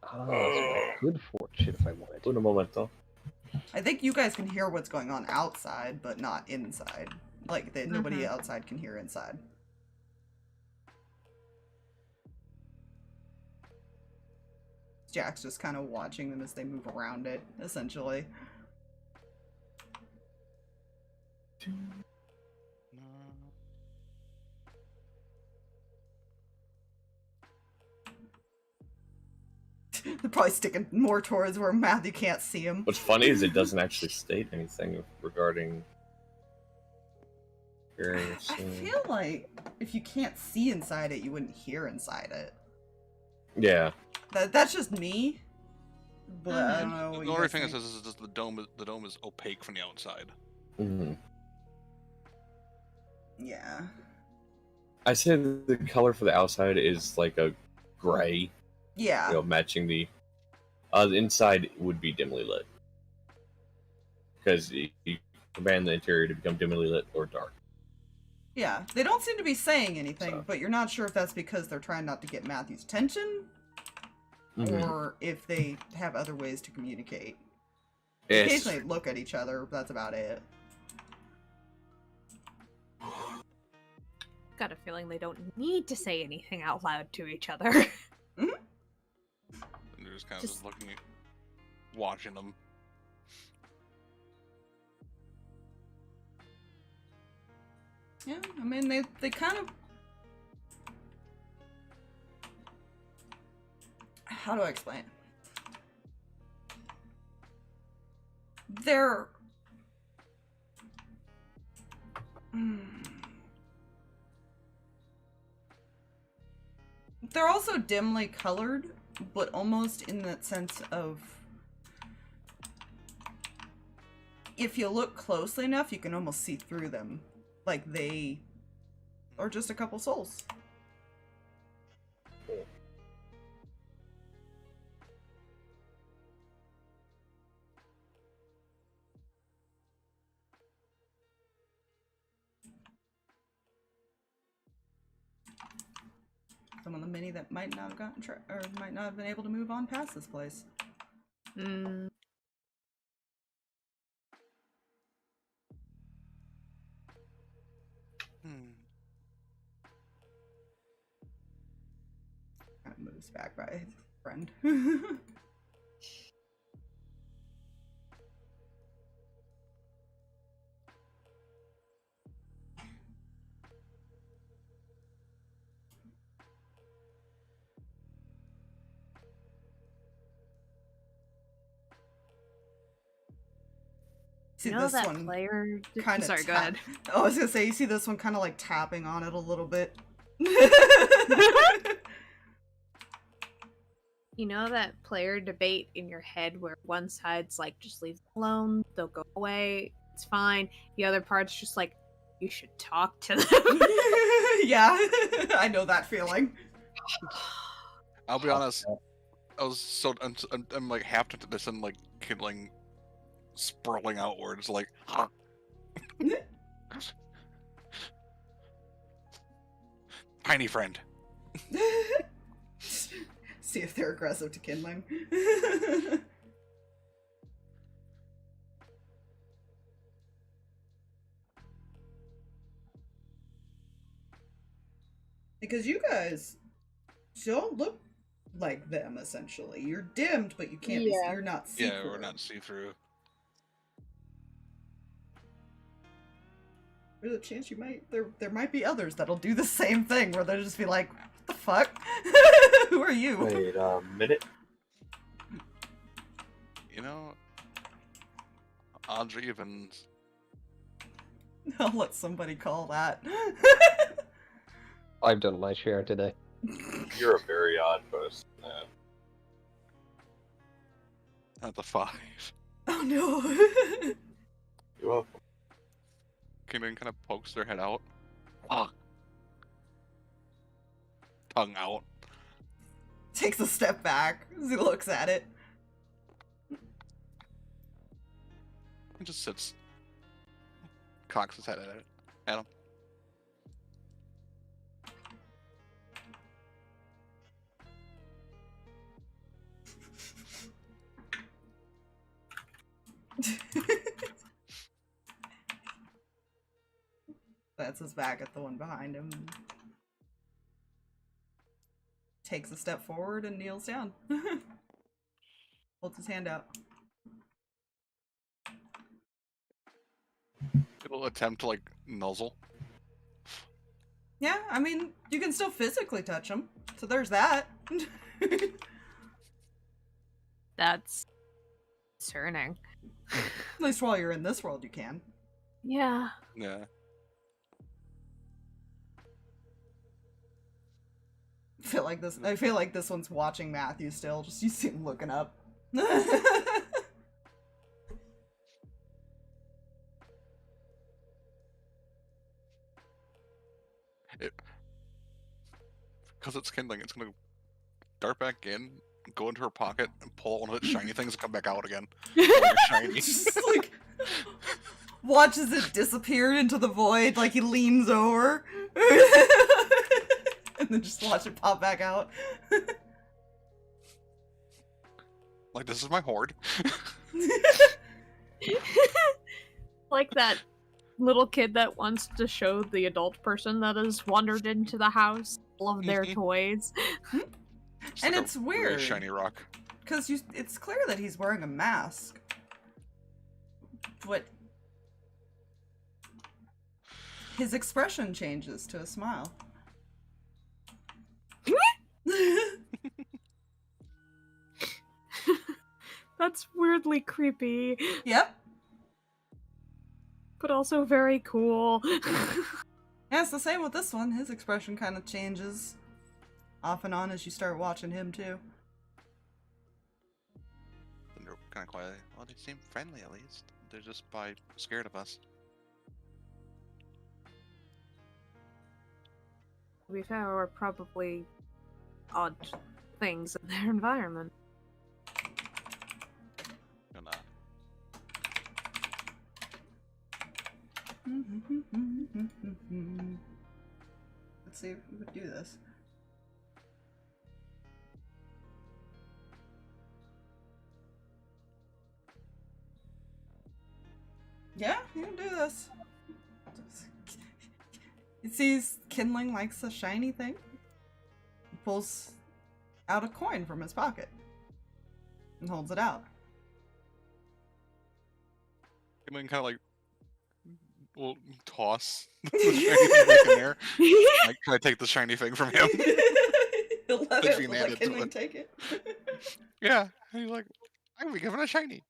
Ah, so I could forge it if I wanted. Un momento. I think you guys can hear what's going on outside, but not inside. Like, nobody outside can hear inside. Jack's just kind of watching them as they move around it, essentially. They're probably sticking more towards where Matthew can't see him. What's funny is it doesn't actually state anything regarding hearing. I feel like if you can't see inside it, you wouldn't hear inside it. Yeah. That's just me. But I don't know. The only thing it says is just the dome is opaque from the outside. Mm-hmm. Yeah. I say the color for the outside is like a gray. Yeah. You know, matching the inside would be dimly lit. Because you command the interior to become dimly lit or dark. Yeah. They don't seem to be saying anything, So. but you're not sure if that's because they're trying not to get Matthew's attention, or if they have other ways to communicate. They occasionally look at each other, but that's about it. Got a feeling they don't need to say anything out loud to each other. And they're just kind of just looking at, watching them. Yeah, I mean, they kind of... How do I explain it? They're... They're also dimly colored, but almost in that sense of... If you look closely enough, you can almost see through them. Like they are just a couple souls. Some of the many that might not have gotten or might not have been able to move on past this place. Mm. Kind of moves back by his friend. See You know this that one player? kind of. Sorry, go ahead. Oh, I was gonna say, you see this one kind of like tapping on it a little bit. You know that player debate in your head where one side's like, just leave them alone, they'll go away, it's fine. The other part's just like, you should talk to them. Yeah, I know that feeling. I'll be honest. I was so I'm like half tempted to send like kindling, sprawling outwards like. Tiny friend. See if they're aggressive to kindling. Because you guys don't look like them, essentially. You're dimmed, but you can't be, you're not see-through. Yeah, we're not see-through. there's a chance you might there might be others that'll do the same thing where they'll just be like, what the fuck? Who are you? Wait a minute. You know, oddly even. I'll let somebody call that. I've done my share today. You're a very odd person. At the 5. Oh no. You're welcome. Kingdom kind of pokes their head out. Fuck. Tongue out. Takes a step back as he looks at it. And just sits. Cocks his head at it. At him. That's his back at the one behind him. Takes a step forward and kneels down. Holds his hand out. It'll attempt to, like, nuzzle. Yeah, I mean, you can still physically touch him, so there's that. That's concerning. At least while you're in this world, you can. Yeah. Yeah. I feel like this one's watching Matthew still. Just you see him looking up. Because it's kindling, it's gonna dart back in, go into her pocket, and pull out one of its shiny things and come back out again. Like shiny. Just like watches it disappear into the void, like he leans over. And then just watch it pop back out. Like, this is my hoard. Like that little kid that wants to show the adult person that has wandered into the house all of their toys. It's And like it's a weird. really shiny rock. Because it's clear that he's wearing a mask. But his expression changes to a smile. That's weirdly creepy, Yep. but also very cool. Yeah, it's the same with this one. His expression kind of changes off and on as you start watching him too. And they're kind of quiet. Well, they seem friendly at least. They're just probably scared of us. To be fair, we're probably odd things in their environment. Gonna Let's see if we could do this. Yeah, you can do this. He sees Kindling likes a shiny thing. He pulls out a coin from his pocket and holds it out. Kindling kind of like will toss the shiny thing back in there. Like, try to take the shiny thing from him. He'll let Like it, being let added to Kindling it. take it. Yeah, and he's like, I'm gonna be given a shiny.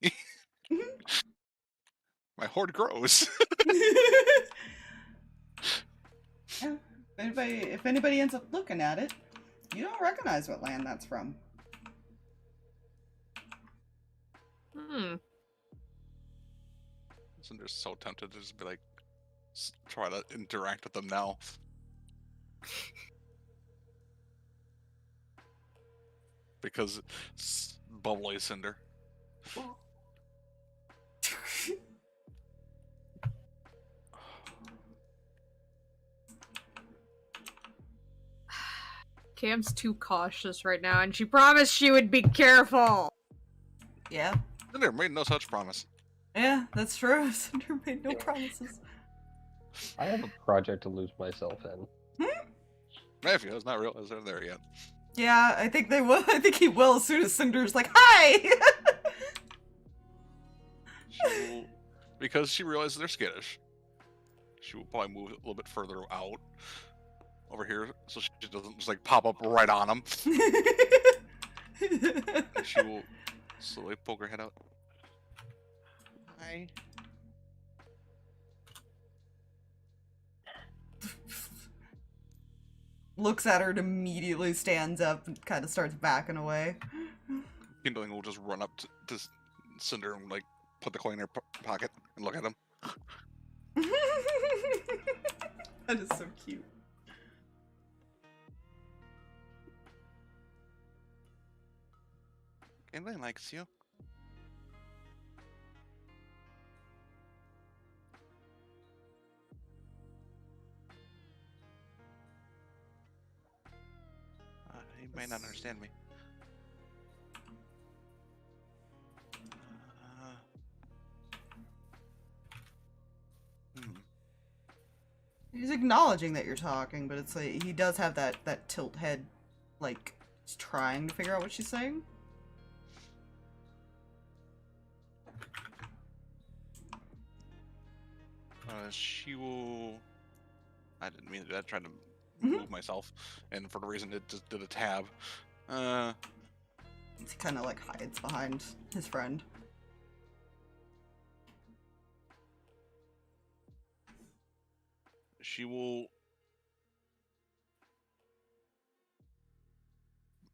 My hoard grows. Yeah. If anybody ends up looking at it, you don't recognize what land that's from. Cinder's so tempted to just be like, try to interact with them now. Because it's bubbly Cinder. Cam's too cautious right now, and she promised she would be careful. Yeah. Cinder made no such promise. Yeah, that's true. Cinder made no promises. I have a project to lose myself in. Matthew has not realized they're there yet. Yeah, I think they will. I think he will as soon as Cinder's like, hi! Because she realizes they're skittish. She will probably move a little bit further out over here, so she doesn't just like pop up right on him. And she will slowly poke her head out. Hi. Looks at her and immediately stands up and kind of starts backing away. Kindling will just run up to Cinder and like put the coin in her pocket and look at him. That is so cute. Kindling likes you. He may not understand me. He's acknowledging that you're talking, but it's like he does have that tilt head, like he's trying to figure out what she's saying. She will. I didn't mean to do that. I tried to move myself, and for the reason it just did a tab. He kind of like hides behind his friend. She will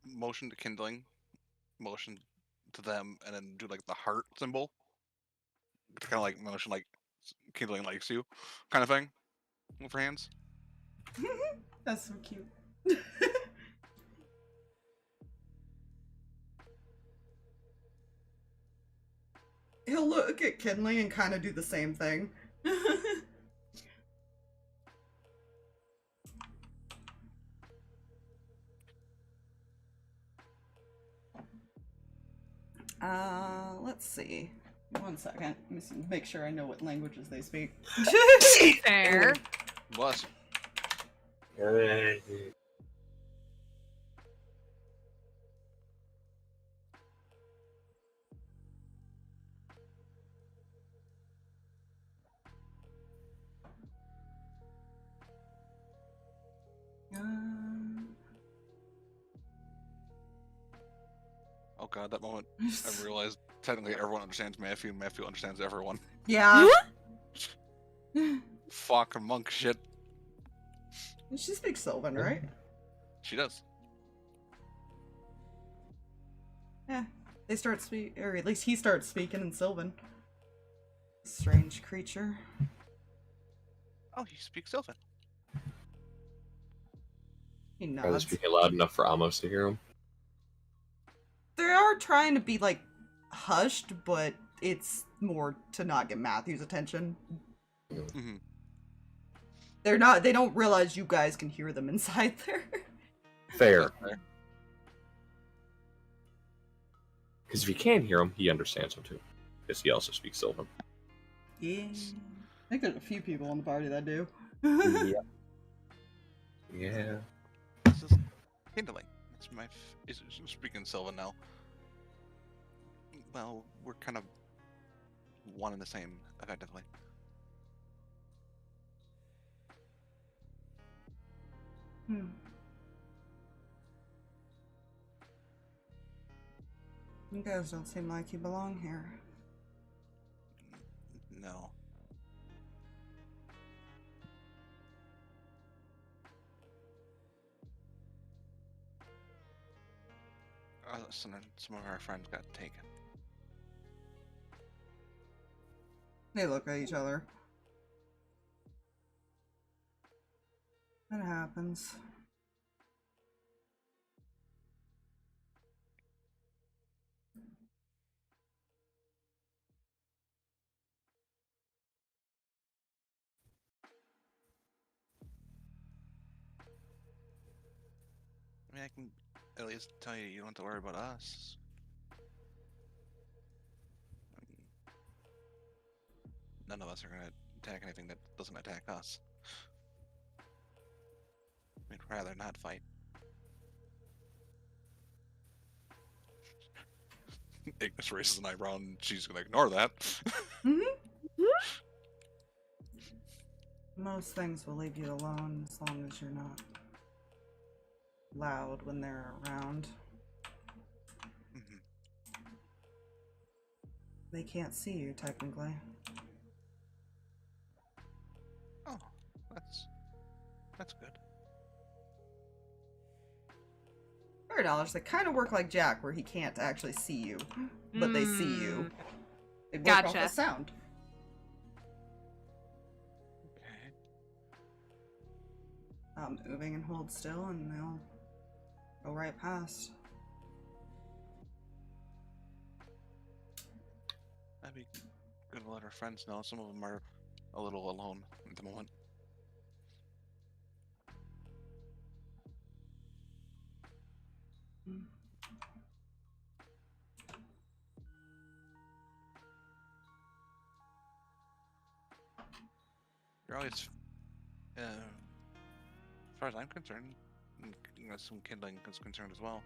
motion to Kindling, motion to them, and then do like the heart symbol. Kind of like motion like Kindling likes you, kind of thing, with her hands. That's so cute. He'll look at Kindling and kind of do the same thing. Let's see. 1 second. Let me make sure I know what languages they speak. Fair. Bless. Oh god, that moment I realized technically everyone understands Matthew, and Matthew understands everyone. Yeah. Fuck monk shit. She speaks Sylvan, right? She does. Yeah. They start speak, or at least he starts speaking in Sylvan. Strange creature. Oh, he speaks Sylvan. He Are they nods. speaking loud enough for Amos to hear him? They are trying to be like hushed, but it's more to not get Matthew's attention. Mm-hmm. They don't realize you guys can hear them inside there. Fair. Because if you can hear him, he understands him too. Because he also speaks Sylvan. Yeah. I think there's a few people in the party that do. Yep. Yeah. This is Kindling. It's my is speaking Sylvan now. Well, we're kind of one and the same, effectively. Hmm. You guys don't seem like you belong here. No. Some of our friends got taken. They look at each other. That happens. I mean, I can at least tell you you don't have to worry about us. None of us are going to attack anything that doesn't attack us. We'd rather not fight. Ignis raises an eyebrow and she's going to ignore that. Most things will leave you alone as long as you're not loud when they're around. Mhm. They can't see you, technically. Oh, that's good. $100. They kind of work like Jack, where he can't actually see you, but they see you. They work off Gotcha. the sound. Okay. Moving and hold still, and they'll go right past. That'd be good to let our friends know. Some of them are a little alone at the moment. You're always, as far as I'm concerned, and some kindling is concerned as well.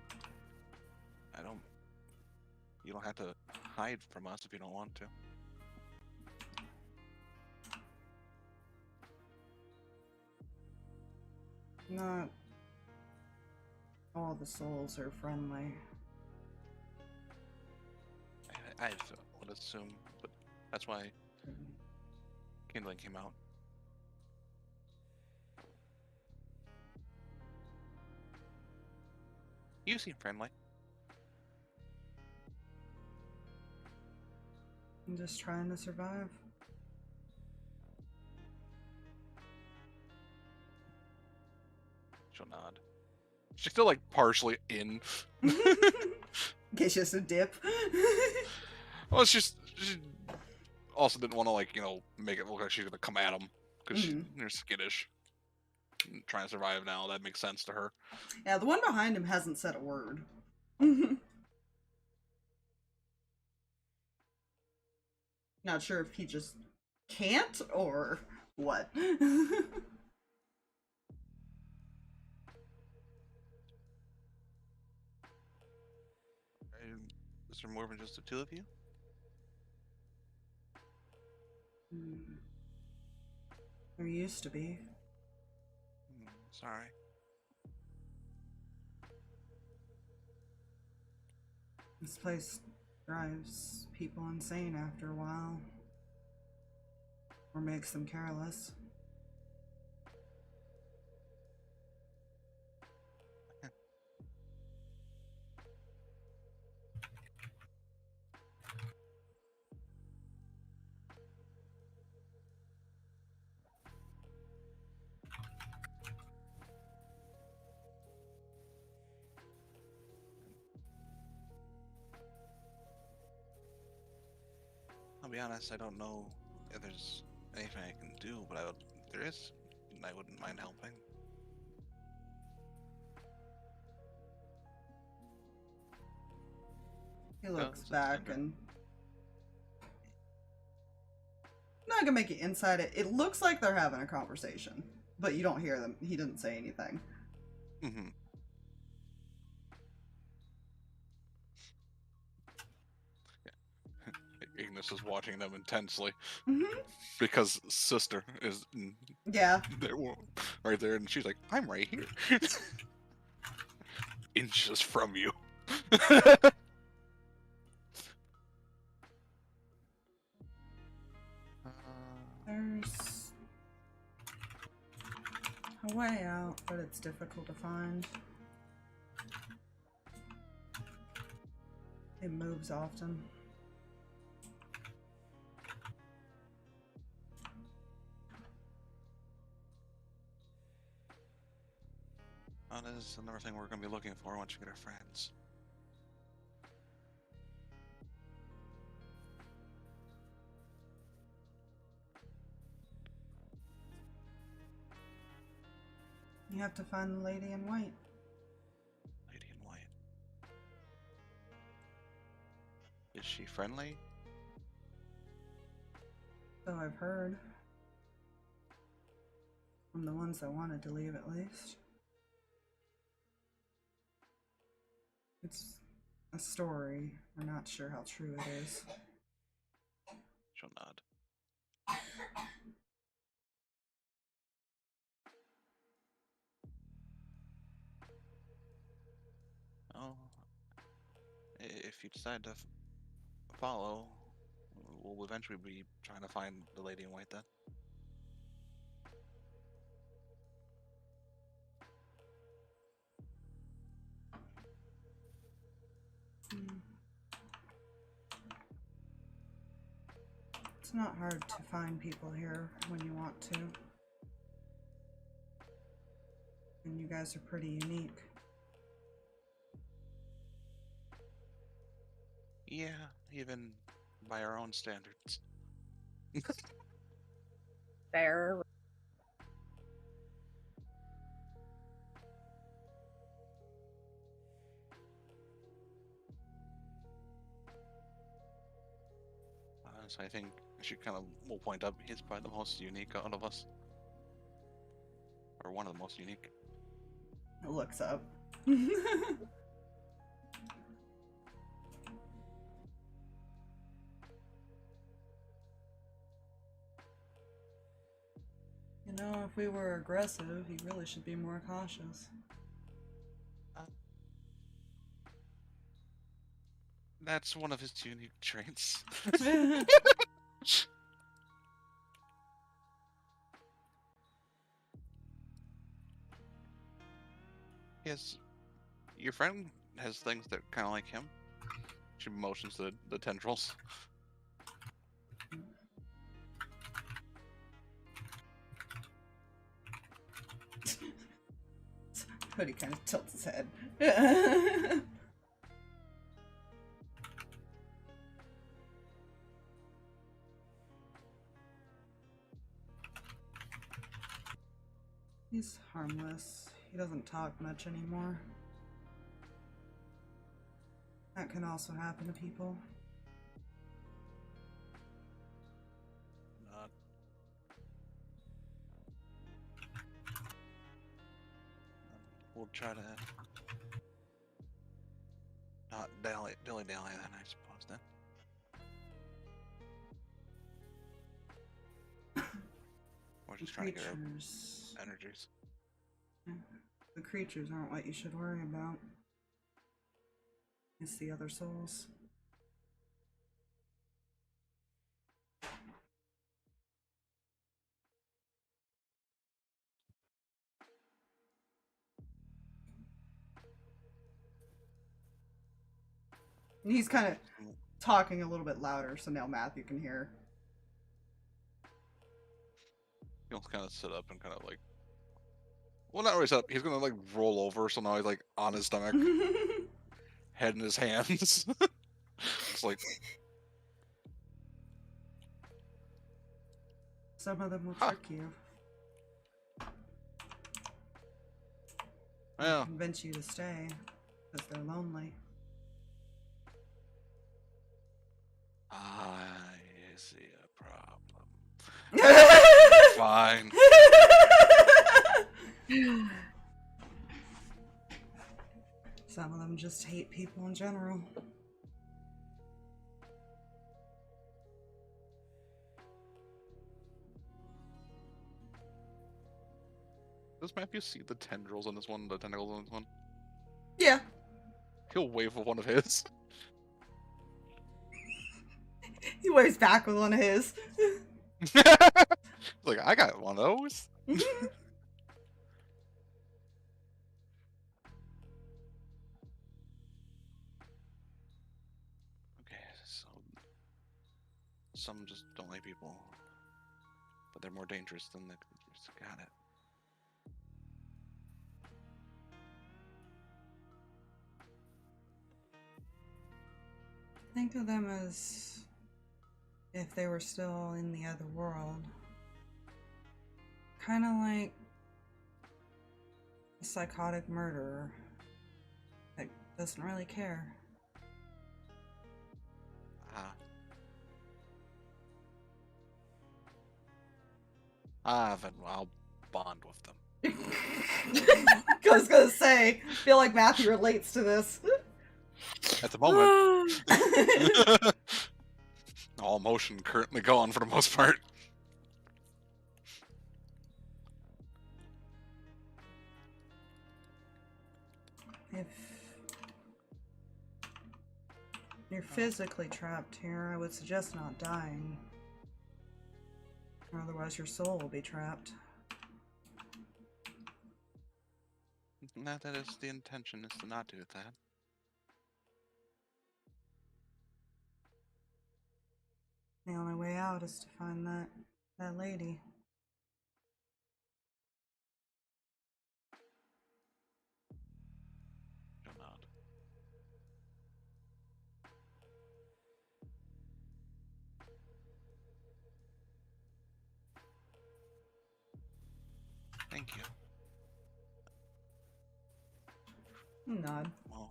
You don't have to hide from us if you don't want to. Not all the souls are friendly. I would assume, but that's why kindling came out. You seem friendly. I'm just trying to survive. She'll nod. She's still like partially in. Get you some dip. Well, she also didn't want to make it look like she's gonna come at him because they're skittish. And trying to survive now, that makes sense to her. Yeah, the one behind him hasn't said a word. Not sure if he just can't or what. Is there more than just the two of you? There used to be. Sorry. This place drives people insane after a while. Or makes them careless. I'll be honest, I don't know if there's anything I can do, but if there is, I wouldn't mind helping. He looks back and... Now I can make it inside it. It looks like they're having a conversation, but you don't hear them. He didn't say anything. Mm-hmm. Ignis is watching them intensely because sister is there, right there, and she's like, "I'm right here, inches from you." There's a way out, but it's difficult to find. It moves often. That is another thing we're going to be looking for once we get our friends. You have to find the lady in white. Lady in white. Is she friendly? So I've heard. From the ones that wanted to leave, at least. It's a story. We're not sure how true it is. She'll nod. decide to follow, we'll eventually be trying to find the lady in white then. It's not hard to find people here when you want to. And you guys are pretty unique. Yeah, even by our own standards. Fair. So I think she kind of will point up. He's probably the most unique out of us, or one of the most unique. It looks up. You know, if we were aggressive, he really should be more cautious. That's one of his unique traits. Yes, your friend has things that kind of like him. She motions the tendrils. Hoodie kind of tilts his head. He's harmless. He doesn't talk much anymore. That can also happen to people. Not. We'll try to not dilly dally then, I suppose then. We're just trying to get our energies. The creatures aren't what you should worry about. It's the other souls. And he's kind of talking a little bit louder, so now Matthew can hear. He'll kind of sit up and kind of like, well, not really sit up. He's gonna like roll over, so now he's like on his stomach, head in his hands. It's like, Some of them will trick you. yeah. Convince you to stay because they're lonely. I see a problem. Fine. Some of them just hate people in general. Does Matthew see the tendrils on this one? The tentacles on this one? Yeah. He'll wave with one of his. He waves back with one of his. Like, I got one of those. Okay, so some just don't like people, but they're more dangerous than the creatures. Got it. Think of them as if they were still in the other world. Kind of like a psychotic murderer that doesn't really care. Then I'll bond with them. I was gonna say, I feel like Matthew relates to this. At the moment, all motion currently gone for the most part. You're physically trapped here. I would suggest not dying. Otherwise your soul will be trapped. Not that is the intention, is to not do that. The only way out is to find that lady. Do not. Thank you. Nod. Well,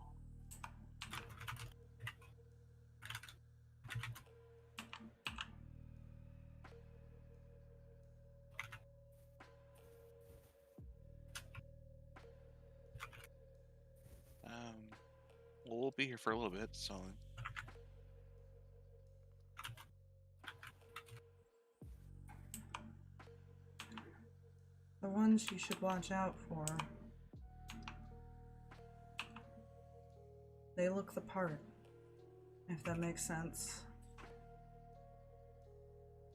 we'll be here for a little bit, so The ones you should watch out for. They look the part, if that makes sense.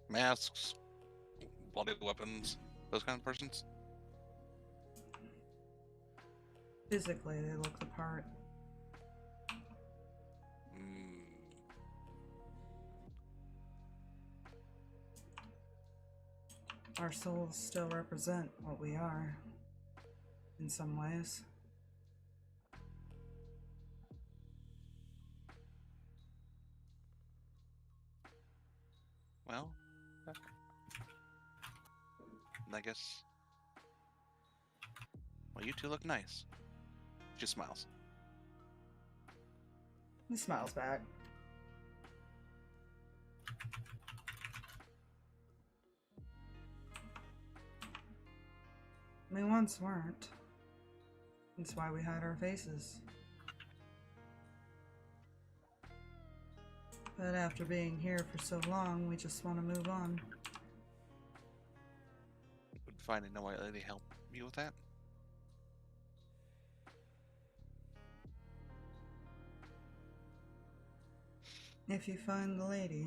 masks, bloody weapons, those kind of persons. Physically, they look the part. Our souls still represent what we are, in some ways. Well, I guess. Well, you two look nice. She smiles. He smiles back. We once weren't. That's why we hide our faces. But after being here for so long, we just want to move on. Would finding a white lady help you with that? If you find the lady,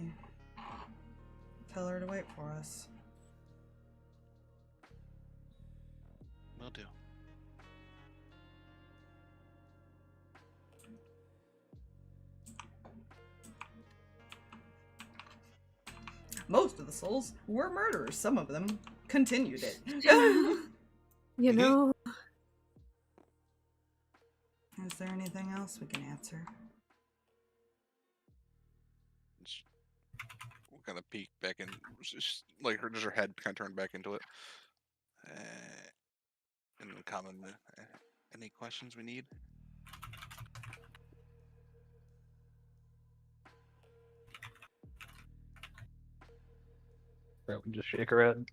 tell her to wait for us. Will do. Most of the souls were murderers. Some of them continued it. You know, Is there anything else we can answer? We'll kind of peek back in, like her, just her head kind of turned back into it. In the common, any questions we need? Yeah, we just shake her head.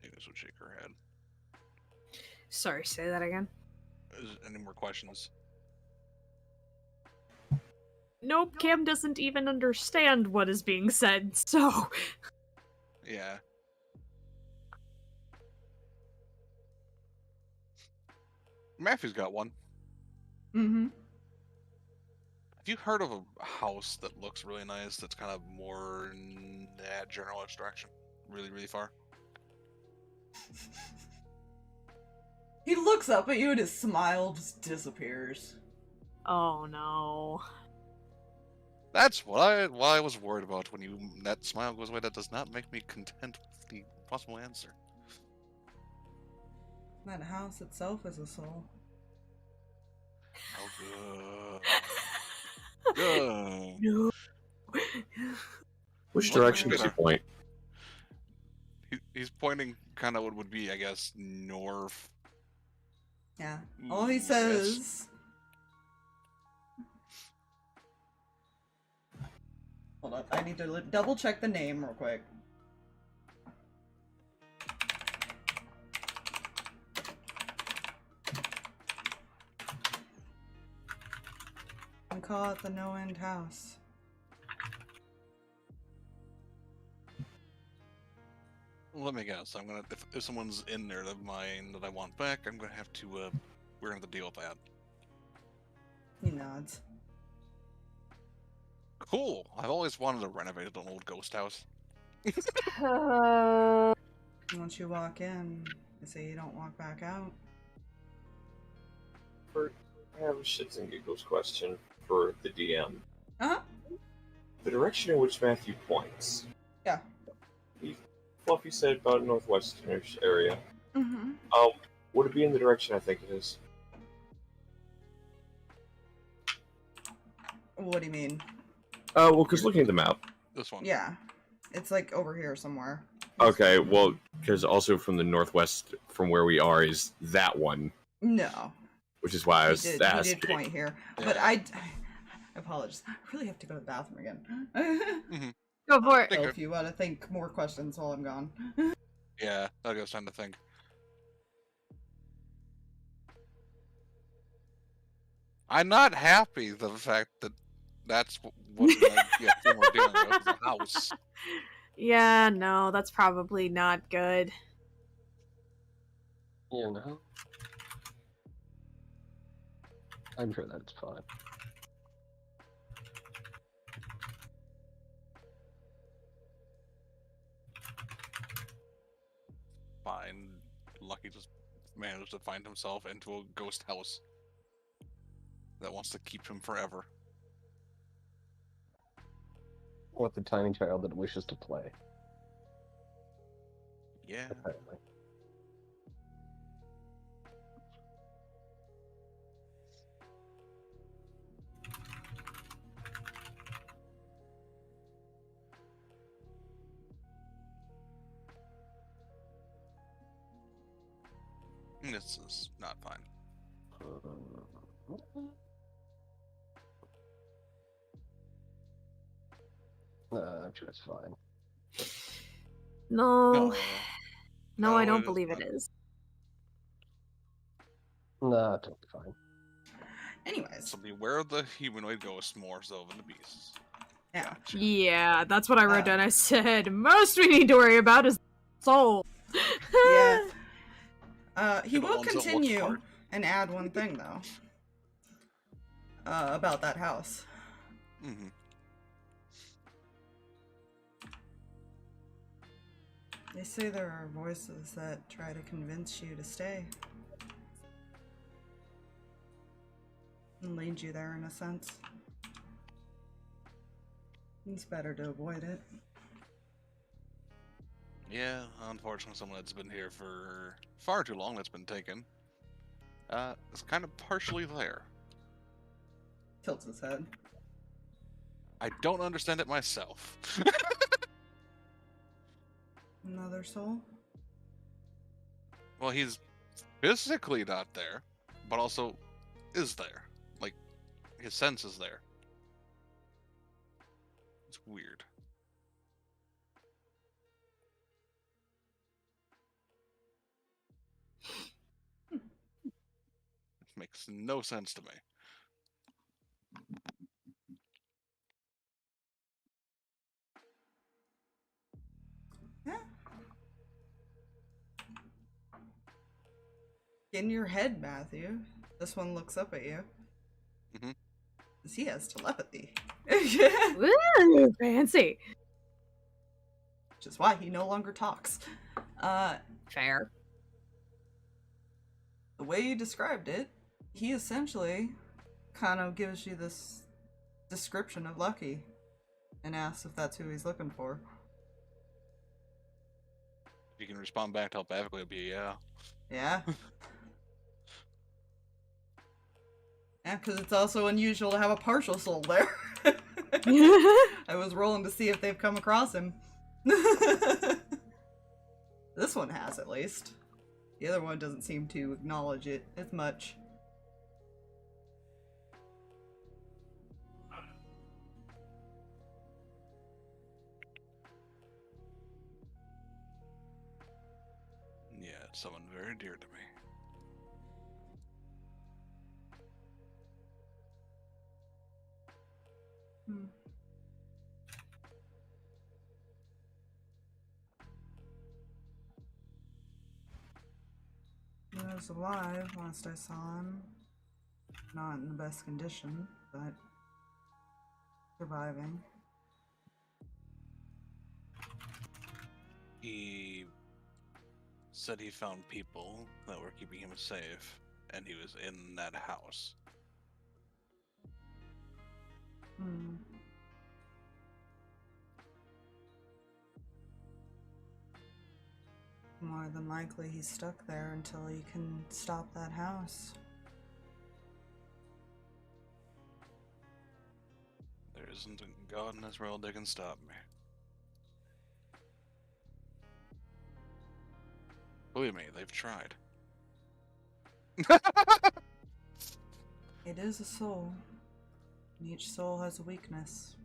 Amos would shake her head. Sorry, say that again. Any more questions? Nope, Cam doesn't even understand what is being said, so... Yeah. Matthew's got one. Mm-hmm. Have you heard of a house that looks really nice that's kind of more in that generalist direction? Really, really far? He looks up at you and his smile just disappears. Oh no. That's what I was worried about when that smile goes away. That does not make me content with the possible answer. That house itself is a soul. Oh, good. Good. No. Which Well, direction does he point? He's pointing kind of what would be, I guess, north. Yeah. All he Yes. says... Hold on, I need to double check the name real quick. We call it the No-End House. let me guess. I'm gonna if someone's in there of mine that I want back, I'm gonna have to we're gonna have to deal with that. He nods. Cool. I've always wanted to renovate an old ghost house. Once you walk in, they say you don't walk back out. I have a shits and giggles question for the DM. Uh-huh. The direction in which Matthew points. Yeah. Fluffy said about northwestern-ish area. Mm-hmm. Would it be in the direction I think it is? What do you mean? Well, because looking at the map. This one. Yeah. It's like over here somewhere. Okay, well, because also from the northwest, from where we are, is that one. No. Which is why I was He asking. did point here. Yeah. But I apologize. I really have to go to the bathroom again. Go for it. So if you want to think more questions while I'm gone. Yeah, that gives time to think. I'm not happy the fact that that's what we're dealing with is a house. Yeah, no, that's probably not good. You know? I'm sure that's fine. Fine. Lucky just managed to find himself into a ghost house that wants to keep him forever. With the tiny child that wishes to play, Yeah. apparently. This is not fine. I'm sure it's fine. No. No, I No, don't it is believe it not. is. Nah, totally fine. Anyways. So beware of the humanoid ghosts more so than the beasts. Yeah. Yeah, that's what I wrote down. I said, most we need to worry about is soul. Yeah. He They're the will ones that look continue smart. and add one thing though. About that house. Mm-hmm. They say there are voices that try to convince you to stay. And lead you there in a sense. It's better to avoid it. Yeah, unfortunately someone that's been here for far too long that's been taken. Is kind of partially there. Tilts his head. I don't understand it myself. Another soul? Well, he's physically not there, but also is there. Like, his sense is there. It's weird. It makes no sense to me. Yeah. In your head, Matthew. This one looks up at you. Mm-hmm. 'Cause he has telepathy. Woo, fancy. Which is why he no longer talks. Fair. The way you described it, he essentially kind of gives you this description of Lucky and asks if that's who he's looking for. If you can respond back telepathically, it'd be yeah. Yeah? Yeah, because it's also unusual to have a partial soul there. I was rolling to see if they've come across him. This one has, at least. The other one doesn't seem to acknowledge it as much. Yeah, it's someone very dear to me. Hmm. He was alive last I saw him. Not in the best condition, but surviving. He said he found people that were keeping him safe, and he was in that house. Hmm. More than likely he's stuck there until he can stop that house. There isn't a god in this world that can stop me. Believe me, they've tried. It is a soul, and each soul has a weakness.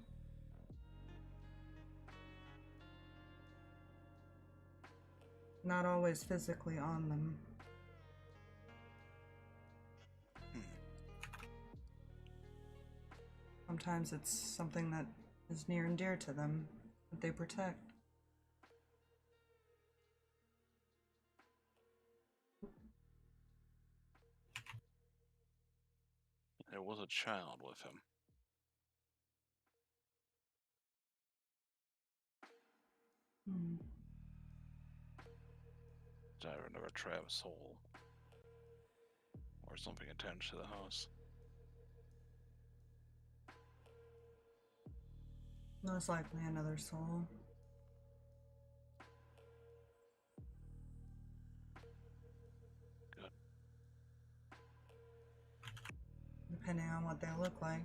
Not always physically on them. Sometimes it's something that is near and dear to them, that they protect. There was a child with him. Hmm. Diver never trap a soul. Or something attached to the house. Most likely another soul. Good. Depending on what they look like.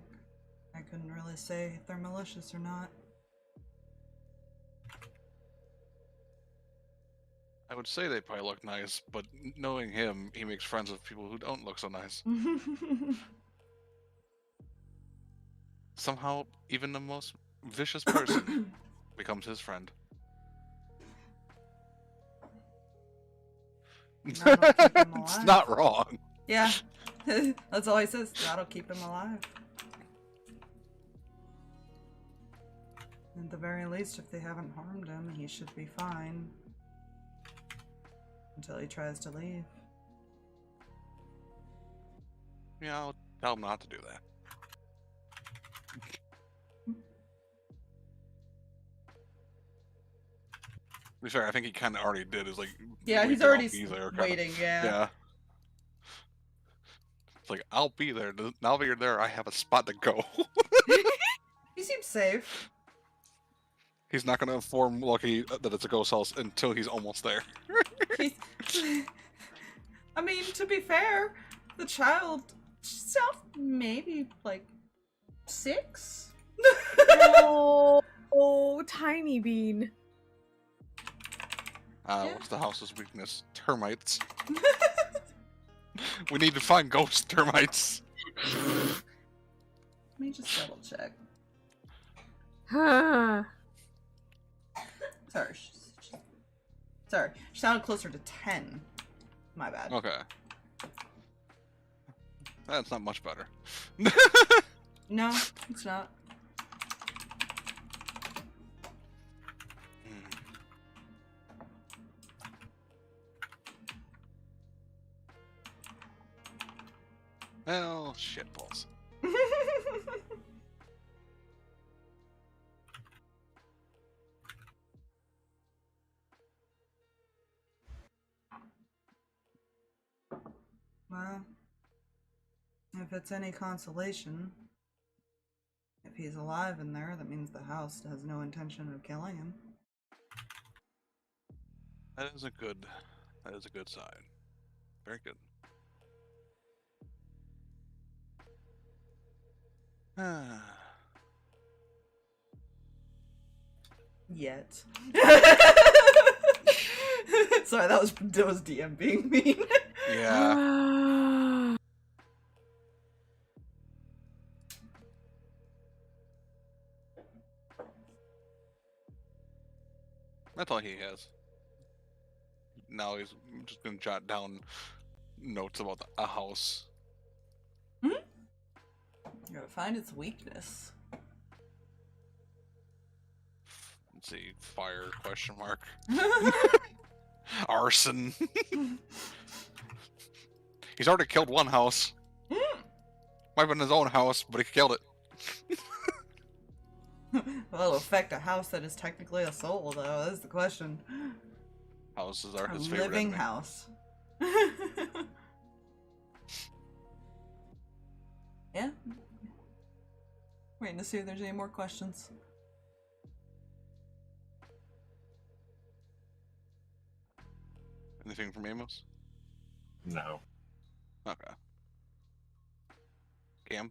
I couldn't really say if they're malicious or not. I would say they probably look nice, but knowing him, he makes friends with people who don't look so nice. Somehow, even the most vicious person becomes his friend. That'll keep him It's alive. not wrong. Yeah, that's all he says. That'll keep him alive. At the very least, if they haven't harmed him, he should be fine. Until he tries to leave. Yeah, I'll tell him not to do that. To be fair, I think he kind of already did. Is like, Yeah, wait he's till I'll already be there, kinda. waiting, yeah. Yeah. It's like, I'll be there. Now that you're there, I have a spot to go. He seems safe. He's not going to inform Lucky that it's a ghost house until he's almost there. He's... I mean, to be fair, the child sounds maybe like 6? Oh, tiny bean. Yeah. What's the house's weakness? Termites. We need to find ghost termites. Let me just double check. Huh. Sorry. Sorry. She sounded closer to 10. My bad. Okay. That's not much better. No, it's not. Well, shitballs. Well, if it's any consolation, if he's alive in there, that means the house has no intention of killing him. That is a good sign. Very good. Yet. Sorry, that was DM being mean. Yeah. That's all he has. Now he's just gonna jot down notes about a house. You gotta find its weakness. Let's see, fire, question mark. Arson. He's already killed one house. Might have been his own house, but he killed it. Well, it'll affect a house that is technically a soul, though. That's the question. Houses are A his favorite living enemy. house. Yeah. Waiting to see if there's any more questions. Anything from Amos? No. Okay. Cam?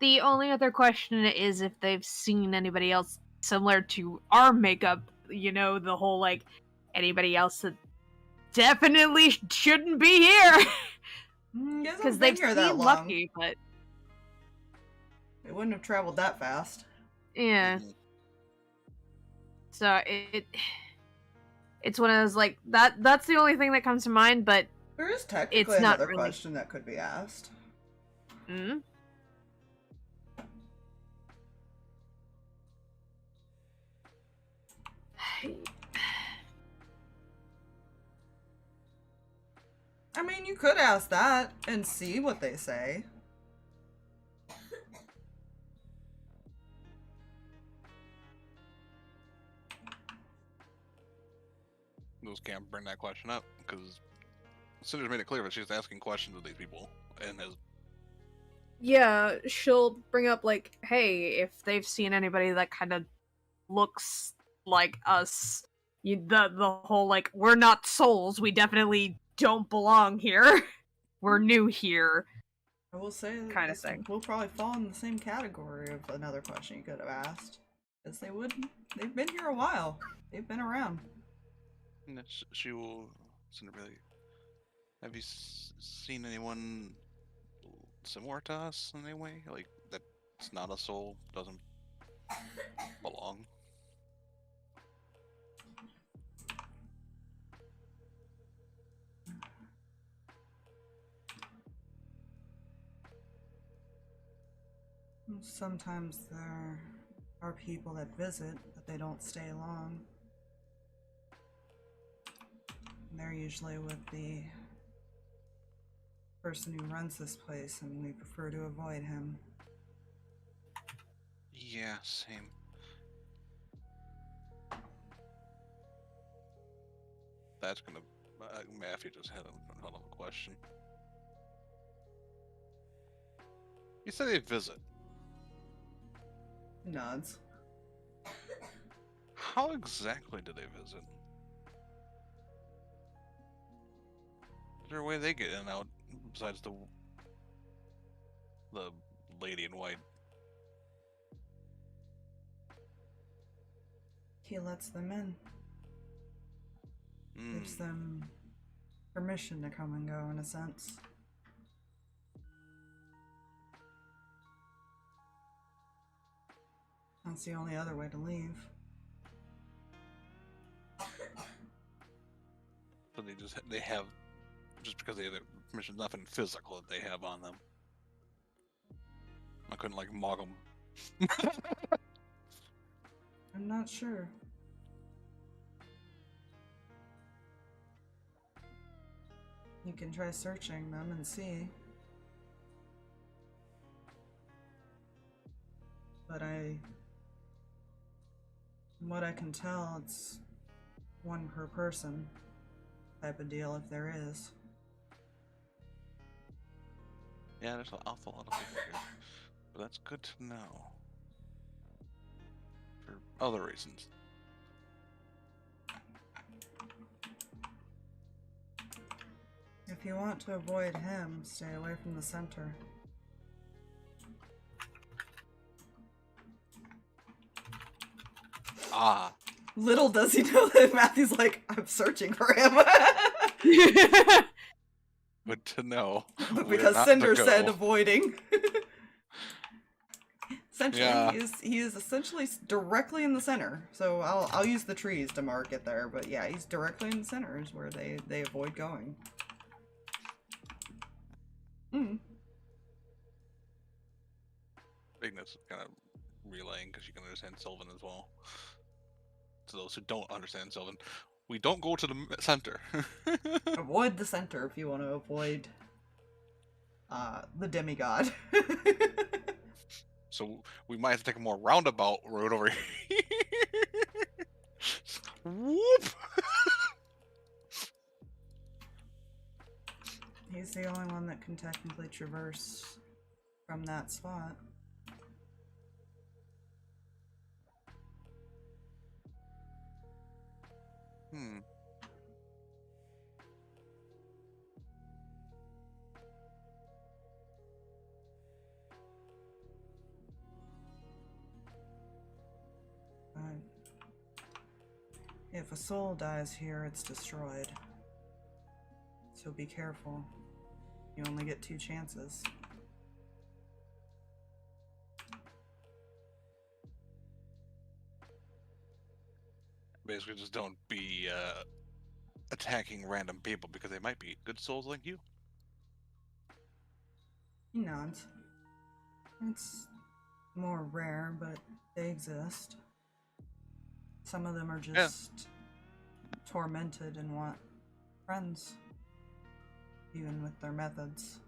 The only other question is if they've seen anybody else similar to our makeup. You know, the whole, like, anybody else that definitely shouldn't be here. Because they've here seen that long. Lucky, but They wouldn't have traveled that fast. yeah. Mhm. So it's one of those, like, that's the only thing that comes to mind, but There is technically It's not another really- question that could be asked. mm, I mean, you could ask that and see what they say. Those can't bring that question up because Cinder's made it clear that she's asking questions of these people and has yeah, she'll bring up, like, hey, if they've seen anybody that kind of looks like us, the whole, like, we're not souls, we definitely don't belong here. We're new here. I will say that Kinda this thing. will probably fall in the same category of another question you could have asked. Because they've been here a while. They've been around. and that she will Cinder really. Have you seen anyone similar to us in any way? Like that's not a soul, doesn't belong. Sometimes there are people that visit, but they don't stay long. And they're usually with the person who runs this place, and we prefer to avoid him. Yeah, same. That's gonna. Matthew just had a hell of a question. You say they visit. Nods. How exactly do they visit? Is there a way they get in and out besides the lady in white? He lets them in. Gives Mm. them permission to come and go, in a sense. That's the only other way to leave. So they have just because they have their permission, nothing physical that they have on them. I couldn't like mog them. I'm not sure. You can try searching them and see. But from what I can tell, it's one per person type of deal if there is. Yeah, there's an awful lot of people here, but that's good to know for other reasons. If you want to avoid him, stay away from the center. Ah, Little does he know that Matthew's like, I'm searching for him. good to know. Where Because not to Cinder said go. avoiding. Essentially, Yeah. he is essentially directly in the center. So I'll use the trees to mark it there, but yeah, he's directly in the center is where they avoid going. Mm. Ignis kind of relaying because you can understand Sylvan as well. To those who don't understand Sylvan, We don't go to the center. Avoid the center if you want to avoid the demigod. So we might have to take a more roundabout road over here. Whoop! He's the only one that can technically traverse from that spot. Hmm. If a soul dies here, it's destroyed. So be careful. You only get 2 chances. Basically, just don't be attacking random people because they might be good souls like you. He nods. It's more rare, but they exist. Some of them are just tormented and want friends, even with their methods.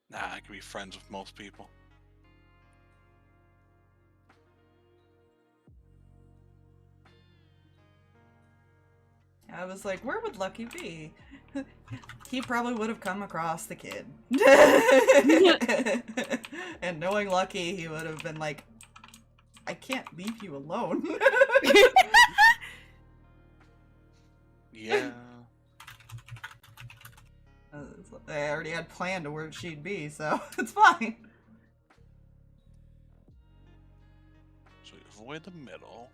Nah, I can be friends with most people. I was like, where would Lucky be? He probably would have come across the kid. And knowing Lucky, he would have been like, I can't leave you alone. Yeah. I already had planned to where she'd be, so it's fine. So we avoid the middle.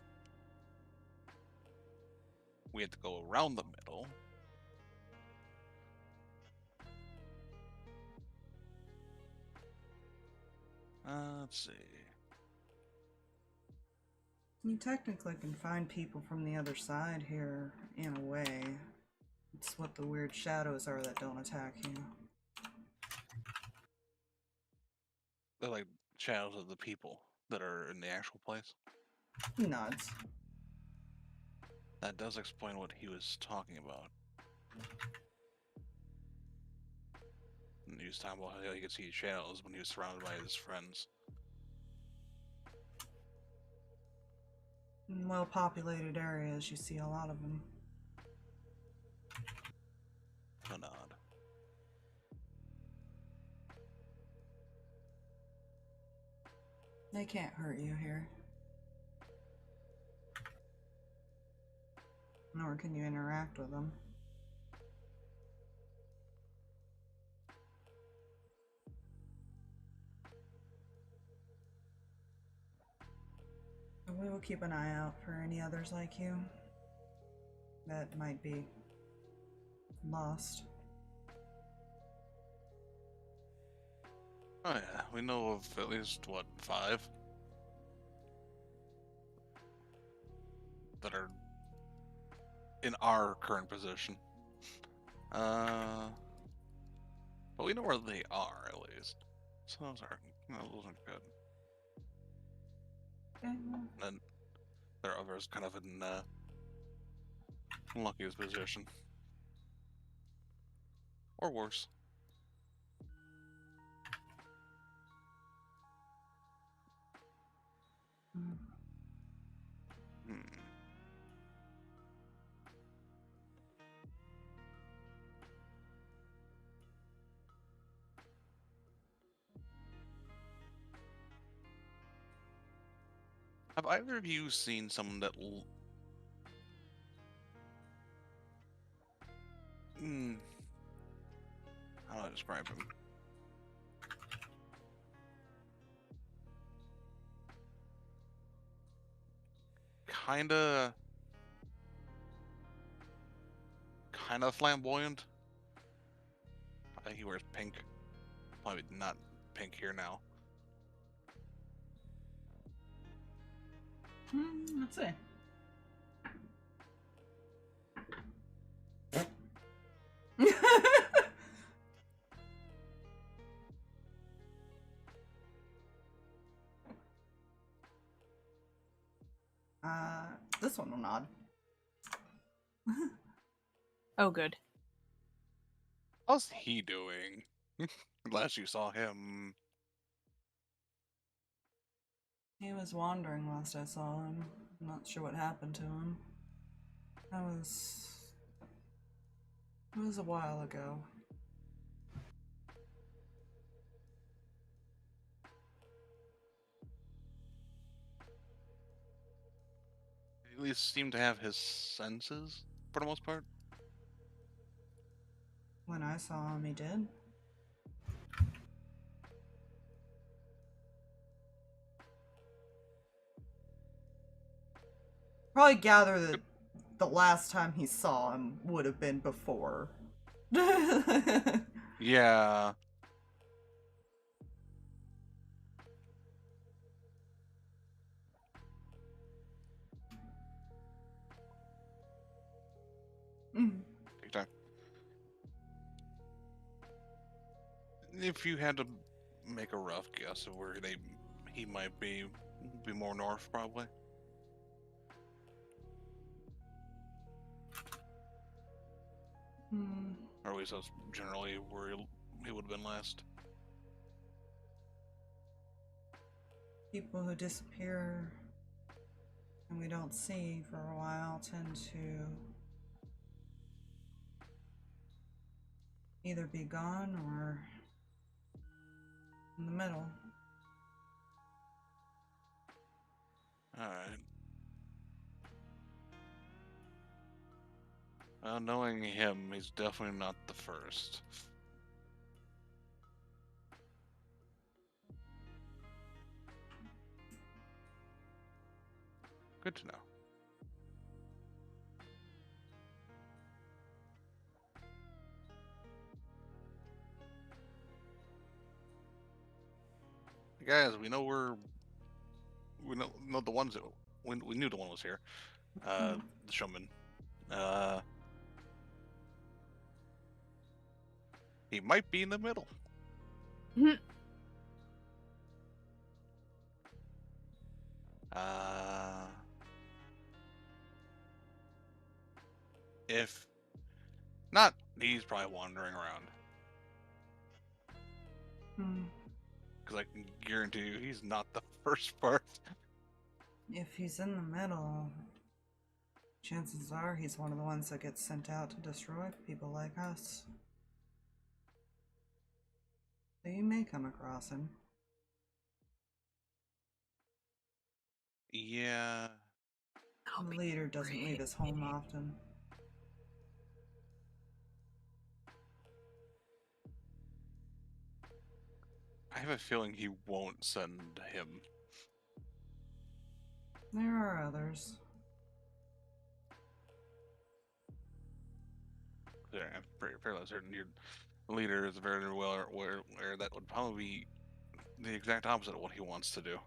We have to go around the middle. Let's see. You technically can find people from the other side here, in a way. It's what the weird shadows are that don't attack you. They're like shadows of the people that are in the actual place. He nods. That does explain what he was talking about. And he was talking about how he could see shadows when he was surrounded by his friends. In well-populated areas, you see a lot of them. A nod. They can't hurt you here. Nor can you interact with them. We will keep an eye out for any others like you that might be lost. Oh yeah, we know of at least, what, 5? That are in our current position. But we know where they are, at least. So those aren't good. And then there are others kind of in Lucky's position. Or worse. Hmm. Have either of you seen someone that how do I describe him? Kinda flamboyant. I think he wears pink. Probably not pink here now. Let's see. This this one will nod. Oh, good. How's he doing? Last you saw him. He was wandering last I saw him. I'm not sure what happened to him. It was a while ago. He at least seemed to have his senses, for the most part. When I saw him, he did. Probably gather that the last time he saw him would have been before. Yeah. Mm. Take time. If you had to make a rough guess of where he might be more north, probably. Hmm. Or at least that's generally where he would have been last. People who disappear and we don't see for a while tend to either be gone or in the middle. Alright. Well, knowing him, he's definitely not the first. Good to know. Guys, we know the ones that we knew the one was here. The showman. He might be in the middle. If not, he's probably wandering around. Because I can guarantee you he's not the first part. If he's in the middle, chances are he's one of the ones that gets sent out to destroy people like us. So you may come across him. Yeah. The leader doesn't leave his home often. I have a feeling he won't send him. There are others. Yeah, I'm fairly certain your leader is very well aware that would probably be the exact opposite of what he wants to do.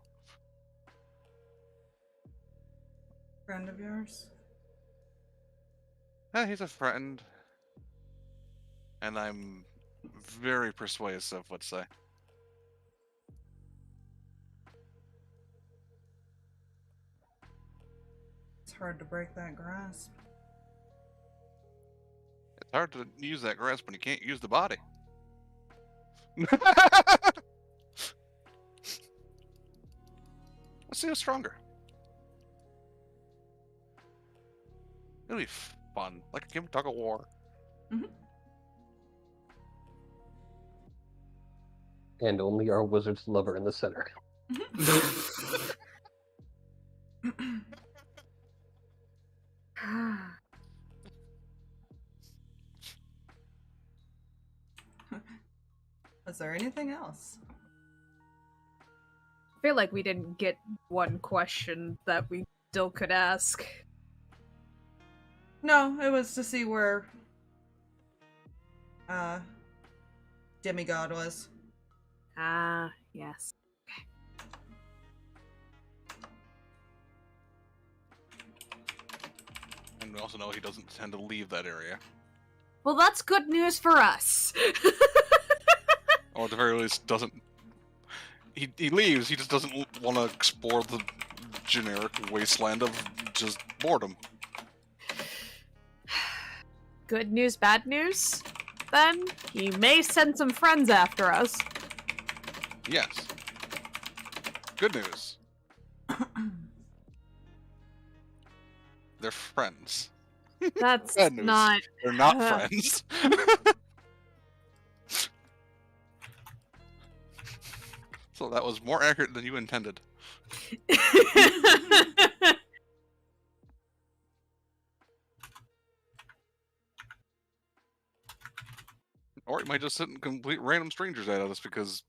Friend of yours? Yeah, he's a friend. And I'm very persuasive, let's say. It's hard to break that grasp. It's hard to use that grasp when you can't use the body. Let's see who's stronger. It'll be fun, like a game of tug of war. And only our wizard's lover in the center. Was there anything else? I feel like we didn't get one question that we still could ask. No, it was to see where Demigod was. Ah, yes. And we also know he doesn't tend to leave that area. Well, that's good news for us. Or at the very least, doesn't... He leaves, he just doesn't want to explore the generic wasteland of just boredom. Good news, bad news? Then he may send some friends after us. Yes. Good news. They're friends. That's Bad news. not. They're not friends. So that was more accurate than you intended. Or he might just sit and complete random strangers at us because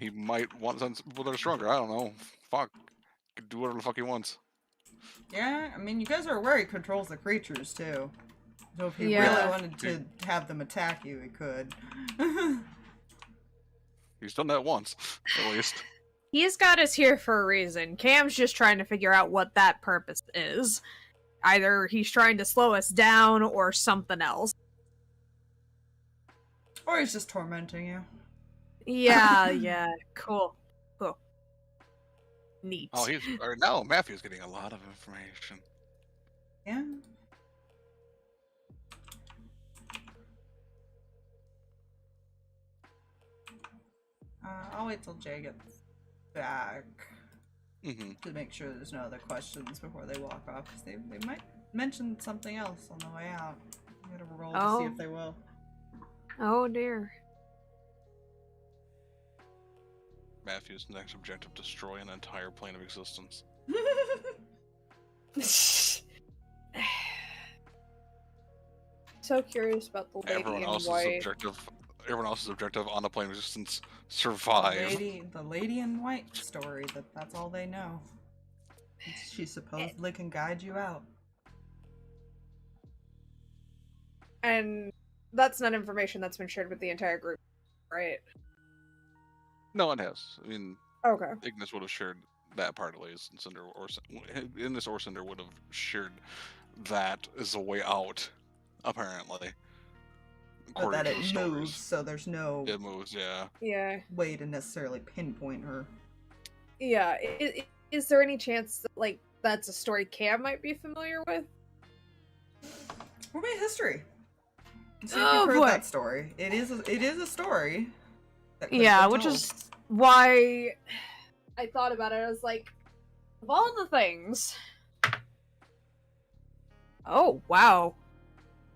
he might want some people that are stronger. I don't know. Fuck. He can do whatever the fuck he wants. Yeah, I mean, you guys are aware he controls the creatures, too. So if he Yeah. really wanted to have them attack you, he could. He's done that once, at least. He's got us here for a reason. Cam's just trying to figure out what that purpose is. Either he's trying to slow us down or something else. Or he's just tormenting you. Yeah, yeah. Cool. Cool. Neat. Oh, now Matthew's getting a lot of information. Yeah. I'll wait till Jay gets back to make sure there's no other questions before they walk off. Because they might mention something else on the way out. I'm gonna roll to see if they will. Oh dear. Matthew's next objective: destroy an entire plane of existence. So curious about the lady Everyone in else's white. objective. Everyone else's objective on the plane of existence: survive. The lady in white story. That's all they know. She supposedly can guide you out. And that's not information that's been shared with the entire group, right? No one has. I mean, Okay. Ignis would have shared that part at least, and Cinder or Cinder would have shared that as a way out, apparently. But that to it the stories. moves, so there's no It moves, yeah. Yeah. way to necessarily pinpoint her. Yeah. Is there any chance that, like, that's a story Cam might be familiar with? What about history? See if Oh, you've heard boy. that story. It is a story. That could've Yeah, been which told. is why I thought about it. I was like, of all the things. Oh, wow.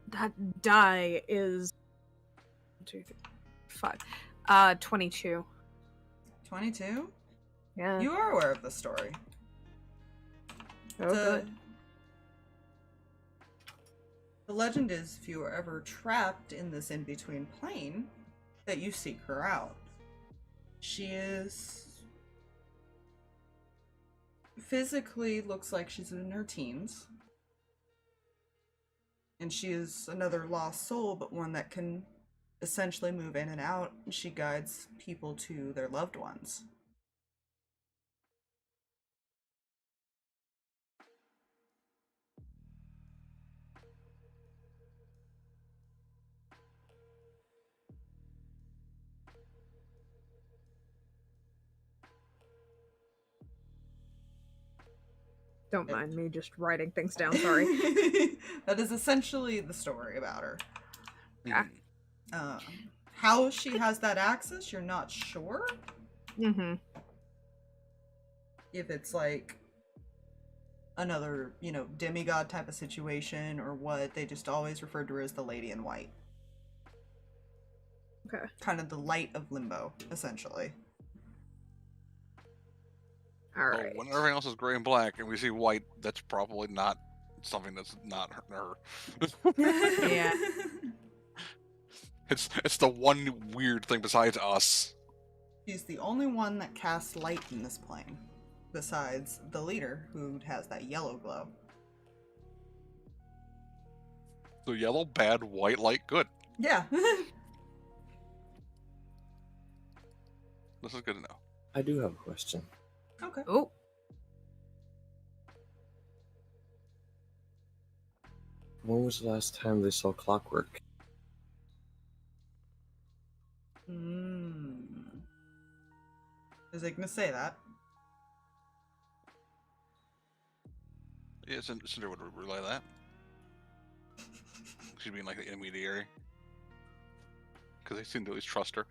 That die is 1, 2, 3, 5. 22. 22. Yeah. You are aware of the story. Oh, good. The legend is, if you are ever trapped in this in-between plane, that you seek her out. She is physically looks like she's in her teens. And she is another lost soul, but one that can essentially move in and out. She guides people to their loved ones. Don't mind me just writing things down, sorry. That is essentially the story about her. Yeah. How she has that access, you're not sure. Mm-hmm. If it's like another, demigod type of situation or what. They just always referred to her as the Lady in White. Okay. Kind of the light of Limbo, essentially. Alright. When everything else is gray and black and we see white, that's probably not something that's not her. Yeah. It's the one weird thing besides us. She's the only one that casts light in this plane, besides the leader, who has that yellow glow. So yellow, bad, white, light, good. Yeah. This is good to know. I do have a question. Okay. Oh. When was the last time they saw Clockwork? Is Ignis say that? Yeah, Cinder would relay that. She'd be like the intermediary. Because they seem to at least trust her.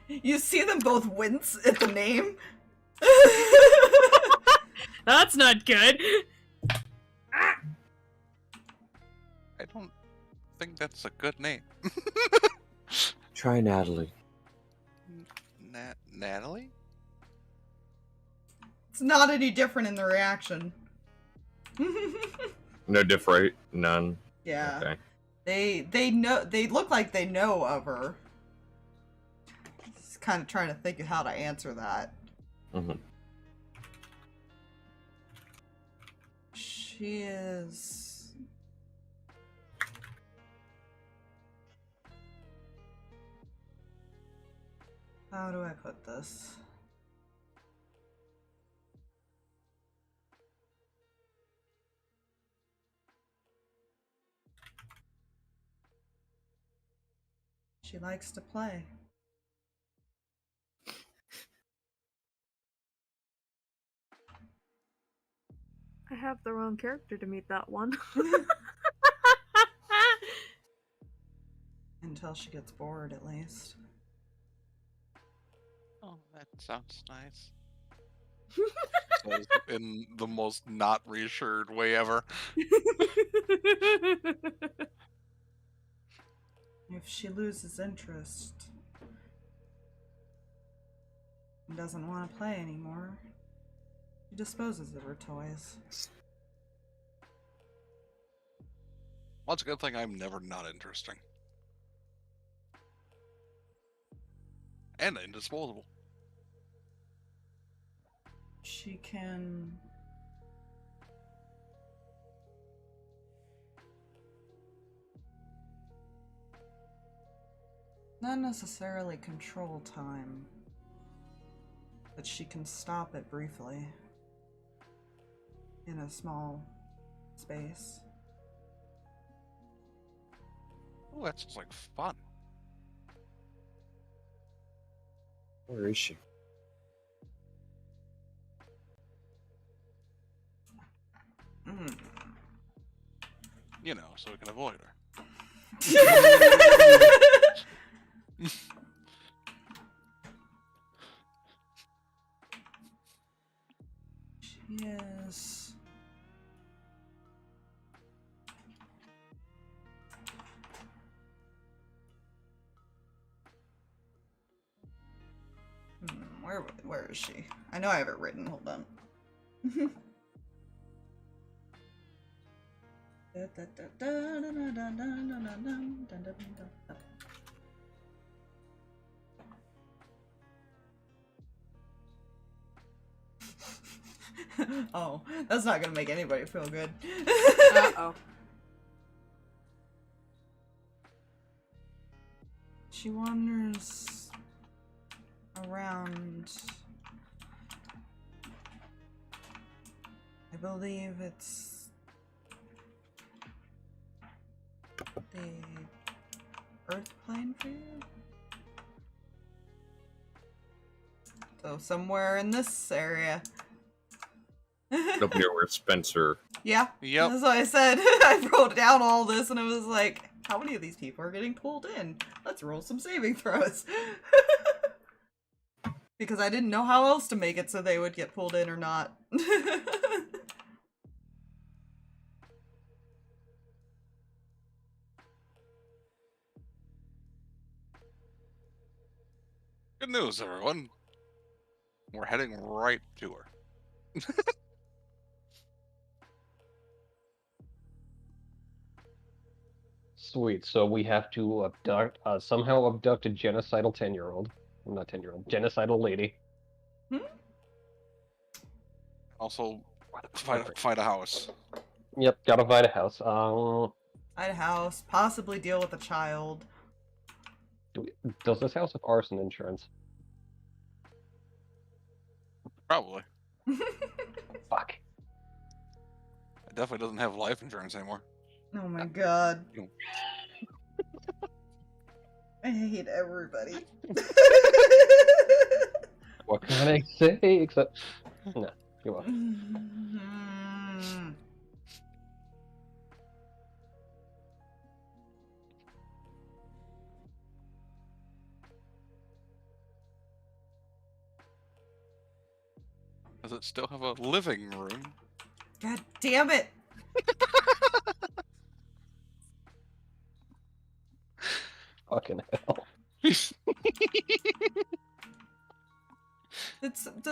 You see them both wince at the name. That's not good. I don't think that's a good name. Try Natalie. Natalie? It's not any different in the reaction. No different. None. Yeah. Okay. They know, they look like they know of her. Just kind of trying to think of how to answer that. Mm-hmm. She is... How do I put this? She likes to play. I have the wrong character to meet that one. Until she gets bored, at least. Oh, that sounds nice. Says in the most not reassured way ever. If she loses interest and doesn't want to play anymore, she disposes of her toys. Well, it's a good thing I'm never not interesting. And indisposable. She can... not necessarily control time, but she can stop it briefly in a small space. Oh, that sounds like fun. Where is she? Mm. You know, so we can avoid her. She is... where is she? I know I have it written, hold on. Oh, that's not gonna make anybody feel good. Uh-oh. She wanders around. I believe it's the Earth plane for you? So somewhere in this area. Up near where Spencer. Yeah. Yep. That's what I said. I wrote down all this and it was like, how many of these people are getting pulled in? Let's roll some saving throws. Because I didn't know how else to make it so they would get pulled in or not. Good news, everyone. We're heading right to her. Sweet. So we have to abduct, somehow abduct a genocidal 10-year-old. Not 10-year-old. Genocidal lady. Also, find a house. Yep. Gotta find a house. Find a house, possibly deal with a child. Does this house have arson insurance? Probably. Fuck. It definitely doesn't have life insurance anymore. Oh my god. I hate everybody. What can I say except... No. You're welcome. Does it still have a living room? God damn it! Fucking hell. Does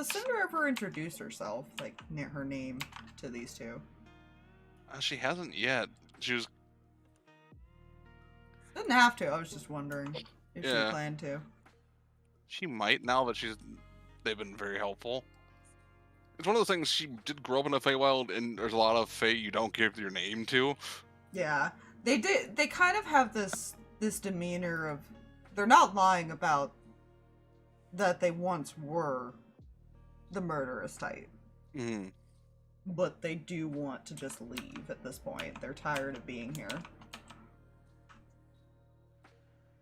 Cinder ever introduce herself, like her name, to these two? She hasn't yet. She was. Didn't have to. I was just wondering if she Yeah. planned to. She might now that they've been very helpful. It's one of those things. She did grow up in the Feywild, and there's a lot of Fey you don't give your name to. Yeah, they did. They kind of have this demeanor of they're not lying about that they once were the murderous type, but they do want to just leave at this point. They're tired of being here.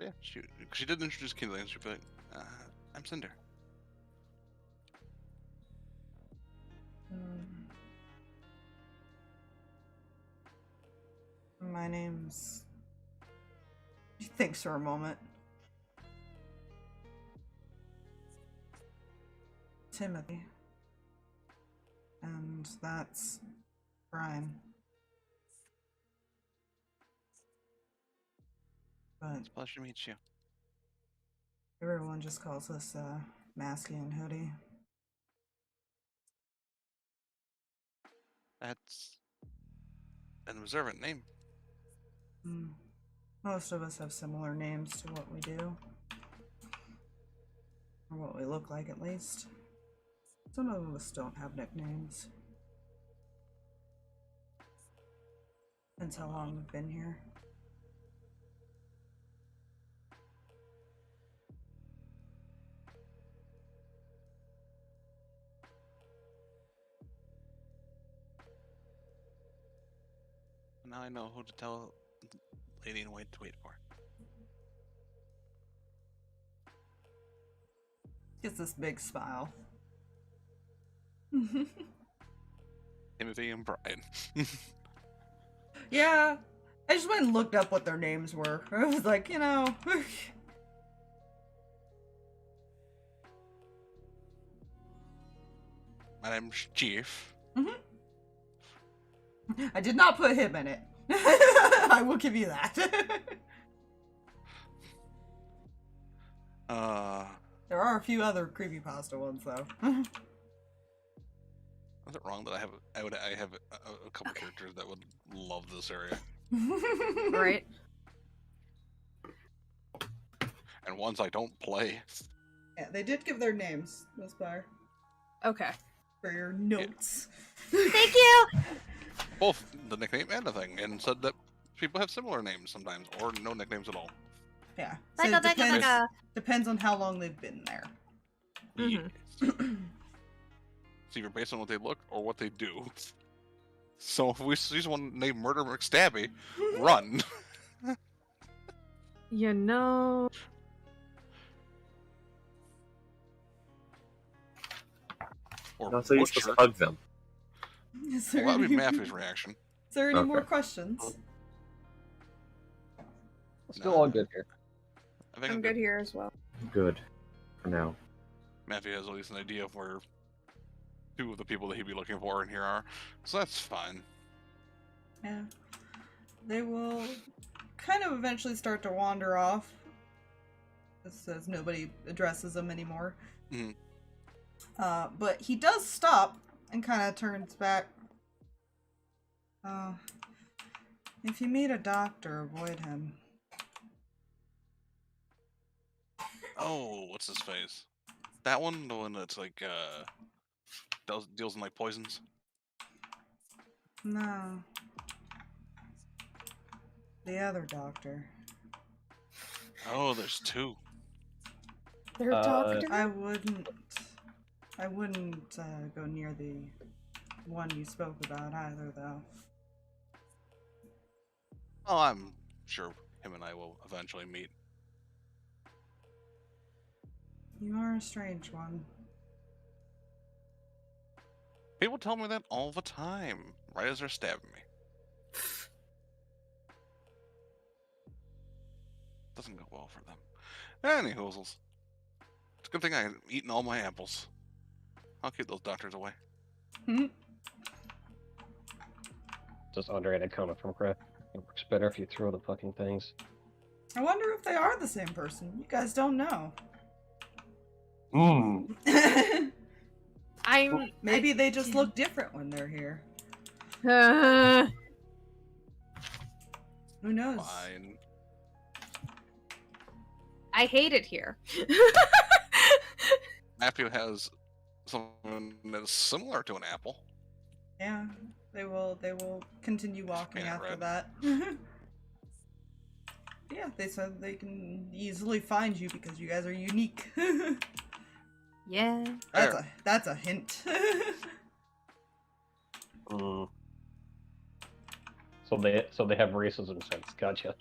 Yeah, she did introduce Kindling. She'd be like, "I'm Cinder." My name's... He thinks for a moment. Timothy. And that's Brian. But It's a pleasure to meet you. everyone just calls us Masky and Hoodie. That's an observant name. Most of us have similar names to what we do. Or what we look like, at least. Some of us don't have nicknames. Depends how long we've been here. Now I know who to tell Lady in Wait to wait for. Gets this big smile. Timothy and Brian. Yeah. I just went and looked up what their names were. I was like, you know. My name's Chief. I did not put him in it. I will give you that. There are a few other creepypasta ones, though. Is it wrong that I have a couple characters that would love this area, Right? and ones I don't play. Yeah, they did give their names, Miss Bar, Okay. for your notes. Thank you! Both the nickname and the thing, and said that people have similar names sometimes, or no nicknames at all. Yeah. Like So a, it like a, like a... depends on how long they've been there. Mhm. Yes. It's either based on what they look or what they do. So if we see someone named Murder McStabby, run. You know... Or No, so you're supposed to Butcher. hug them. Is there, Well, that would be any, Matthew's reaction. is there any more Okay. questions? Still all good here. I think I'm good here as well. Good. For now. Matthew has at least an idea of where two of the people that he'd be looking for in here are, so that's fine. Yeah. They will kind of eventually start to wander off. As nobody addresses them anymore. Mhm. But he does stop and kind of turns back. If you meet a doctor, avoid him. Oh, what's his face? That one, the one that's like deals in like poisons. No. The other doctor. Oh, there's two. Their doctor? I wouldn't go near the one you spoke about either, though. Oh, I'm sure him and I will eventually meet. You are a strange one. People tell me that all the time, right as they're stabbing me. Doesn't go well for them. Any hoozles. It's a good thing I'm eating all my apples. I'll keep those doctors away. Just underrated comment from Kreh. It works better if you throw the fucking things. I wonder if they are the same person. You guys don't know. Maybe they just look different when they're here. Who knows? Fine. I hate it here. Matthew has something that's similar to an apple. Yeah, they will continue walking Painted after red. that. Yeah, they said they can easily find you because you guys are unique. Yeah. That's a hint. So they have racism sense. Gotcha.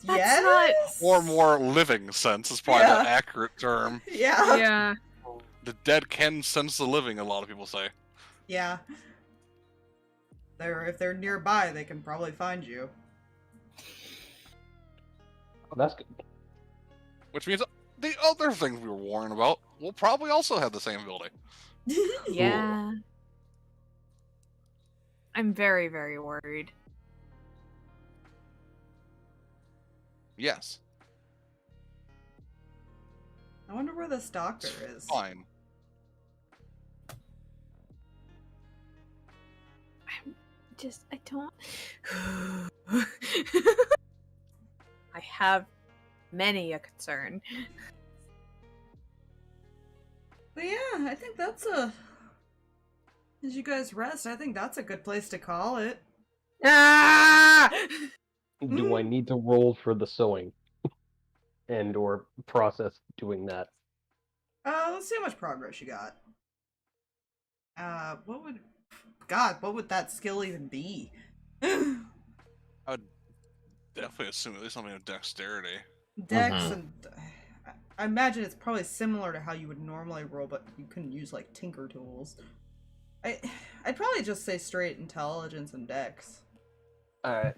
Yes. Or more living sense is probably Yeah. the accurate term. Yeah. Yeah. The dead can sense the living, a lot of people say. Yeah. If they're nearby, they can probably find you. Oh, that's good. Which means the other things we were warned about will probably also have the same ability. Yeah. I'm very, very worried. Yes. I wonder where this doctor is. Fine. I don't. I have many a concern. But yeah, I think that's as you guys rest, I think that's a good place to call it. Ah! Do I need to roll for the sewing? And or process doing that? Let's see how much progress you got. What would that skill even be? I would definitely assume at least something of dexterity. Dex and I imagine it's probably similar to how you would normally roll, but you couldn't use like tinker tools. I'd probably just say straight intelligence and dex. Alright.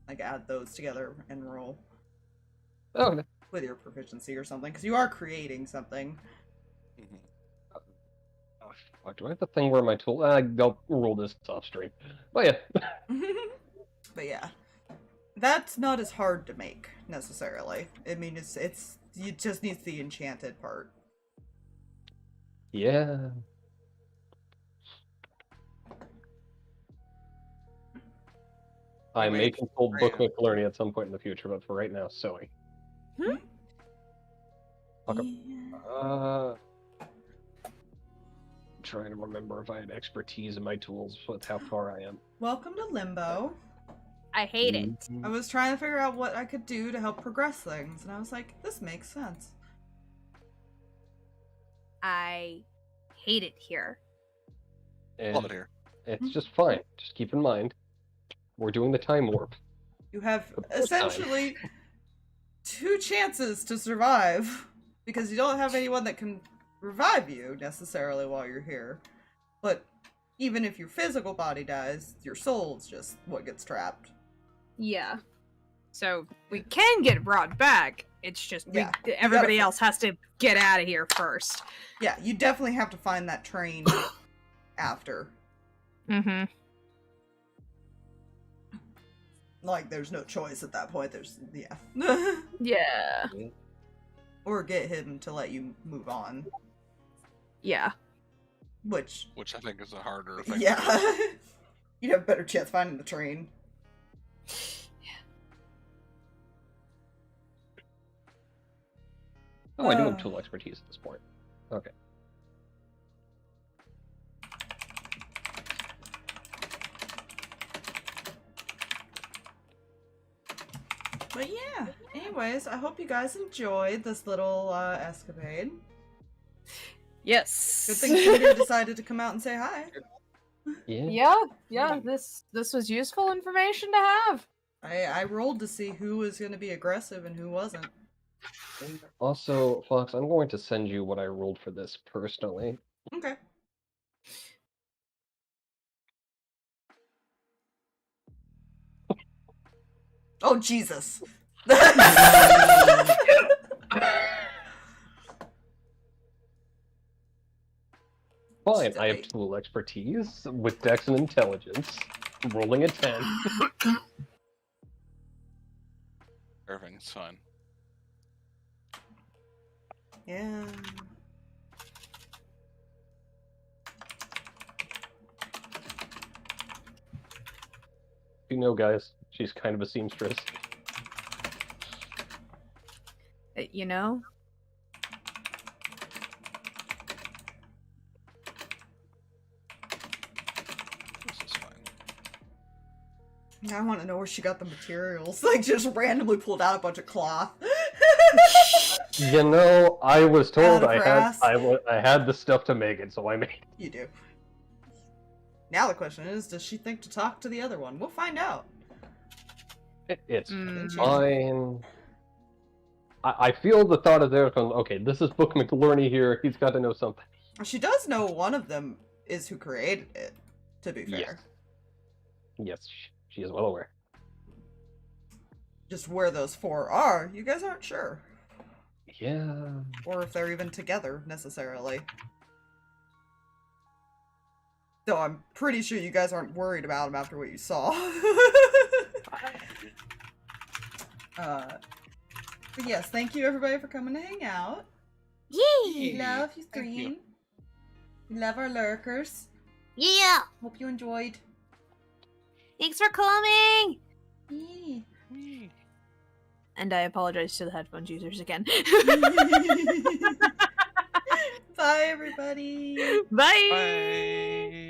Like add those together and roll Okay. with your proficiency or something, because you are creating something. Fuck, do I have the thing where my tool? I'll roll this off stream. But yeah. But yeah, that's not as hard to make necessarily. I mean, it just needs the enchanted part. Yeah. I may consult booklet learning at some point in the future, but for right now, sewing. Fuck up. I'm trying to remember if I had expertise in my tools with how far I am. Welcome to Limbo. I hate it. I was trying to figure out what I could do to help progress things, and I was like, this makes sense. I hate it here. Love it here. It's just fine. Just keep in mind, we're doing the time warp. You have essentially 2 chances to survive, because you don't have anyone that can revive you necessarily while you're here. But even if your physical body dies, your soul's just what gets trapped. Yeah. So we can get brought back. It's just Yeah, everybody else has to get out of here first. Yeah, you definitely have to find that train after. Mm-hmm. Like, there's no choice at that point. Yeah. Yeah. Or get him to let you move on. Yeah. Which I think is a harder thing. Yeah. You'd have a better chance finding the train. Oh, I do have tool expertise at this point. Okay. But yeah, anyways, I hope you guys enjoyed this little escapade. Yes. Good thing Cinder decided to come out and say hi. Yeah. This was useful information to have. I rolled to see who was going to be aggressive and who wasn't. Also, Fox, I'm going to send you what I rolled for this personally. Okay. Oh, Jesus. Fine, I have tool expertise with dex and intelligence. Rolling a 10. Irving, it's fine. Yeah. You know, guys, she's kind of a seamstress. You know? This is fine. I want to know where she got the materials. Like, just randomly pulled out a bunch of cloth. You know, I was told Out of her ass. I had the stuff to make it, so I made it. You do. Now the question is, does she think to talk to the other one? We'll find out. It's Mm. fine. I feel the thought of there going, okay, this is Book McLearney here, he's got to know something. She does know one of them is who created it, to be fair. Yes, she is well aware. Just where those 4 are, you guys aren't sure. Yeah. Or if they're even together, necessarily. Though I'm pretty sure you guys aren't worried about them after what you saw. But yes, thank you everybody for coming to hang out. Yay! We love you, Thank you. Scream. We love our lurkers. Yeah! Hope you enjoyed. Thanks for coming! Yeah. And I apologize to the headphones users again. Bye, everybody. Bye! Bye.